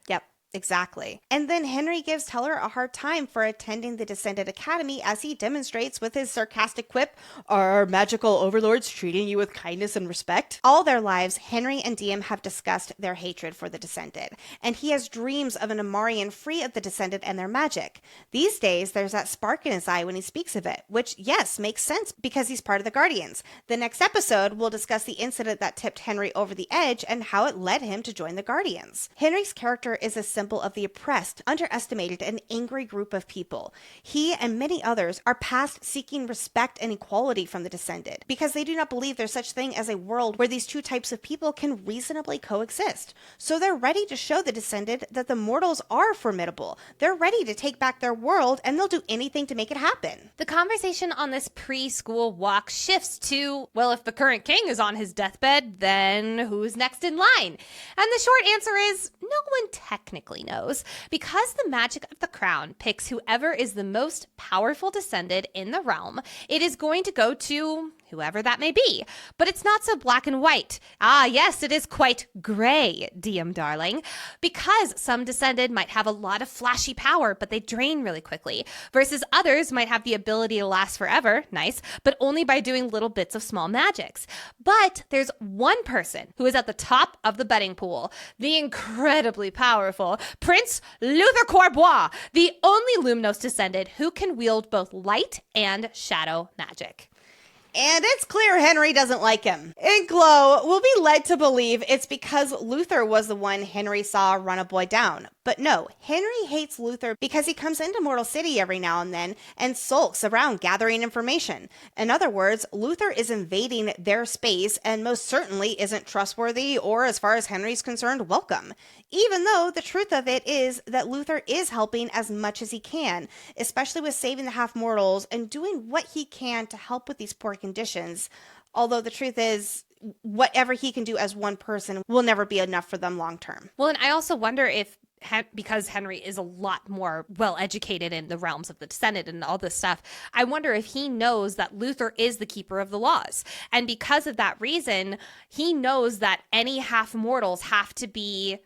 Yep. Exactly. And then Henry gives Teller a hard time for attending the Descendant Academy as he demonstrates with his sarcastic quip, "Are magical overlords treating you with kindness and respect?" All their lives, Henry and DM have discussed their hatred for the Descendant, and he has dreams of an Amarian free of the Descendant and their magic. These days, there's that spark in his eye when he speaks of it, which, yes, makes sense because he's part of the Guardians. The next episode, we'll discuss the incident that tipped Henry over the edge and how it led him to join the Guardians. Henry's character is a symbol of the oppressed, underestimated, and angry group of people. He and many others are past seeking respect and equality from the Descendant because they do not believe there's such thing as a world where these two types of people can reasonably coexist. So they're ready to show the Descendant that the mortals are formidable. They're ready to take back their world, and they'll do anything to make it happen. The conversation on this preschool walk shifts to, well, if the current king is on his deathbed, then who's next in line? And the short answer is no one technically knows, because the magic of the crown picks whoever is the most powerful Descendant in the realm. It is going to go to whoever that may be. But it's not so black and white. Ah, yes, it is quite gray, DM darling, because some Descendant might have a lot of flashy power, but they drain really quickly, versus others might have the ability to last forever, nice, but only by doing little bits of small magics. But there's one person who is at the top of the betting pool, the incredibly powerful Prince Luther Corbois, the only Lumnos Descendant who can wield both light and shadow magic. And it's clear Henry doesn't like him. In Glow, we'll be led to believe it's because Luther was the one Henry saw run a boy down. But no, Henry hates Luther because he comes into Mortal City every now and then and sulks around gathering information. In other words, Luther is invading their space and most certainly isn't trustworthy or, as far as Henry's concerned, welcome. Even though the truth of it is that Luther is helping as much as he can, especially with saving the half-mortals and doing what he can to help with these poor conditions. Although the truth is, whatever he can do as one person will never be enough for them long term. Well, and I also wonder if because Henry is a lot more well-educated in the realms of the Descendant and all this stuff, I wonder if he knows that Luther is the keeper of the laws. And because of that reason, he knows that any half-mortals have to be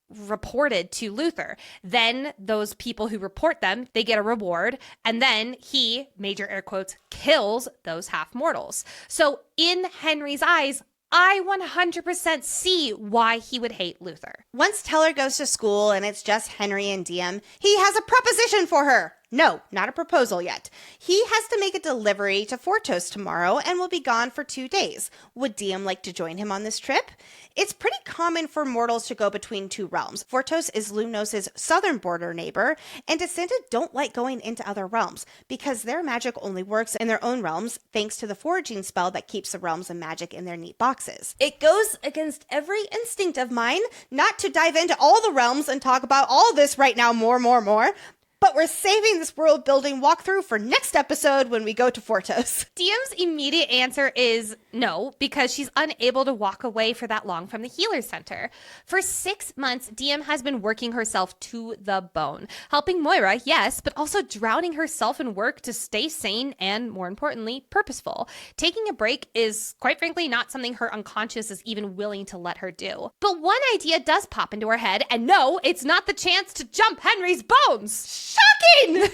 reported to Luther. Then those people who report them, they get a reward. And then he, major air quotes, kills those half-mortals. So in Henry's eyes, I 100% see why he would hate Luther. Once Teller goes to school and it's just Henry and DM, he has a proposition for her. No, not a proposal yet. He has to make a delivery to Fortos tomorrow and will be gone for 2 days. Would DM like to join him on this trip? It's pretty common for mortals to go between two realms. Fortos is Lumnos' southern border neighbor, and Descendant don't like going into other realms because their magic only works in their own realms thanks to the foraging spell that keeps the realms of magic in their neat boxes. It goes against every instinct of mine not to dive into all the realms and talk about all this right now more. But we're saving this world building walkthrough for next episode when we go to Fortos. Diem's immediate answer is no, because she's unable to walk away for that long from the healer center. For 6 months, Diem has been working herself to the bone, helping Moira, yes, but also drowning herself in work to stay sane and, more importantly, purposeful. Taking a break is, quite frankly, not something her unconscious is even willing to let her do. But one idea does pop into her head, and no, it's not the chance to jump Henry's bones. Shocking!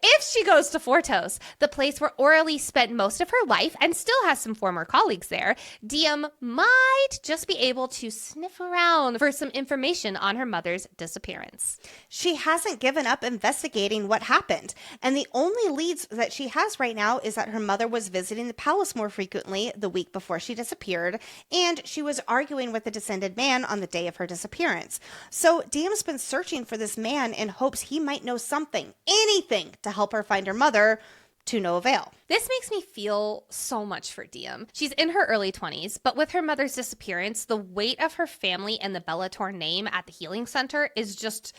If she goes to Fortos, the place where Aurelie spent most of her life and still has some former colleagues there, Diem might just be able to sniff around for some information on her mother's disappearance. She hasn't given up investigating what happened, and the only leads that she has right now is that her mother was visiting the palace more frequently the week before she disappeared, and she was arguing with a descended man on the day of her disappearance. So Diem's been searching for this man in hopes he might know something, anything, to help her find her mother, to no avail. This makes me feel so much for Diem. She's in her early 20s, but with her mother's disappearance, the weight of her family and the Bellator name at the healing center is just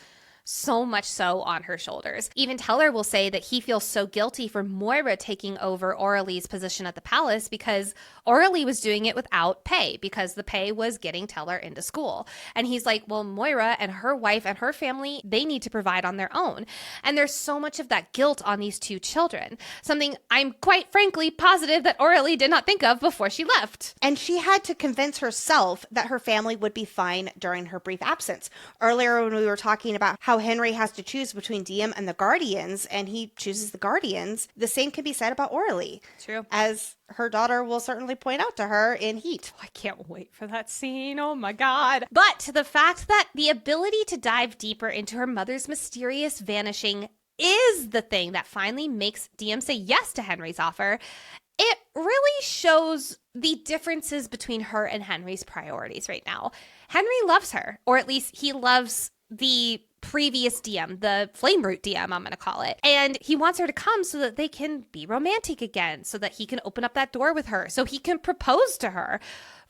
so much so on her shoulders. Even Teller will say that he feels so guilty for Moira taking over Aurelie's position at the palace because Aurelie was doing it without pay because the pay was getting Teller into school. And he's like, well, Moira and her wife and her family, they need to provide on their own. And there's so much of that guilt on these two children, something I'm quite frankly positive that Aurelie did not think of before she left. And she had to convince herself that her family would be fine during her brief absence. Earlier when we were talking about how Henry has to choose between Diem and the Guardians, and he chooses the Guardians, the same can be said about Aurelie. True. As her daughter will certainly point out to her in Heat. I can't wait for that scene. Oh my God. But the fact that the ability to dive deeper into her mother's mysterious vanishing is the thing that finally makes Diem say yes to Henry's offer, it really shows the differences between her and Henry's priorities right now. Henry loves her, or at least he loves the previous DM, the flame root DM, I'm going to call it. And he wants her to come so that they can be romantic again, so that he can open up that door with her, so he can propose to her.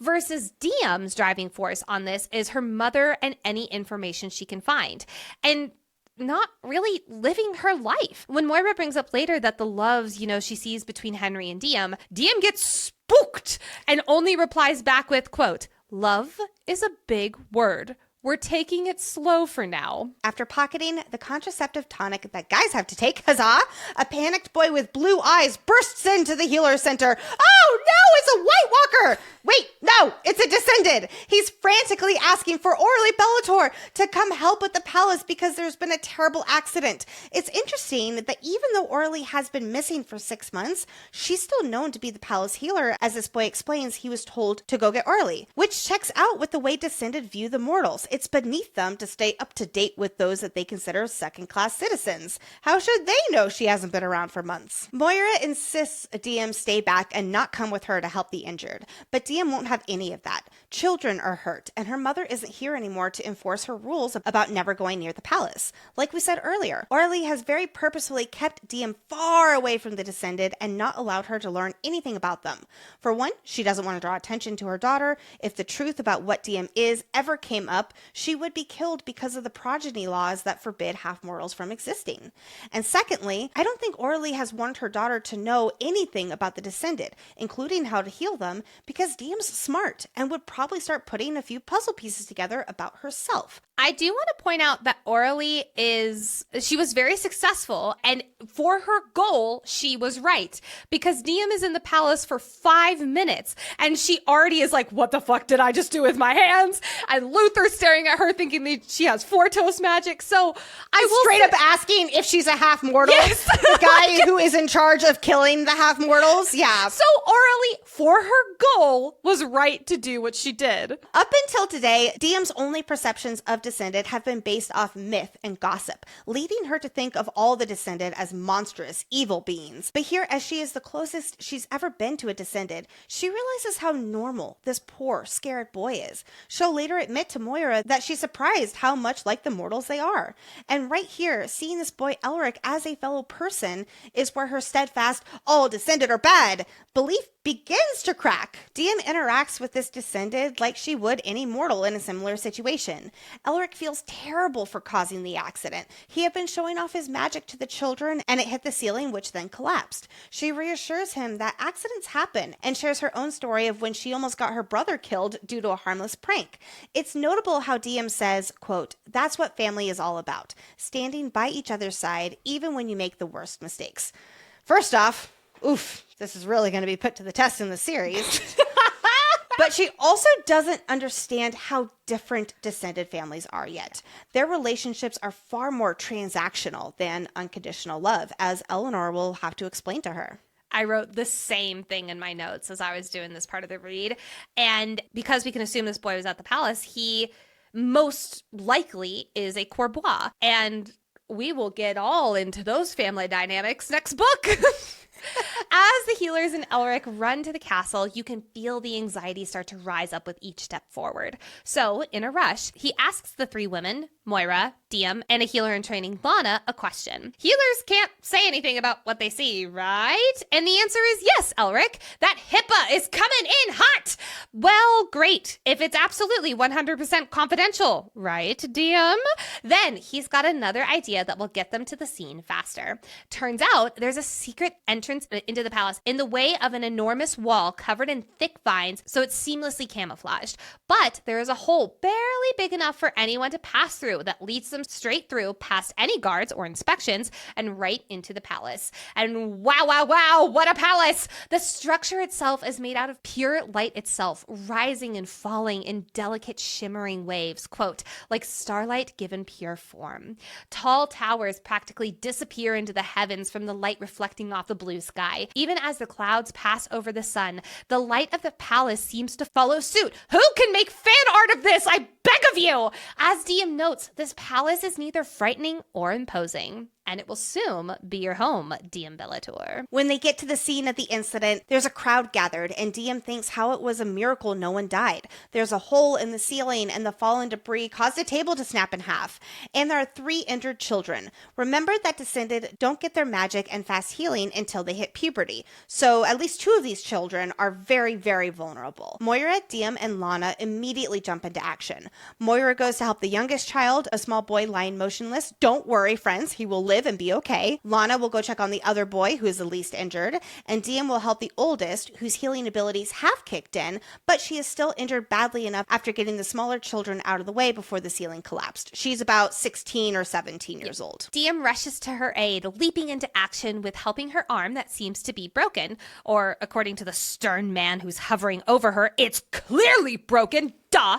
Versus Diem's driving force on this is her mother and any information she can find. And not really living her life. When Moira brings up later that the loves, she sees between Henry and Diem gets spooked and only replies back with, quote, "Love is a big word. We're taking it slow for now." After pocketing the contraceptive tonic that guys have to take, huzzah, a panicked boy with blue eyes bursts into the healer center. Oh no, it's a White Walker! Wait, no, it's a Descended. He's frantically asking for Aurelie Bellator to come help with the palace because there's been a terrible accident. It's interesting that even though Aurelie has been missing for 6 months, she's still known to be the palace healer. As this boy explains, he was told to go get Aurelie, which checks out with the way Descended view the mortals. It's beneath them to stay up to date with those that they consider second-class citizens. How should they know she hasn't been around for months? Moira insists Diem stay back and not come with her to help the injured, but Diem won't have any of that. Children are hurt, and her mother isn't here anymore to enforce her rules about never going near the palace. Like we said earlier, Aurelie has very purposefully kept Diem far away from the Descended and not allowed her to learn anything about them. For one, she doesn't want to draw attention to her daughter. If the truth about what Diem is ever came up, she would be killed because of the progeny laws that forbid half-mortals from existing. And secondly, I don't think Aurelie has wanted her daughter to know anything about the Descended, including how to heal them, because Diem's smart and would probably start putting a few puzzle pieces together about herself. I do want to point out that Aurelie she was very successful, and for her goal, she was right. Because Diem is in the palace for 5 minutes, and she already is like, what the fuck did I just do with my hands? And Luther's staring at her thinking that she has Fortos magic. So I will straight up asking if she's a half-mortal. Yes. The guy who is in charge of killing the half-mortals. Yeah. So Aurelie, for her goal, was right to do what she did. Up until today, Diem's only perceptions of Descended have been based off myth and gossip, leading her to think of all the Descended as monstrous, evil beings. But here, as she is the closest she's ever been to a Descended, she realizes how normal this poor, scared boy is. She'll later admit to Moira that she's surprised how much like the mortals they are. And right here, seeing this boy Elric as a fellow person is where her steadfast, all Descended are bad, belief begins to crack. DM interacts with this descended like she would any mortal in a similar situation. Elric feels terrible for causing the accident. He had been showing off his magic to the children and it hit the ceiling, which then collapsed. She reassures him that accidents happen and shares her own story of when she almost got her brother killed due to a harmless prank. It's notable how DM says, quote, "That's what family is all about. Standing by each other's side, even when you make the worst mistakes." First off, oof, this is really going to be put to the test in the series. But she also doesn't understand how different descended families are yet. Their relationships are far more transactional than unconditional love, as Eleanor will have to explain to her. I wrote the same thing in my notes as I was doing this part of the read. And because we can assume this boy was at the palace, he most likely is a Courbois. And we will get all into those family dynamics next book. As the healers and Elric run to the castle, you can feel the anxiety start to rise up with each step forward. So, in a rush, he asks the three women, Moira, DM, and a healer in training, Lana, a question. Healers can't say anything about what they see, right? And the answer is yes, Elric. That HIPAA is coming in hot. Well, great. If it's absolutely 100% confidential, right, DM? Then he's got another idea that will get them to the scene faster. Turns out there's a secret entrance into the palace in the way of an enormous wall covered in thick vines, so it's seamlessly camouflaged. But there is a hole barely big enough for anyone to pass through that leads them straight through past any guards or inspections and right into the palace. And wow, wow, wow, what a palace! The structure itself is made out of pure light itself, rising and falling in delicate shimmering waves, quote, like starlight given pure form. Tall towers practically disappear into the heavens from the light reflecting off the blue sky. Even as the clouds pass over the sun, the light of the palace seems to follow suit. Who can make fan art of this? I beg of you! As DM notes, this palace is neither frightening or imposing. And it will soon be your home, DM Bellator. When they get to the scene of the incident, there's a crowd gathered, and DM thinks how it was a miracle no one died. There's a hole in the ceiling, and the fallen debris caused a table to snap in half. And there are 3 injured children. Remember that Descended don't get their magic and fast healing until they hit puberty. So at least 2 of these children are very, very vulnerable. Moira, DM, and Lana immediately jump into action. Moira goes to help the youngest child, a small boy lying motionless. Don't worry, friends, he will live and be okay. Lana will go check on the other boy, who is the least injured, and DM will help the oldest, whose healing abilities have kicked in, but she is still injured badly enough after getting the smaller children out of the way before the ceiling collapsed. She's about 16 or 17 years old. DM rushes to her aid, leaping into action with helping her arm that seems to be broken, or according to the stern man who's hovering over her, it's clearly broken, duh!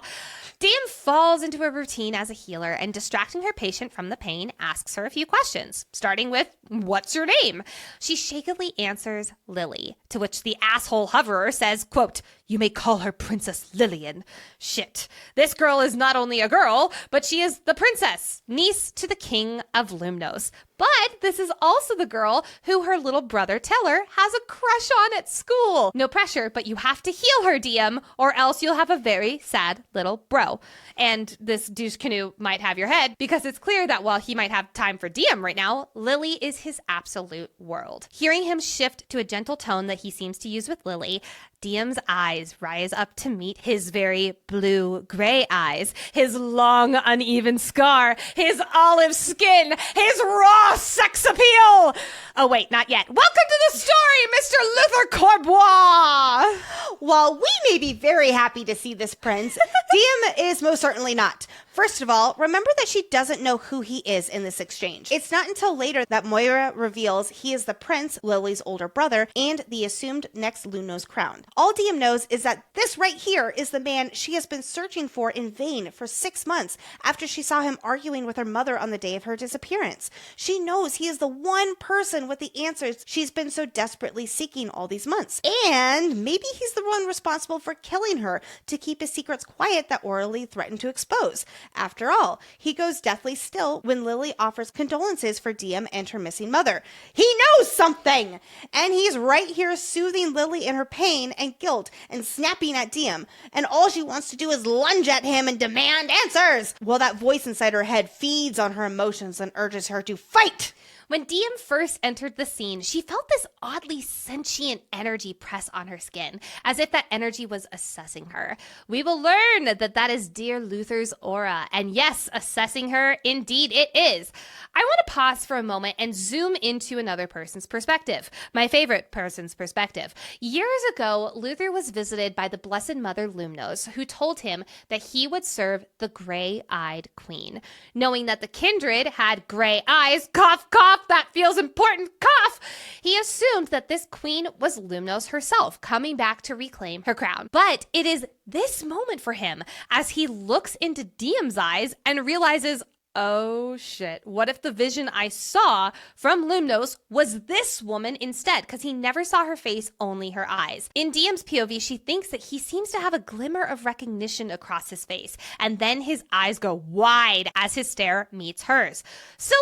DM falls into a routine as a healer and, distracting her patient from the pain, asks her a few questions, starting with, "What's your name?" She shakily answers, Lily, to which the asshole hoverer says, quote, "You may call her Princess Lillian." Shit. This girl is not only a girl, but she is the princess, niece to the king of Lumnos. But this is also the girl who her little brother Teller has a crush on at school. No pressure, but you have to heal her, DM, or else you'll have a very sad little bro. And this douche canoe might have your head, because it's clear that while he might have time for DM right now, Lily is his absolute world. Hearing him shift to a gentle tone that he seems to use with Lily, DM's eyes rise up to meet his very blue-gray eyes, his long, uneven scar, his olive skin, his raw sex appeal. Oh, wait, not yet. Welcome to the story, Mr. Luther Courbois. While we may be very happy to see this prince, DM is most certainly not. First of all, remember that she doesn't know who he is in this exchange. It's not until later that Moira reveals he is the prince, Lily's older brother, and the assumed next Lumnos crown. All DM knows is that this right here is the man she has been searching for in vain for 6 months after she saw him arguing with her mother on the day of her disappearance. She knows he is the one person with the answers she's been so desperately seeking all these months. And maybe he's the one responsible for killing her to keep his secrets quiet that Orally threatened to expose. After all, he goes deathly still when Lily offers condolences for DM and her missing mother. He knows something! And he's right here soothing Lily in her pain and guilt and snapping at DM. And all she wants to do is lunge at him and demand answers, while that voice inside her head feeds on her emotions and urges her to fight. When Diem first entered the scene, she felt this oddly sentient energy press on her skin, as if that energy was assessing her. We will learn that is dear Luther's aura, and yes, assessing her, indeed it is. I want to pause for a moment and zoom into another person's perspective, my favorite person's perspective. Years ago, Luther was visited by the Blessed Mother Lumnos, who told him that he would serve the gray-eyed queen. Knowing that the kindred had gray eyes, cough, cough, that feels important, cough, he assumed that this queen was Lumnos herself, coming back to reclaim her crown. But it is this moment for him as he looks into Diem's eyes and realizes, oh shit, what if the vision I saw from Lumnos was this woman instead? Because he never saw her face, only her eyes. In Diem's POV, she thinks that he seems to have a glimmer of recognition across his face, and then his eyes go wide as his stare meets hers. So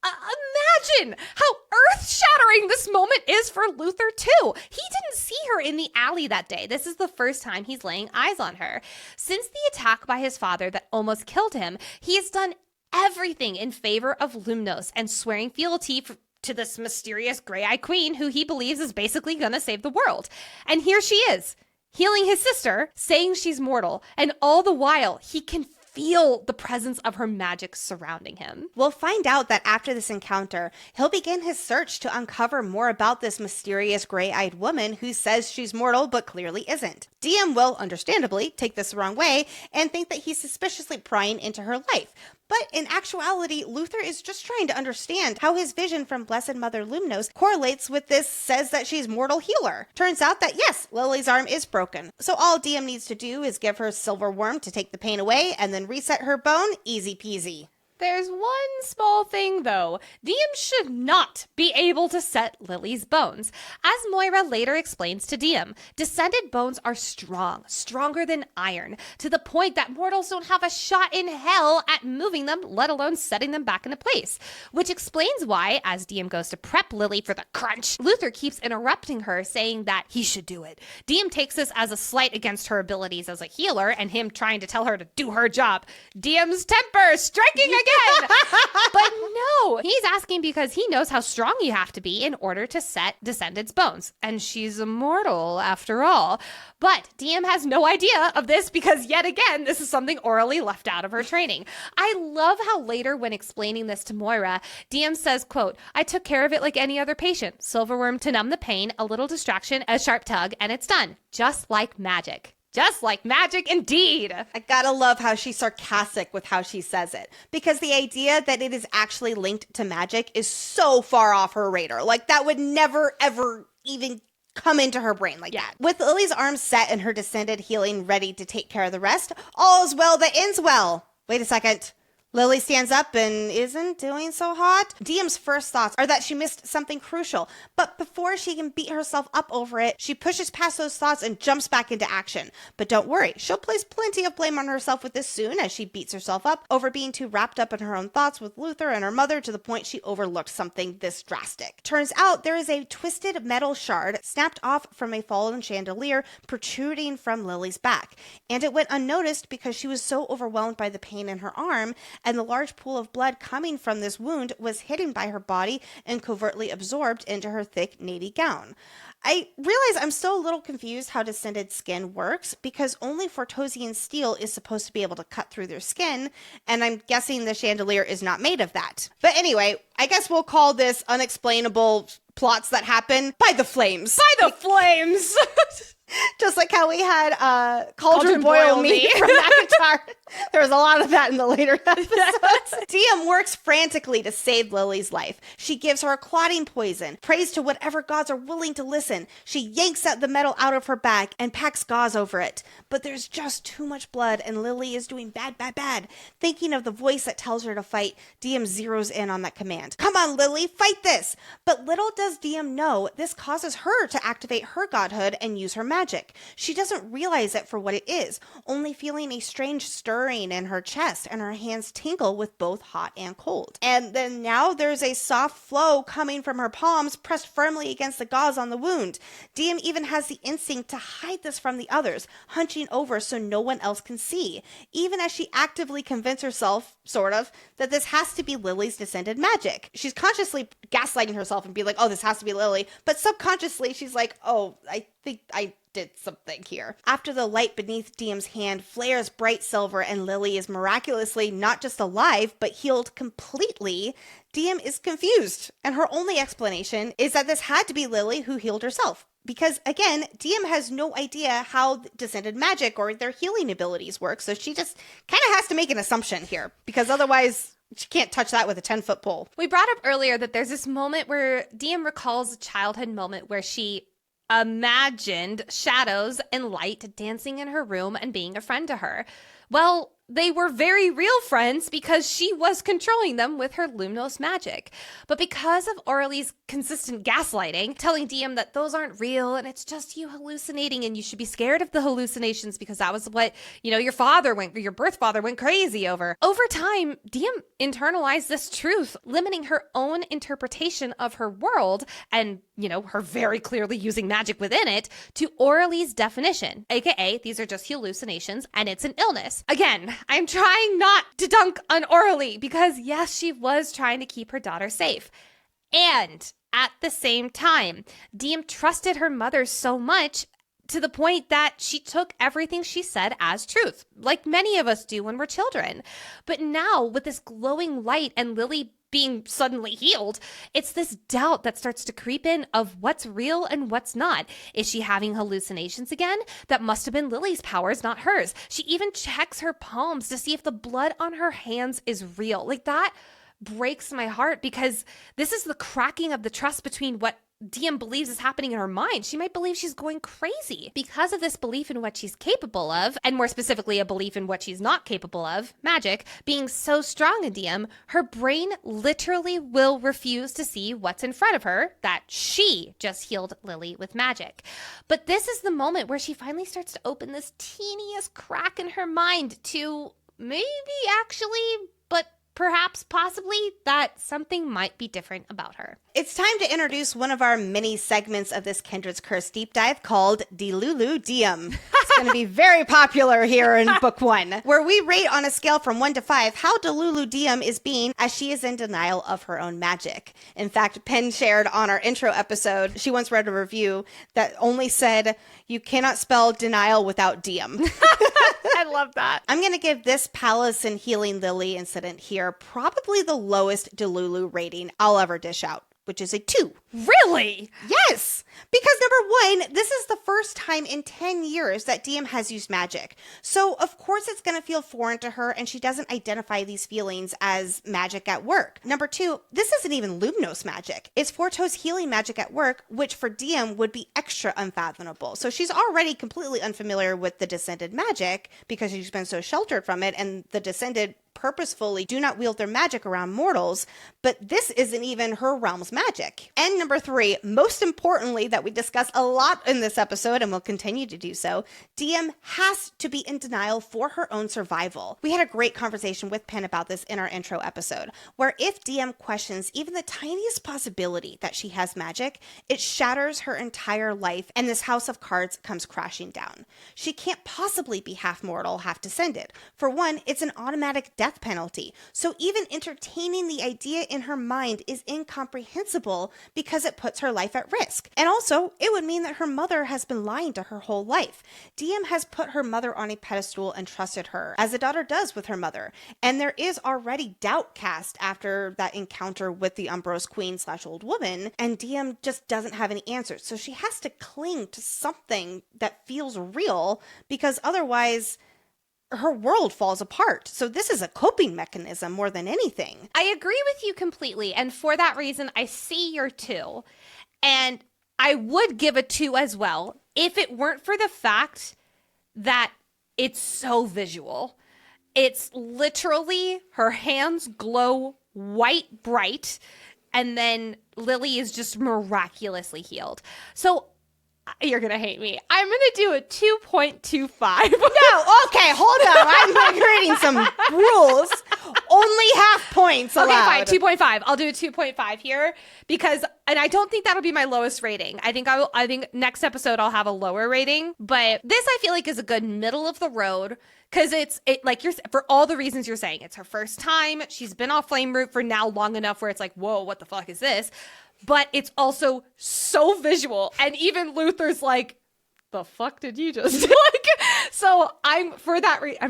imagine how earth-shattering this moment is for Luther, too. He didn't see her in the alley that day. This is the first time he's laying eyes on her. Since the attack by his father that almost killed him, he has done everything in favor of Lumnos and swearing fealty to this mysterious gray-eyed queen who he believes is basically going to save the world. And here she is, healing his sister, saying she's mortal, and all the while he can feel the presence of her magic surrounding him. We'll find out that after this encounter, he'll begin his search to uncover more about this mysterious gray-eyed woman who says she's mortal but clearly isn't. Diem will, understandably, take this the wrong way and think that he's suspiciously prying into her life. But in actuality, Luther is just trying to understand how his vision from Blessed Mother Lumnos correlates with this says that she's mortal healer. Turns out that yes, Lily's arm is broken. So all Diem needs to do is give her silver worm to take the pain away and then reset her bone, easy peasy. There's one small thing, though. Diem should not be able to set Lily's bones. As Moira later explains to Diem, descended bones are strong, stronger than iron, to the point that mortals don't have a shot in hell at moving them, let alone setting them back into place. Which explains why, as Diem goes to prep Lily for the crunch, Luther keeps interrupting her, saying that he should do it. Diem takes this as a slight against her abilities as a healer, and him trying to tell her to do her job. Diem's temper striking again! But no, he's asking because he knows how strong you have to be in order to set Descendant's bones. And she's immortal after all. But Diem has no idea of this because yet again, this is something orally left out of her training. I love how later when explaining this to Moira, Diem says, quote, I took care of it like any other patient. Silverworm to numb the pain, a little distraction, a sharp tug, and it's done. Just like magic. Just like magic, indeed. I gotta love how she's sarcastic with how she says it, because the idea that it is actually linked to magic is so far off her radar. Like, that would never, ever even come into her brain like that. With Lily's arms set and her descended healing ready to take care of the rest, all is well that ends well. Wait a second. Lily stands up and isn't doing so hot. Diem's first thoughts are that she missed something crucial, but before she can beat herself up over it, she pushes past those thoughts and jumps back into action. But don't worry, she'll place plenty of blame on herself with this soon as she beats herself up over being too wrapped up in her own thoughts with Luther and her mother to the point she overlooked something this drastic. Turns out there is a twisted metal shard snapped off from a fallen chandelier protruding from Lily's back, and it went unnoticed because she was so overwhelmed by the pain in her arm, and the large pool of blood coming from this wound was hidden by her body and covertly absorbed into her thick navy gown. I realize I'm still a little confused how descended skin works, because only Fortosian steel is supposed to be able to cut through their skin, and I'm guessing the chandelier is not made of that. But anyway, I guess we'll call this unexplainable plots that happen by the flames. By the flames! Just like how we had Cauldron Boil Me from McIntyre. There was a lot of that in the later episodes. Diem works frantically to save Lily's life. She gives her a clotting poison, prays to whatever gods are willing to listen. She yanks out the metal out of her back and packs gauze over it. But there's just too much blood and Lily is doing bad, bad, bad. Thinking of the voice that tells her to fight, Diem zeroes in on that command. Come on, Lily, fight this! But little does Diem know this causes her to activate her godhood and use her magic. magic. She doesn't realize it for what it is, only feeling a strange stirring in her chest, and her hands tingle with both hot and cold. And then now there's a soft flow coming from her palms pressed firmly against the gauze on the wound. DM even has the instinct to hide this from the others, hunching over so no one else can see, even as she actively convinces herself, sort of, that this has to be Lily's descended magic. She's consciously gaslighting herself and being like, oh, this has to be Lily, but subconsciously she's like, oh, I think I did something here. After the light beneath DM's hand flares bright silver and Lily is miraculously not just alive, but healed completely, DM is confused, and her only explanation is that this had to be Lily who healed herself. Because, again, DM has no idea how descended magic or their healing abilities work, so she just kind of has to make an assumption here, because otherwise she can't touch that with a 10-foot pole. We brought up earlier that there's this moment where DM recalls a childhood moment where she imagined shadows and light dancing in her room and being a friend to her. Well, they were very real friends because she was controlling them with her Lumnos magic. But because of Orly's consistent gaslighting, telling DM that those aren't real and it's just you hallucinating and you should be scared of the hallucinations because that was what, your birth father went crazy over. Over time, DM internalized this truth, limiting her own interpretation of her world and, her very clearly using magic within it to Orly's definition, aka these are just hallucinations and it's an illness. Again, I'm trying not to dunk on Orly because yes, she was trying to keep her daughter safe. And at the same time, DM trusted her mother so much to the point that she took everything she said as truth, like many of us do when we're children. But now with this glowing light and Lily being suddenly healed, it's this doubt that starts to creep in of what's real and what's not. Is she having hallucinations again? That must have been Lily's powers, not hers. She even checks her palms to see if the blood on her hands is real. Like, that breaks my heart because this is the cracking of the trust between what DM believes is happening in her mind. She might believe she's going crazy. Because of this belief in what she's capable of, and more specifically a belief in what she's not capable of, magic, being so strong in DM, her brain literally will refuse to see what's in front of her, that she just healed Lily with magic. But this is the moment where she finally starts to open this teeniest crack in her mind to maybe actually, but perhaps possibly that something might be different about her. It's time to introduce one of our mini segments of this Kindred's Curse deep dive called Dulu DM. It's going to be very popular here in book 1, where we rate on a scale from 1 to 5 how Dulu DM is being as she is in denial of her own magic. In fact, Penn shared on our intro episode, she once read a review that only said, "You cannot spell denial without DM." I love that. I'm going to give this Palace and Healing Lily incident here probably the lowest Delulu rating I'll ever dish out, which is a 2. Really? Yes, because number 1, this is the first time in 10 years that DM has used magic. So of course it's going to feel foreign to her and she doesn't identify these feelings as magic at work. Number 2, this isn't even Lumnos magic. It's Forto's healing magic at work, which for DM would be extra unfathomable. So she's already completely unfamiliar with the descended magic because she's been so sheltered from it, and the descended purposefully do not wield their magic around mortals, but this isn't even her realm's magic. And number 3, most importantly, that we discuss a lot in this episode and will continue to do so, DM has to be in denial for her own survival. We had a great conversation with Penn about this in our intro episode, where if DM questions even the tiniest possibility that she has magic, it shatters her entire life and this house of cards comes crashing down. She can't possibly be half mortal, half descended. For one, it's an automatic death penalty, so even entertaining the idea in her mind is incomprehensible because it puts her life at risk. And also, it would mean that her mother has been lying to her whole life. DM has put her mother on a pedestal and trusted her, as a daughter does with her mother. And there is already doubt cast after that encounter with the Umbros Queen / old woman, and DM just doesn't have any answers. So she has to cling to something that feels real, because otherwise her world falls apart. So this is a coping mechanism more than anything. I agree with you completely. And for that reason, I see your 2. And I would give a 2 as well if it weren't for the fact that it's so visual. It's literally her hands glow white bright, and then Lily is just miraculously healed. So You're going to hate me. I'm going to do a 2.25. No, okay, hold on. I'm creating some rules. Only half points allowed. Okay, fine, 2.5. I'll do a 2.5 here because, and I don't think that'll be my lowest rating. I think next episode I'll have a lower rating, but this I feel like is a good middle of the road because it like you're for all the reasons you're saying. It's her first time. She's been off flame route for now long enough where it's like, whoa, what the fuck is this? But it's also so visual. And even Luther's like, the fuck did you just do? So I'm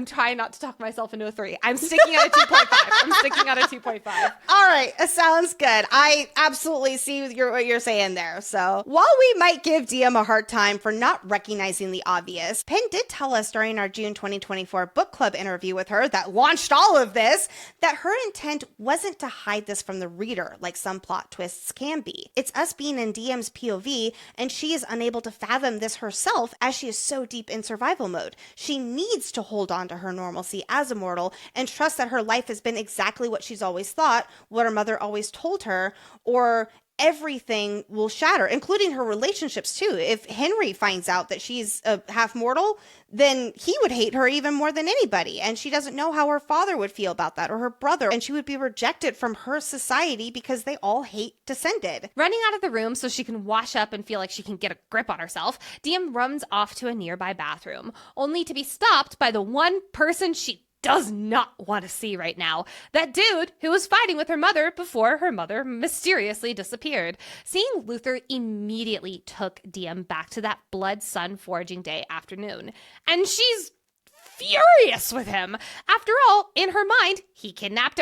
trying not to talk myself into a 3. I'm sticking at a 2.5. All right, sounds good. I absolutely see what you're saying there. So while we might give DM a hard time for not recognizing the obvious, Penn did tell us during our June 2024 book club interview with her that launched all of this, that her intent wasn't to hide this from the reader like some plot twists can be. It's us being in DM's POV, and she is unable to fathom this herself as she is so deep in survival mode. She needs to hold on to her normalcy as a mortal and trust that her life has been exactly what she's always thought, what her mother always told her, or everything will shatter, including her relationships too. If Henry finds out that she's a half mortal, then he would hate her even more than anybody. And she doesn't know how her father would feel about that, or her brother. And she would be rejected from her society because they all hate Descended. Running out of the room so she can wash up and feel like she can get a grip on herself, DM runs off to a nearby bathroom, only to be stopped by the one person she does not want to see right now. That dude who was fighting with her mother before her mother mysteriously disappeared. Seeing Luther immediately took DM back to that blood sun foraging day afternoon. And she's furious with him. After all, in her mind, he kidnapped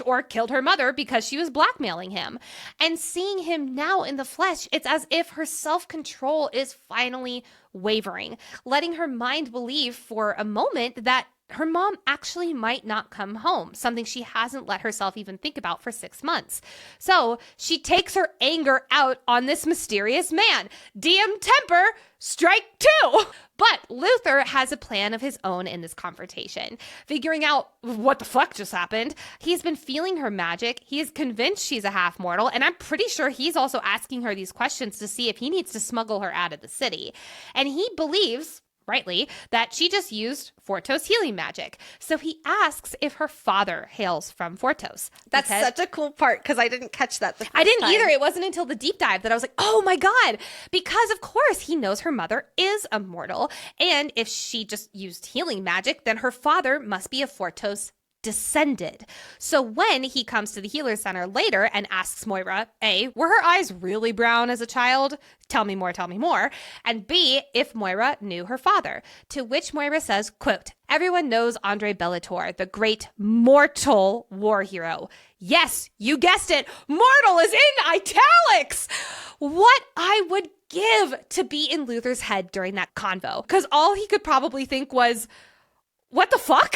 or killed her mother because she was blackmailing him. And seeing him now in the flesh, it's as if her self-control is finally wavering, letting her mind believe for a moment that her mom actually might not come home, something she hasn't let herself even think about for 6 months. So she takes her anger out on this mysterious man. DM temper, strike 2. But Luther has a plan of his own in this confrontation. Figuring out what the fuck just happened, he's been feeling her magic. He is convinced she's a half mortal, and I'm pretty sure he's also asking her these questions to see if he needs to smuggle her out of the city. And he believes, rightly, that she just used Fortos healing magic. So he asks if her father hails from Fortos. That's such a cool part because I didn't catch that the first I didn't time. either. It wasn't until the deep dive that I was like, oh my God. Because of course he knows her mother is immortal. And if she just used healing magic, then her father must be a Fortos Descended. So when he comes to the healer center later and asks Moira, A, were her eyes really brown as a child? Tell me more. And B, if Moira knew her father. To which Moira says, quote, everyone knows Andre Bellator, the great mortal war hero. Yes, you guessed it. Mortal is in italics. What I would give to be in Luther's head during that convo. Because all he could probably think was, what the fuck?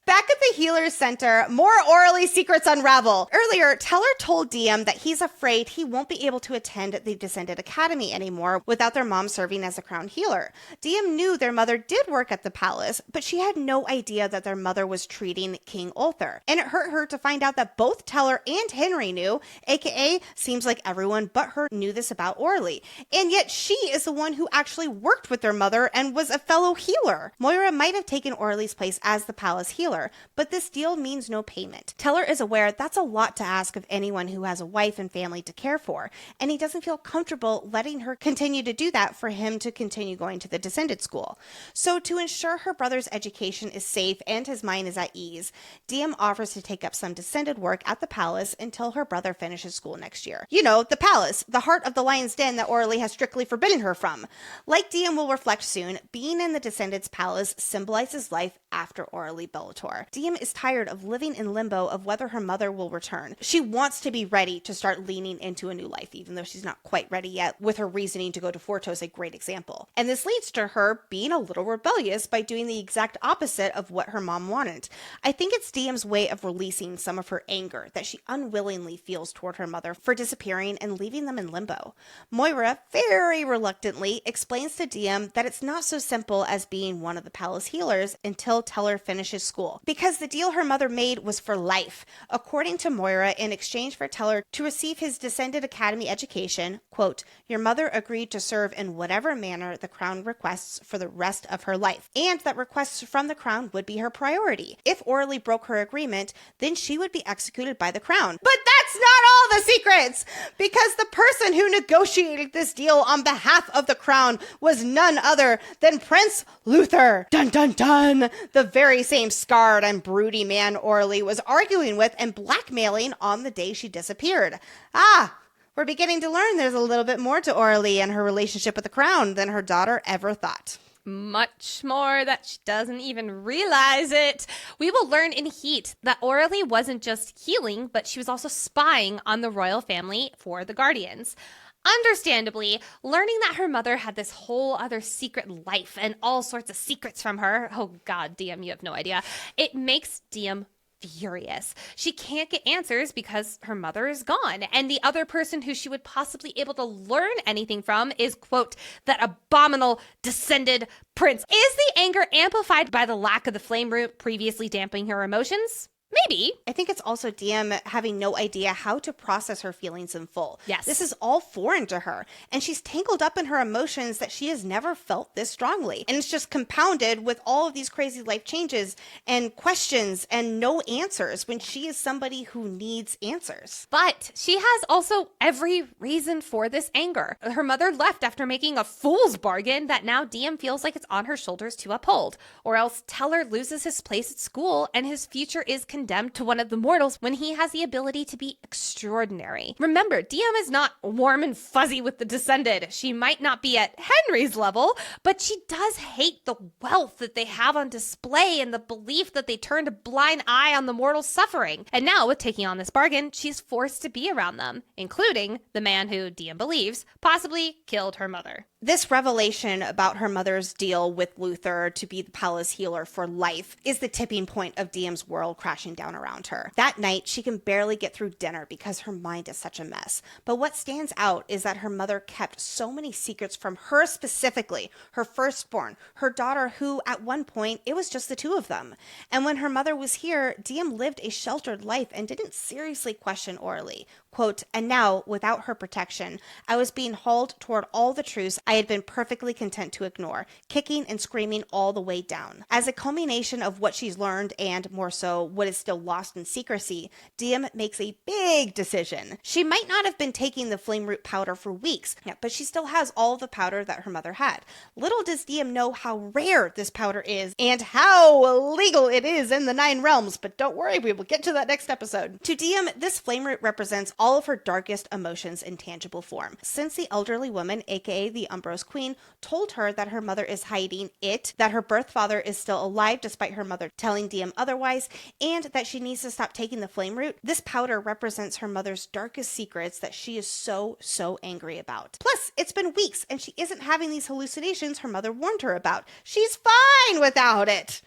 Back at the Healer's Center, more orally secrets unravel. Earlier, Teller told DM that he's afraid he won't be able to attend the Descended Academy anymore without their mom serving as a crown healer. DM knew their mother did work at the palace, but she had no idea that their mother was treating King Ulthar. And it hurt her to find out that both Teller and Henry knew, aka seems like everyone but her knew this about Orly. And yet she is the one who actually worked with their mother and was a fellow healer. Moira might have taken Orly's place as the palace healer, but this deal means no payment. Teller is aware that's a lot to ask of anyone who has a wife and family to care for, and he doesn't feel comfortable letting her continue to do that for him to continue going to the Descended school. So to ensure her brother's education is safe and his mind is at ease, DM offers to take up some Descended work at the palace until her brother finishes school next year. You know, the palace, the heart of the lion's den that Orly has strictly forbidden her from. Like DM will reflect soon, being in the Descended's palace symbolizes life after Orly Bellator. DM is tired of living in limbo of whether her mother will return. She wants to be ready to start leaning into a new life, even though she's not quite ready yet, with her reasoning to go to Fortos a great example. And this leads to her being a little rebellious by doing the exact opposite of what her mom wanted. I think it's DM's way of releasing some of her anger that she unwillingly feels toward her mother for disappearing and leaving them in limbo. Moira, very reluctantly, explains to DM that it's not so simple as being one of the palace healers until Teller finishes school. deal? Because the deal her mother made was for life. According to Moira, in exchange for Teller to receive his Descended Academy education, quote, your mother agreed to serve in whatever manner the crown requests for the rest of her life, and that requests from the crown would be her priority. If Orly broke her agreement, then she would be executed by the crown. But that's not all the secrets! Because the person who negotiated this deal on behalf of the crown was none other than Prince Luther. Dun dun dun! The very same scarred and broody man Orly was arguing with and blackmailing on the day she disappeared. Ah! We're beginning to learn there's a little bit more to Orly and her relationship with the crown than her daughter ever thought. Much more that she doesn't even realize it. We will learn in Heat that Orly wasn't just healing, but she was also spying on the royal family for the Guardians. Understandably, learning that her mother had this whole other secret life and all sorts of secrets from her, oh god, DM, you have no idea, it makes DM furious. She can't get answers because her mother is gone, and the other person who she would possibly able to learn anything from is, quote, that abominable descended prince. Is the anger amplified by the lack of the flame root previously dampening her emotions? Maybe. I think it's also DM having no idea how to process her feelings in full. Yes. This is all foreign to her, and she's tangled up in her emotions that she has never felt this strongly. And it's just compounded with all of these crazy life changes and questions and no answers when she is somebody who needs answers. But she has also every reason for this anger. Her mother left after making a fool's bargain that now DM feels like it's on her shoulders to uphold. Or else Teller loses his place at school and his future is condemned to one of the mortals when he has the ability to be extraordinary. Remember, DM is not warm and fuzzy with the Descended. She might not be at Henry's level, but she does hate the wealth that they have on display and the belief that they turned a blind eye on the mortal's suffering. And now, with taking on this bargain, she's forced to be around them, including the man who, DM believes, possibly killed her mother. This revelation about her mother's deal with Luther to be the palace healer for life is the tipping point of DM's world crashing down around her. That night, she can barely get through dinner because her mind is such a mess. But what stands out is that her mother kept so many secrets from her specifically, her firstborn, her daughter who, at one point, it was just the two of them. And when her mother was here, DM lived a sheltered life and didn't seriously question Orly. Quote, and now, without her protection, I was being hauled toward all the truths I had been perfectly content to ignore, kicking and screaming all the way down. As a culmination of what she's learned and, more so, what is still lost in secrecy, DM makes a big decision. She might not have been taking the flame root powder for weeks, but she still has all the powder that her mother had. Little does DM know how rare this powder is and how illegal it is in the 9 realms, but don't worry, we will get to that next episode. To DM, this flame root represents all of her darkest emotions in tangible form. Since the elderly woman, aka the Umbros Queen, told her that her mother is hiding it, that her birth father is still alive despite her mother telling DM otherwise, and that she needs to stop taking the flame root, this powder represents her mother's darkest secrets that she is so angry about. Plus, it's been weeks and she isn't having these hallucinations her mother warned her about. She's fine without it.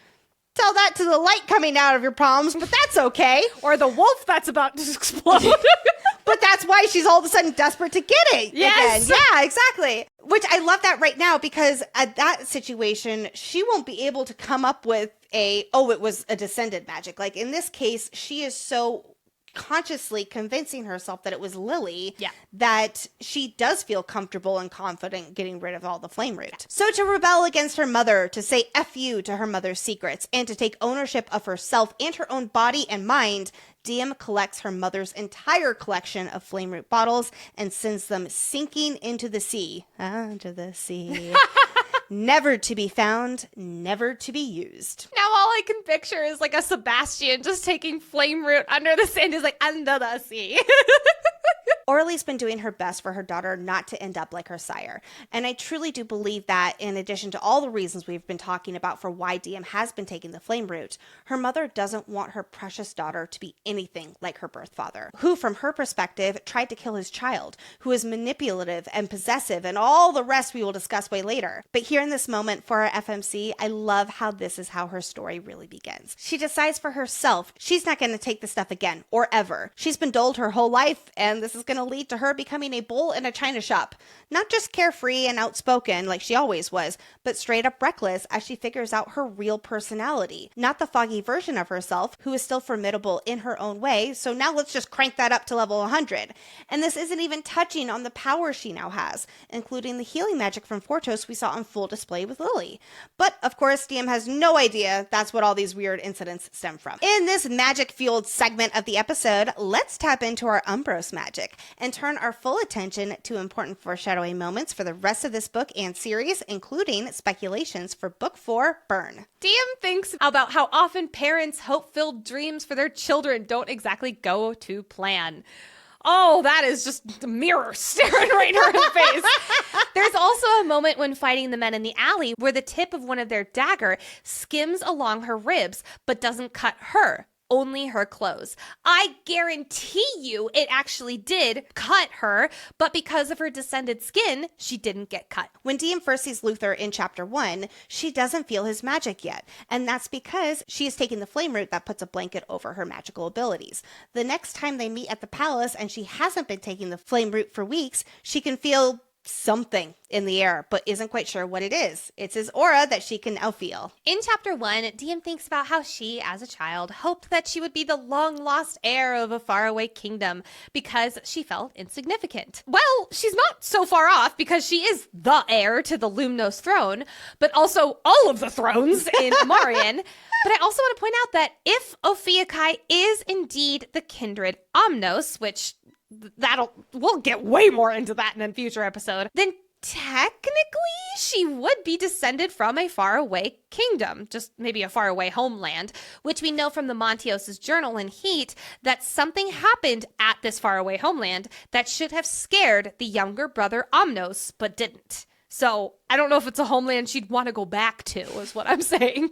Tell that to the light coming out of your palms, but that's okay. Or the wolf that's about to explode. But that's why she's all of a sudden desperate to get it yes. again. Yeah, exactly. Which I love that right now because at that situation, she won't be able to come up with it was a descended magic. Like in this case, she is so consciously convincing herself that it was Lily that she does feel comfortable and confident getting rid of all the flame root. So to rebel against her mother, to say F you to her mother's secrets, and to take ownership of herself and her own body and mind, DM collects her mother's entire collection of flame root bottles and sends them sinking into the sea. Onto the sea. Never to be found, never to be used. Now all I can picture is like a Sebastian just taking flame root under the sand. He's like, under the sea. Orly's been doing her best for her daughter not to end up like her sire. And I truly do believe that, in addition to all the reasons we've been talking about for why DM has been taking the flame root, her mother doesn't want her precious daughter to be anything like her birth father, who, from her perspective, tried to kill his child, who is manipulative and possessive and all the rest we will discuss way later. But here in this moment for our FMC, I love how this is how her story really begins. She decides for herself she's not going to take this stuff again, or ever. She's been doled her whole life, and this is going to to lead to her becoming a bull in a china shop. Not just carefree and outspoken like she always was, but straight up reckless as she figures out her real personality. Not the foggy version of herself, who is still formidable in her own way, so now let's just crank that up to level 100. And this isn't even touching on the power she now has, including the healing magic from Fortos we saw on full display with Lily. But, of course, DM has no idea that's what all these weird incidents stem from. In this magic-fueled segment of the episode, let's tap into our Umbros magic and turn our full attention to important foreshadowing moments for the rest of this book and series, including speculations for Book 4, Burn. DM thinks about how often parents' hope-filled dreams for their children don't exactly go to plan. Oh, that is just a mirror staring right in her face. There's also a moment when fighting the men in the alley where the tip of one of their dagger skims along her ribs but doesn't cut her. Only her clothes. I guarantee you it actually did cut her, but because of her descended skin, she didn't get cut. When Diem first sees Luther in Chapter 1, she doesn't feel his magic yet, and that's because she is taking the flame root that puts a blanket over her magical abilities. The next time they meet at the palace and she hasn't been taking the flame root for weeks, she can feel something in the air, but isn't quite sure what it is. It's his aura that she can now feel. In Chapter 1, Diem thinks about how she, as a child, hoped that she would be the long-lost heir of a faraway kingdom because she felt insignificant. Well, she's not so far off because she is the heir to the Lumnos throne, but also all of the thrones in Amarian. But I also want to point out that if Ophiuchi is indeed the kindred Omnos, which we'll get way more into that in a future episode, then technically she would be descended from a faraway kingdom, just maybe a faraway homeland, which we know from the Montios' journal in Heat that something happened at this faraway homeland that should have scared the younger brother Omnos, but didn't. So I don't know if it's a homeland she'd want to go back to, is what I'm saying.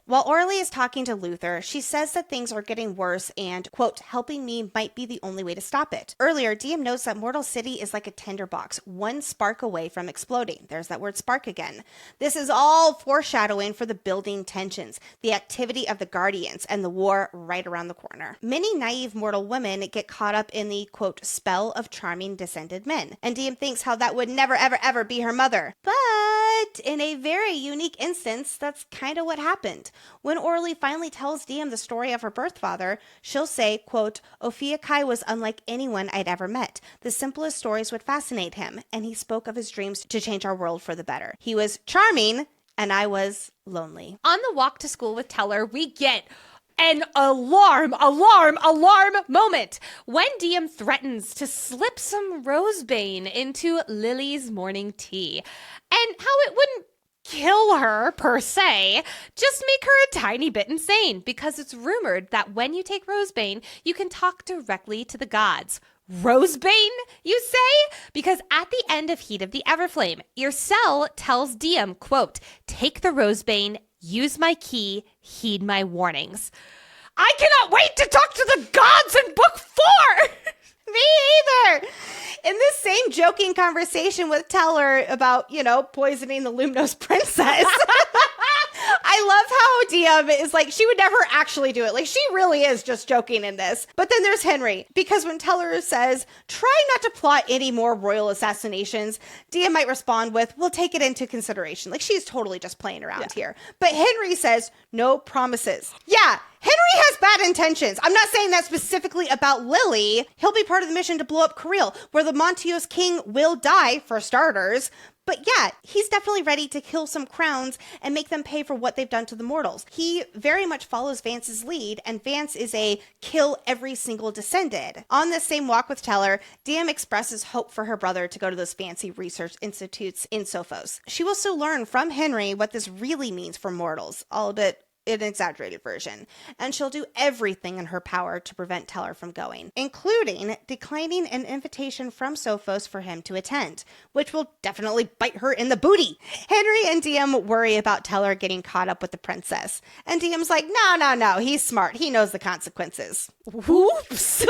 While Orly is talking to Luther, she says that things are getting worse and, quote, helping me might be the only way to stop it. Earlier, Diem notes that Mortal City is like a tinderbox, one spark away from exploding. There's that word spark again. This is all foreshadowing for the building tensions, the activity of the Guardians, and the war right around the corner. Many naive mortal women get caught up in the, quote, spell of charming descended men. And Diem thinks how that would never, ever, ever be her mother. But in a very unique instance, that's kind of what happened. When Orly finally tells Diem the story of her birth father, she'll say, quote, Ophiuchi was unlike anyone I'd ever met. The simplest stories would fascinate him, and he spoke of his dreams to change our world for the better. He was charming, and I was lonely. On the walk to school with Teller, we get an alarm moment when Diem threatens to slip some rosebane into Lily's morning tea. And how it wouldn't kill her, per se, just make her a tiny bit insane, because it's rumored that when you take rosebane, you can talk directly to the gods. Rosebane, you say? Because at the end of Heat of the Everflame, Yrcel tells Diem, quote, take the rosebane, use my key, heed my warnings. I cannot wait to talk to the gods in Book 4! Me either! In this same joking conversation with Teller about, poisoning the Lumnos princess, I love how Diem is like, she would never actually do it. Like, she really is just joking in this. But then there's Henry, because when Teller says, try not to plot any more royal assassinations, Diem might respond with, we'll take it into consideration. Like, she's totally just playing around here. But Henry says, no promises. Yeah, Henry has bad intentions. I'm not saying that specifically about Lily. He'll be part of the mission to blow up Kareel, where the Montios king will die, for starters. But yeah, he's definitely ready to kill some crowns and make them pay for what they've done to the mortals. He very much follows Vance's lead, and Vance is a kill every single descended. On this same walk with Teller, Diem expresses hope for her brother to go to those fancy research institutes in Sofos. She will still learn from Henry what this really means for mortals, albeit an exaggerated version, and she'll do everything in her power to prevent Teller from going, including declining an invitation from Sofos for him to attend, which will definitely bite her in the booty. Henry and Diem worry about Teller getting caught up with the princess, and Diem's like, no, he's smart. He knows the consequences. Whoops.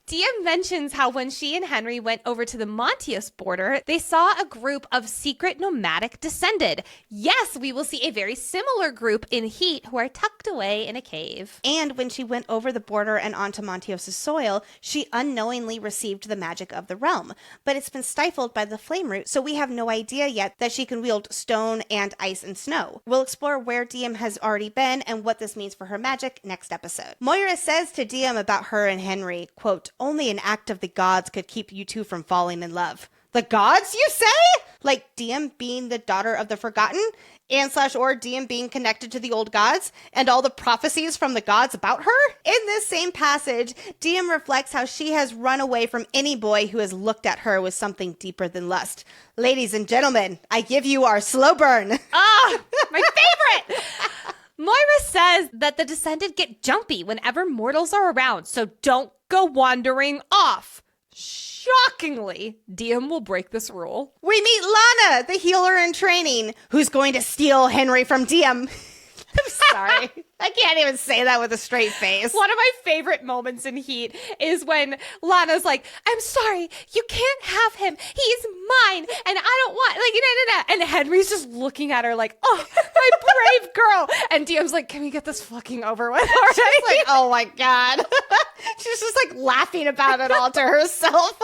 DM mentions how when she and Henry went over to the Montios border, they saw a group of secret nomadic descended. Yes, we will see a very similar group in Heat who are tucked away in a cave. And when she went over the border and onto Montios' soil, she unknowingly received the magic of the realm. But it's been stifled by the flame root, so we have no idea yet that she can wield stone and ice and snow. We'll explore where DM has already been and what this means for her magic next episode. Moira says to DM about her and Henry, quote, "Only an act of the gods could keep you two from falling in love." The gods, you say? Like DM being the daughter of the Forgotten? And/or DM being connected to the old gods and all the prophecies from the gods about her? In this same passage, DM reflects how she has run away from any boy who has looked at her with something deeper than lust. Ladies and gentlemen, I give you our slow burn. Ah, my favorite! Moira says that the Descended get jumpy whenever mortals are around, so don't go wandering off. Shockingly, DM will break this rule. We meet Lana, the healer in training, who's going to steal Henry from DM. I'm sorry. I can't even say that with a straight face. One of my favorite moments in Heat is when Lana's like, "I'm sorry, you can't have him. He's mine, and I don't want, like, nah. And Henry's just looking at her like, "Oh, my brave girl." And DM's like, "Can we get this fucking over with already?" She's like, oh my God. She's just like laughing about it all to herself.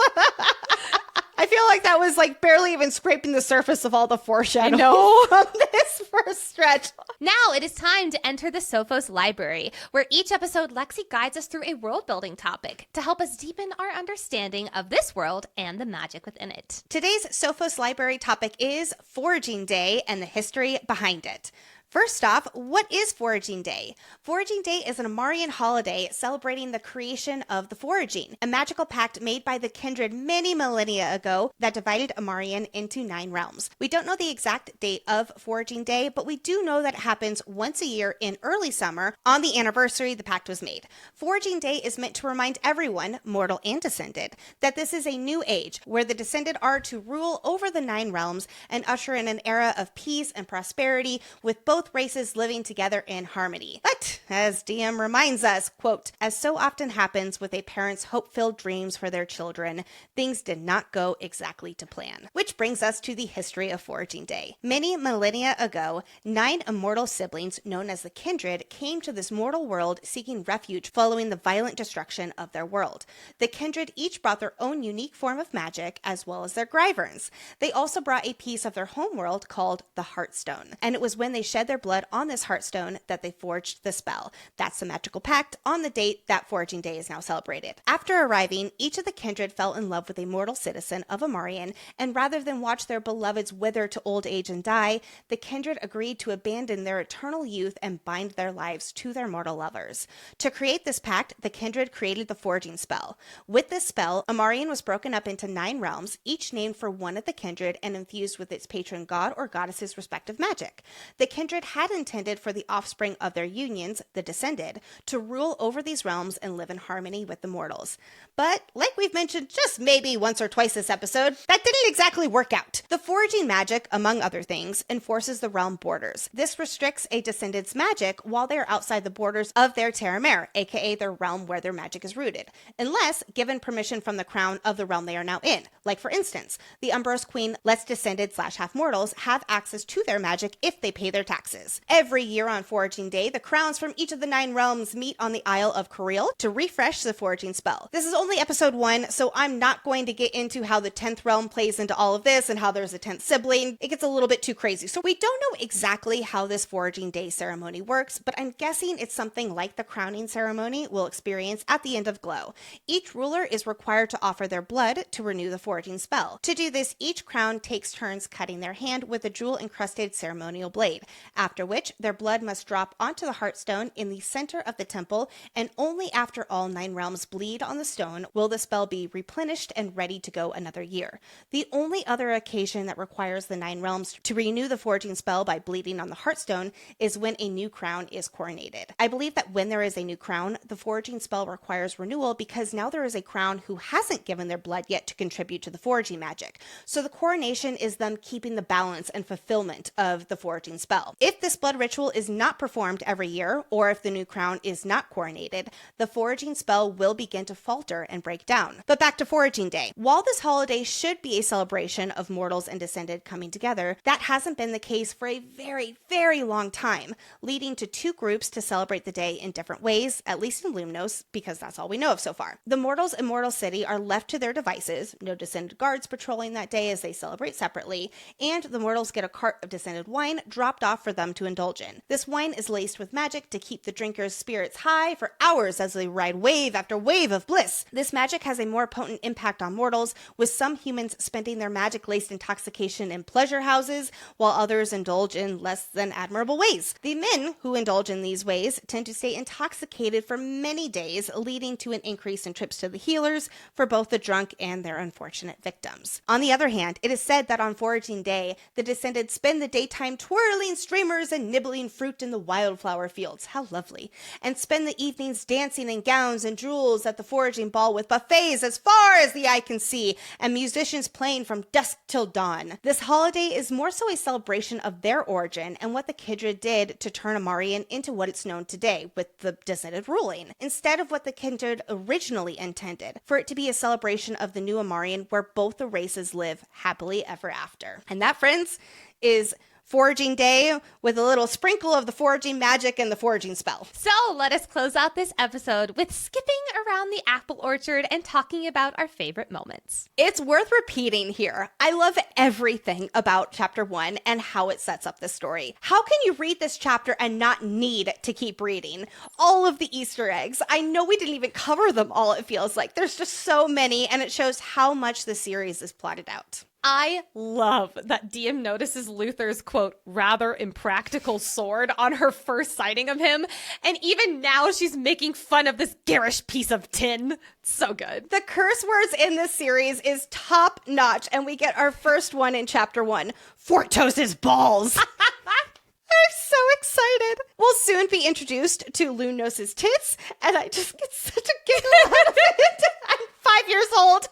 I feel like that was like barely even scraping the surface of all the foreshadowing from this first stretch. Now it is time to enter the Sofos Library, where each episode Lexi guides us through a world-building topic to help us deepen our understanding of this world and the magic within it. Today's Sofos Library topic is Foraging Day and the history behind it. First off, what is Foraging Day? Foraging Day is an Amarian holiday celebrating the creation of the foraging, a magical pact made by the Kindred many millennia ago that divided Amarian into 9 realms. We don't know the exact date of Foraging Day, but we do know that it happens once a year in early summer on the anniversary the pact was made. Foraging Day is meant to remind everyone, mortal and descended, that this is a new age where the descended are to rule over the 9 realms and usher in an era of peace and prosperity with both races living together in harmony. But, as DM reminds us, quote, "As so often happens with a parent's hope-filled dreams for their children, things did not go exactly to plan." Which brings us to the history of Foraging Day. Many millennia ago, 9 immortal siblings known as the Kindred came to this mortal world seeking refuge following the violent destruction of their world. The Kindred each brought their own unique form of magic as well as their Gryverns. They also brought a piece of their home world called the Heartstone, and it was when they shed their blood on this Heartstone that they forged the spell. That's the magical pact on the date that Foraging Day is now celebrated. After arriving, each of the Kindred fell in love with a mortal citizen of Amarian, and rather than watch their beloveds wither to old age and die, the Kindred agreed to abandon their eternal youth and bind their lives to their mortal lovers. To create this pact, the Kindred created the forging spell. With this spell, Amarian was broken up into 9 realms, each named for one of the Kindred and infused with its patron god or goddess's respective magic. The Kindred had intended for the offspring of their unions, the Descended, to rule over these realms and live in harmony with the mortals. But, like we've mentioned just maybe once or twice this episode, that didn't exactly work out. The foraging magic, among other things, enforces the realm borders. This restricts a Descended's magic while they are outside the borders of their Terra Mare, aka their realm where their magic is rooted, unless given permission from the crown of the realm they are now in. Like for instance, the Umbros Queen lets Descended/half-mortals have access to their magic if they pay their taxes. Every year on Foraging Day, the crowns from each of the 9 realms meet on the Isle of Coril to refresh the foraging spell. This is only episode 1, so I'm not going to get into how the 10th realm plays into all of this and how there's a 10th sibling. It gets a little bit too crazy. So we don't know exactly how this Foraging Day ceremony works, but I'm guessing it's something like the crowning ceremony we'll experience at the end of Glow. Each ruler is required to offer their blood to renew the foraging spell. To do this, each crown takes turns cutting their hand with a jewel-encrusted ceremonial blade, after which their blood must drop onto the Heartstone in the center of the temple, and only after all 9 realms bleed on the stone will the spell be replenished and ready to go another year. The only other occasion that requires the 9 realms to renew the foraging spell by bleeding on the Heartstone is when a new crown is coronated. I believe that when there is a new crown, the foraging spell requires renewal because now there is a crown who hasn't given their blood yet to contribute to the foraging magic. So the coronation is them keeping the balance and fulfillment of the foraging spell. If this blood ritual is not performed every year, or if the new crown is not coronated, the foraging spell will begin to falter and break down. But back to Foraging Day. While this holiday should be a celebration of mortals and descended coming together, that hasn't been the case for a very, very long time, leading to two groups to celebrate the day in different ways, at least in Lumnos, because that's all we know of so far. The mortals in Mortal City are left to their devices, no descended guards patrolling that day as they celebrate separately, and the mortals get a cart of descended wine dropped off for them to indulge in. This wine is laced with magic to keep the drinkers' spirits high for hours as they ride wave after wave of bliss. This magic has a more potent impact on mortals, with some humans spending their magic-laced intoxication in pleasure houses, while others indulge in less than admirable ways. The men who indulge in these ways tend to stay intoxicated for many days, leading to an increase in trips to the healers for both the drunk and their unfortunate victims. On the other hand, it is said that on Foraging Day, the descended spend the daytime twirling streamers and nibbling fruit in the wildflower fields. How lovely. And spend the evenings dancing in gowns and jewels at the foraging ball with buffets as far as the eye can see and musicians playing from dusk till dawn. This holiday is more so a celebration of their origin and what the Kindred did to turn Amarian into what it's known today, with the descended ruling, instead of what the Kindred originally intended, for it to be a celebration of the new Amarian where both the races live happily ever after. And that, friends, is Foraging Day with a little sprinkle of the foraging magic and the foraging spell. So let us close out this episode with skipping around the apple orchard and talking about our favorite moments. It's worth repeating here. I love everything about chapter 1 and how it sets up the story. How can you read this chapter and not need to keep reading? All of the Easter eggs. I know we didn't even cover them all, it feels like. There's just so many, and it shows how much the series is plotted out. I love that DM notices Luther's, quote, rather impractical sword on her first sighting of him, and even now she's making fun of this garish piece of tin. So good. The curse words in this series is top notch, and we get our first one in chapter 1, Fortos's balls. I'm so excited. We'll soon be introduced to Lunos's tits, and I just get such a giggle out of it. I'm 5 years old.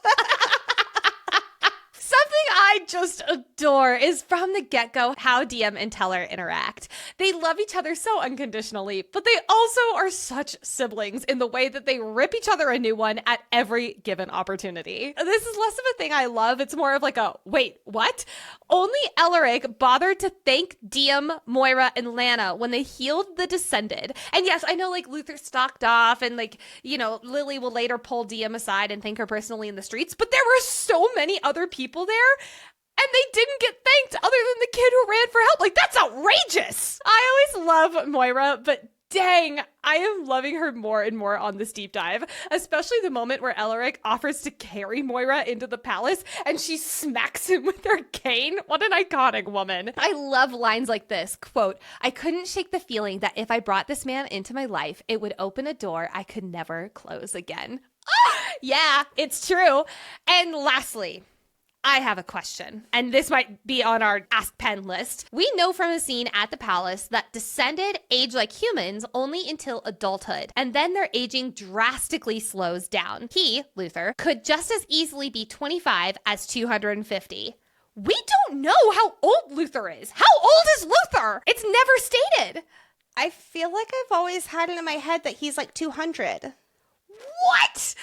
Something I just adore is from the get-go how DM and Teller interact. They love each other so unconditionally, but they also are such siblings in the way that they rip each other a new one at every given opportunity. This is less of a thing I love. It's more of like a, wait, what? Only Elric bothered to thank DM, Moira, and Lana when they healed the Descended. And yes, I know like Luther stalked off and like, you know, Lily will later pull DM aside and thank her personally in the streets, but there were so many other people there and they didn't get thanked other than the kid who ran for help. Like, that's outrageous. I always love Moira, but dang, I am loving her more and more on this deep dive, especially the moment where Elric offers to carry Moira into the palace and she smacks him with her cane. What an iconic woman. I love lines like this, quote, I couldn't shake the feeling that if I brought this man into my life, it would open a door I could never close again. Yeah, it's true. And lastly, I have a question, and this might be on our Ask Penn list. We know from a scene at the palace that Descended age like humans only until adulthood, and then their aging drastically slows down. He, Luther, could just as easily be 25 as 250. We don't know how old Luther is. How old is Luther? It's never stated. I feel like I've always had it in my head that he's like 200. What?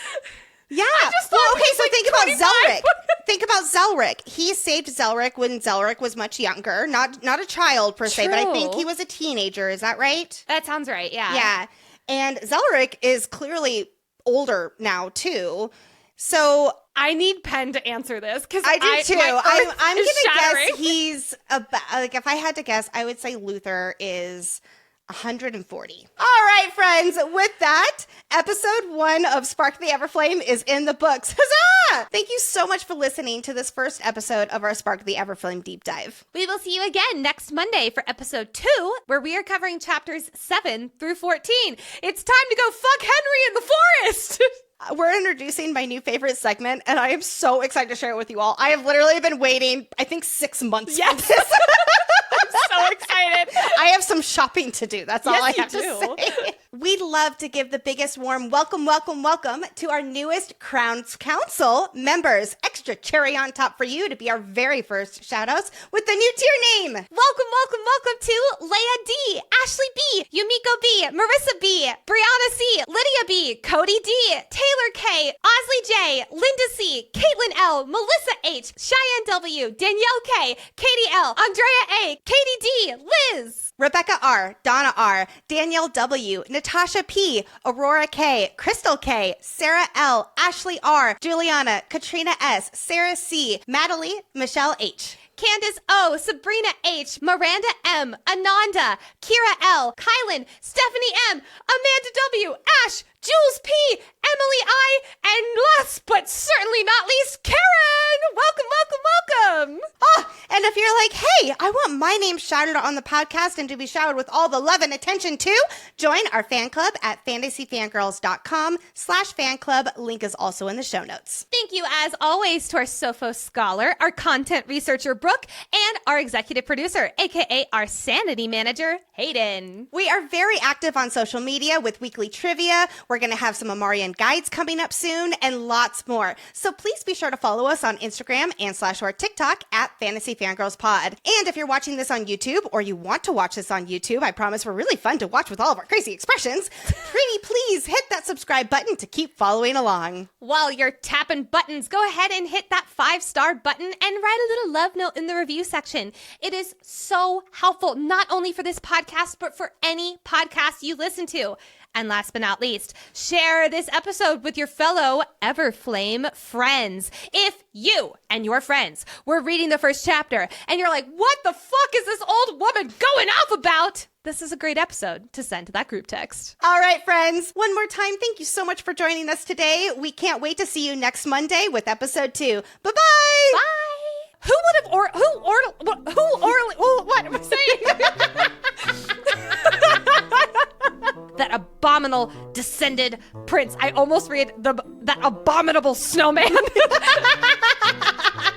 Yeah. Well, okay, so like think 25. about Zelric. Think about Zelric. He saved Zelric when Zelric was much younger. Not a child per se, but I think he was a teenager. Is that right? That sounds right, yeah. Yeah. And Zelric is clearly older now, too. So I need Penn to answer this because I do, too. I'm going to shattering. guess he's about, like, if I had to guess, I would say Luther is 140. All right, friends. With that, episode 1 of Spark the Everflame is in the books. Huzzah! Thank you so much for listening to this first episode of our Spark the Everflame deep dive. We will see you again next Monday for episode 2, where we are covering chapters 7 through 14. It's time to go fuck Henry in the forest! We're introducing my new favorite segment, and I am so excited to share it with you all. I have literally been waiting, I think, 6 months for this. I'm so excited. I have some shopping to do. That's all I have to do. say. We'd love to give the biggest warm welcome to our newest Crowns Council members. Extra cherry on top for you to be our very first shout-outs with the new tier name. Welcome to Leia D, Ashley B, Yumiko B, Marissa B, Brianna C, Lydia B, Cody D, Taylor K, Osley J, Linda C, Caitlin L, Melissa H, Cheyenne W, Danielle K, Katie L, Andrea A, Katie D, Liz, Rebecca R, Donna R, Danielle W, Natasha P, Aurora K, Crystal K, Sarah L, Ashley R, Juliana, Katrina S, Sarah C, Madeline, Michelle H, Candace O, Sabrina H, Miranda M, Ananda, Kira L, Kylan, Stephanie M, Amanda W, Ash, Jules P, Emily I, and last but certainly not least, Karen! Welcome! Oh, and if you're like, hey, I want my name shouted on the podcast and to be showered with all the love and attention too, join our fan club at fantasyfangirls.com/fan club. Link is also in the show notes. Thank you, as always, to our Sofos scholar, our content researcher, Brooke, and our executive producer, aka our sanity manager, Hayden. We are very active on social media with weekly trivia. We're going to have some Amarian guides coming up soon and lots more. So please be sure to follow us on Instagram and /or TikTok at Fantasy Fangirls Pod. And if you're watching this on YouTube or you want to watch this on YouTube, I promise we're really fun to watch with all of our crazy expressions. Pretty please hit that subscribe button to keep following along. While you're tapping buttons, go ahead and hit that 5-star button and write a little love note in the review section. It is so helpful, not only for this podcast, but for any podcast you listen to. And last but not least, share this episode with your fellow Everflame friends. If you and your friends were reading the first chapter and you're like, what the fuck is this old woman going off about? This is a great episode to send to that group text. All right, friends. One more time, thank you so much for joining us today. We can't wait to see you next Monday with episode 2. Bye-bye. Bye. Who would have what am I saying? That abominable descended prince. I almost read that abominable snowman.